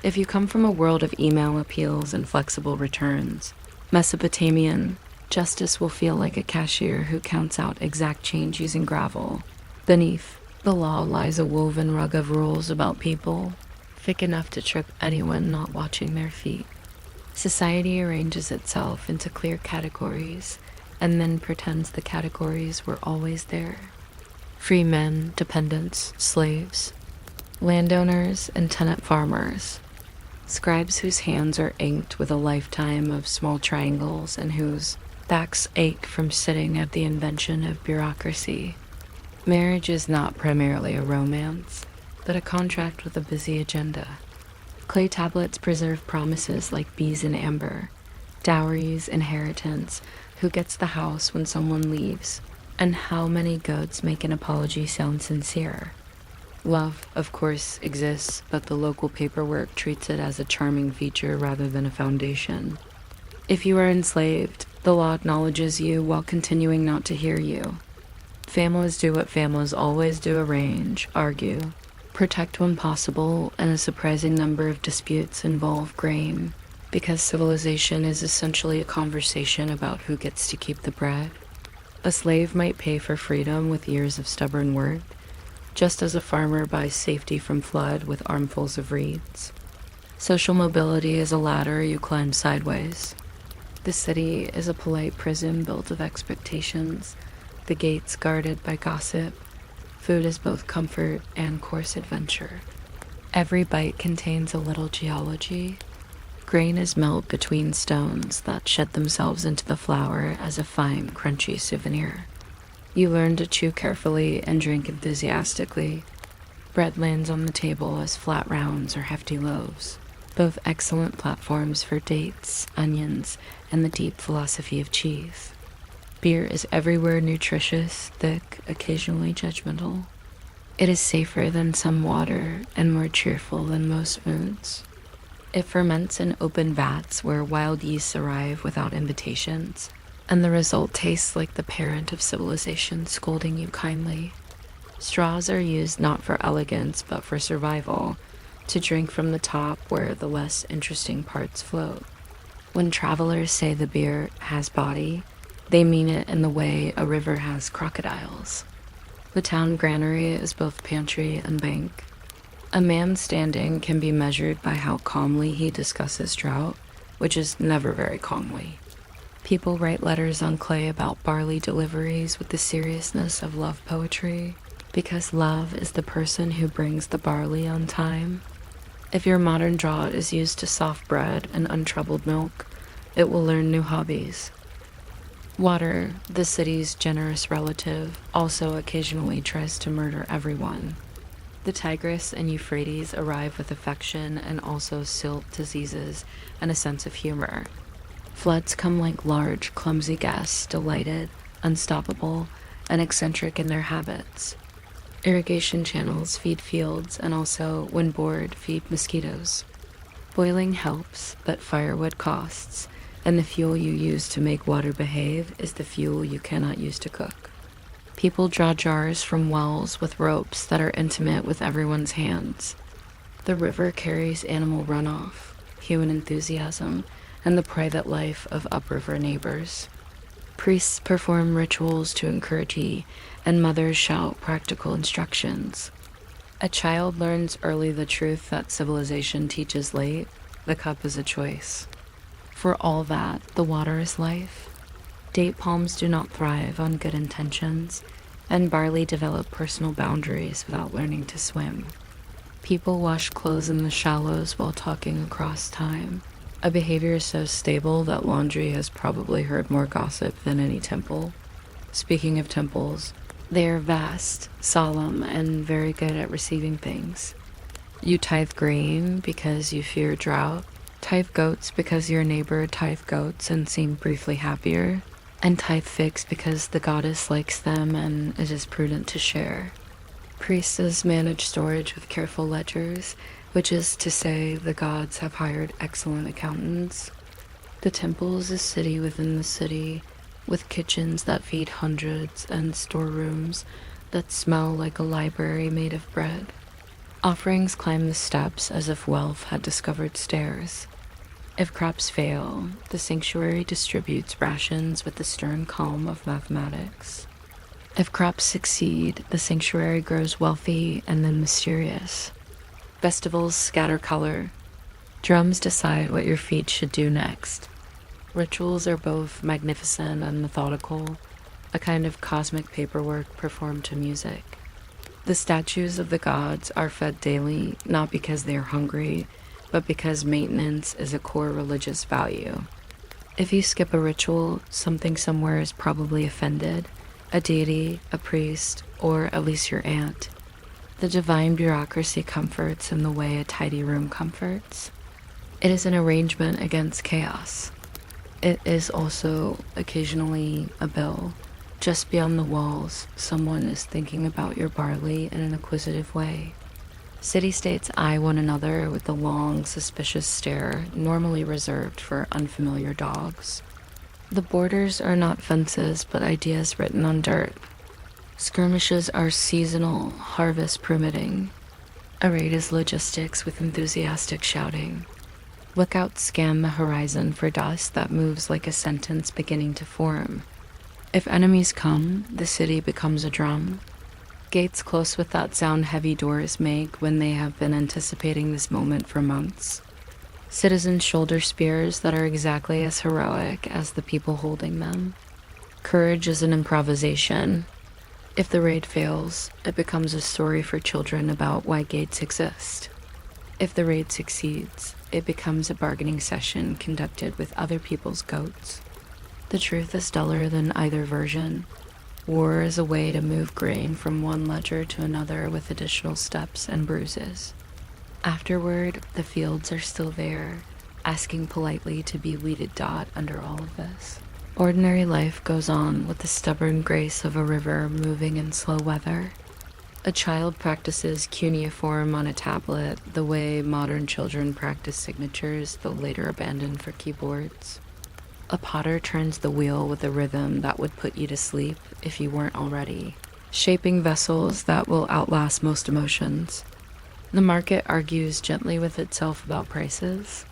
If you come from a world of email appeals and flexible returns, Mesopotamian, justice will feel like a cashier who counts out exact change using gravel. Beneath the law lies a woven rug of rules about people, thick enough to trip anyone not watching their feet. Society arranges itself into clear categories, and then pretends the categories were always there. Free men, dependents, slaves, landowners, and tenant farmers. Scribes whose hands are inked with a lifetime of small triangles and whose backs ache from sitting at the invention of bureaucracy. Marriage is not primarily a romance, but a contract with a busy agenda. Clay tablets preserve promises like bees in amber, dowries, inheritance, who gets the house when someone leaves, and how many goats make an apology sound sincere. Love, of course, exists, but the local paperwork treats it as a charming feature rather than a foundation. If you are enslaved, the law acknowledges you while continuing not to hear you. Families do what families always do: arrange, argue, protect when possible, and a surprising number of disputes involve grain, because civilization is essentially a conversation about who gets to keep the bread. A slave might pay for freedom with years of stubborn work, just as a farmer buys safety from flood with armfuls of reeds. Social mobility is a ladder you climb sideways. The city is a polite prison built of expectations, the gates guarded by gossip. Food is both comfort and coarse adventure. Every bite contains a little geology. Grain is melt between stones that shed themselves into the flour as a fine, crunchy souvenir. You learn to chew carefully and drink enthusiastically. Bread lands on the table as flat rounds or hefty loaves, both excellent platforms for dates, onions, and the deep philosophy of cheese. Beer is everywhere nutritious, thick, occasionally judgmental. It is safer than some water and more cheerful than most foods. It ferments in open vats where wild yeasts arrive without invitations, and the result tastes like the parent of civilization scolding you kindly. Straws are used not for elegance but for survival, to drink from the top where the less interesting parts float. When travelers say the beer has body, they mean it in the way a river has crocodiles. The town granary is both pantry and bank. A man's standing can be measured by how calmly he discusses drought, which is never very calmly. People write letters on clay about barley deliveries with the seriousness of love poetry, because love is the person who brings the barley on time. If your modern draught is used to soft bread and untroubled milk, it will learn new hobbies. Water, the city's generous relative, also occasionally tries to murder everyone. The Tigris and Euphrates arrive with affection and also silt diseases and a sense of humor. Floods come like large, clumsy guests, delighted, unstoppable, and eccentric in their habits. Irrigation channels feed fields and also, when bored, feed mosquitoes. Boiling helps, but firewood costs, and the fuel you use to make water behave is the fuel you cannot use to cook. People draw jars from wells with ropes that are intimate with everyone's hands. The river carries animal runoff, human enthusiasm, and the private life of upriver neighbors. Priests perform rituals to encourage ye, and mothers shout practical instructions. A child learns early the truth that civilization teaches late: the cup is a choice. For all that, the water is life. Date palms do not thrive on good intentions, and barley develop personal boundaries without learning to swim. People wash clothes in the shallows while talking across time, a behavior so stable that laundry has probably heard more gossip than any temple. Speaking of temples, they are vast, solemn, and very good at receiving things. You tithe grain because you fear drought, tithe goats because your neighbor tithe goats and seem briefly happier, and tithe figs because the goddess likes them and it is prudent to share. Priests manage storage with careful ledgers, which is to say the gods have hired excellent accountants. The temple is a city within the city, with kitchens that feed hundreds and storerooms that smell like a library made of bread. Offerings climb the steps as if wealth had discovered stairs. If crops fail, the sanctuary distributes rations with the stern calm of mathematics. If crops succeed, the sanctuary grows wealthy and then mysterious. Festivals scatter color. Drums decide what your feet should do next. Rituals are both magnificent and methodical, a kind of cosmic paperwork performed to music. The statues of the gods are fed daily, not because they are hungry, but because maintenance is a core religious value. If you skip a ritual, something somewhere is probably offended, a deity, a priest, or at least your aunt. The divine bureaucracy comforts in the way a tidy room comforts. It is an arrangement against chaos. It is also occasionally a bill. Just beyond the walls, someone is thinking about your barley in an inquisitive way. City-states eye one another with the long, suspicious stare normally reserved for unfamiliar dogs. The borders are not fences, but ideas written on dirt. Skirmishes are seasonal, harvest permitting. A raid is logistics with enthusiastic shouting. Lookouts scan the horizon for dust that moves like a sentence beginning to form. If enemies come, the city becomes a drum. Gates close with that sound heavy doors make when they have been anticipating this moment for months. Citizens shoulder spears that are exactly as heroic as the people holding them. Courage is an improvisation. If the raid fails, it becomes a story for children about why gates exist. If the raid succeeds, it becomes a bargaining session conducted with other people's goats. The truth is duller than either version. War is a way to move grain from one ledger to another with additional steps and bruises. Afterward, the fields are still there, asking politely to be weeded dot under all of this. Ordinary life goes on with the stubborn grace of a river moving in slow weather. A child practices cuneiform on a tablet the way modern children practice signatures they'll later abandon for keyboards. A potter turns the wheel with a rhythm that would put you to sleep if you weren't already, shaping vessels that will outlast most emotions. The market argues gently with itself about prices.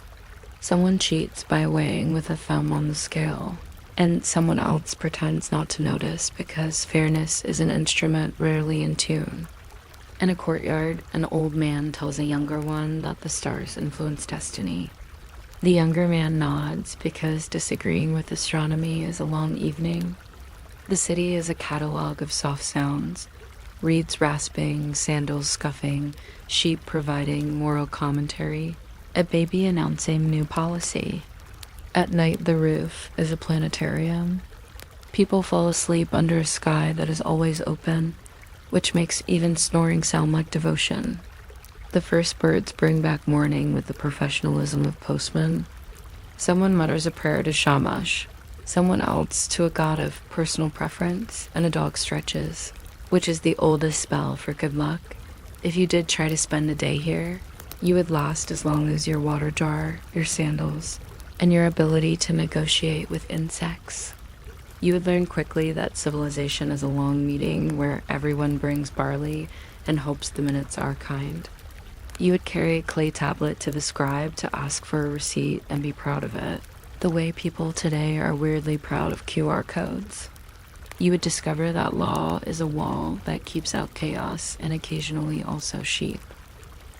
Someone cheats by weighing with a thumb on the scale, and someone else pretends not to notice because fairness is an instrument rarely in tune. In a courtyard, an old man tells a younger one that the stars influence destiny. The younger man nods because disagreeing with astronomy is a long evening. The city is a catalog of soft sounds, reeds rasping, sandals scuffing, sheep providing moral commentary, a baby announcing new policy. At night, the roof is a planetarium. People fall asleep under a sky that is always open, which makes even snoring sound like devotion. The first birds bring back morning with the professionalism of postmen. Someone mutters a prayer to Shamash, someone else to a god of personal preference, and a dog stretches, which is the oldest spell for good luck. If you did try to spend a day here, you would last as long as your water jar, your sandals, and your ability to negotiate with insects. You would learn quickly that civilization is a long meeting where everyone brings barley and hopes the minutes are kind. You would carry a clay tablet to the scribe to ask for a receipt and be proud of it, the way people today are weirdly proud of QR codes. You would discover that law is a wall that keeps out chaos and occasionally also sheep.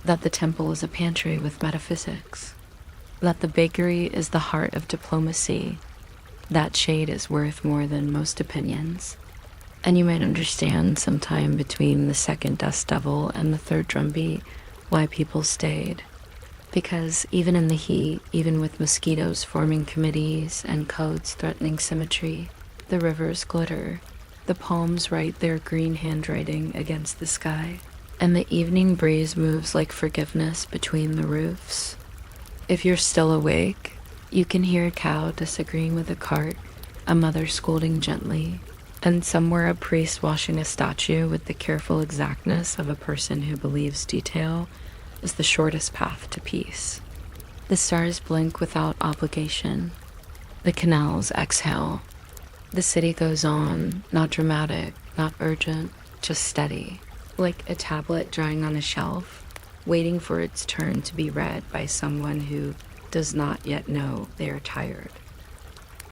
That the temple is a pantry with metaphysics. That the bakery is the heart of diplomacy. That shade is worth more than most opinions. And you might understand sometime between the second dust devil and the third drumbeat why people stayed. Because even in the heat, even with mosquitoes forming committees and codes threatening symmetry, the rivers glitter, the palms write their green handwriting against the sky, and the evening breeze moves like forgiveness between the roofs. If you're still awake, you can hear a cow disagreeing with a cart, a mother scolding gently, and somewhere a priest washing a statue with the careful exactness of a person who believes detail is the shortest path to peace. The stars blink without obligation. The canals exhale. The city goes on, not dramatic, not urgent, just steady, like a tablet drying on a shelf, waiting for its turn to be read by someone who does not yet know they are tired.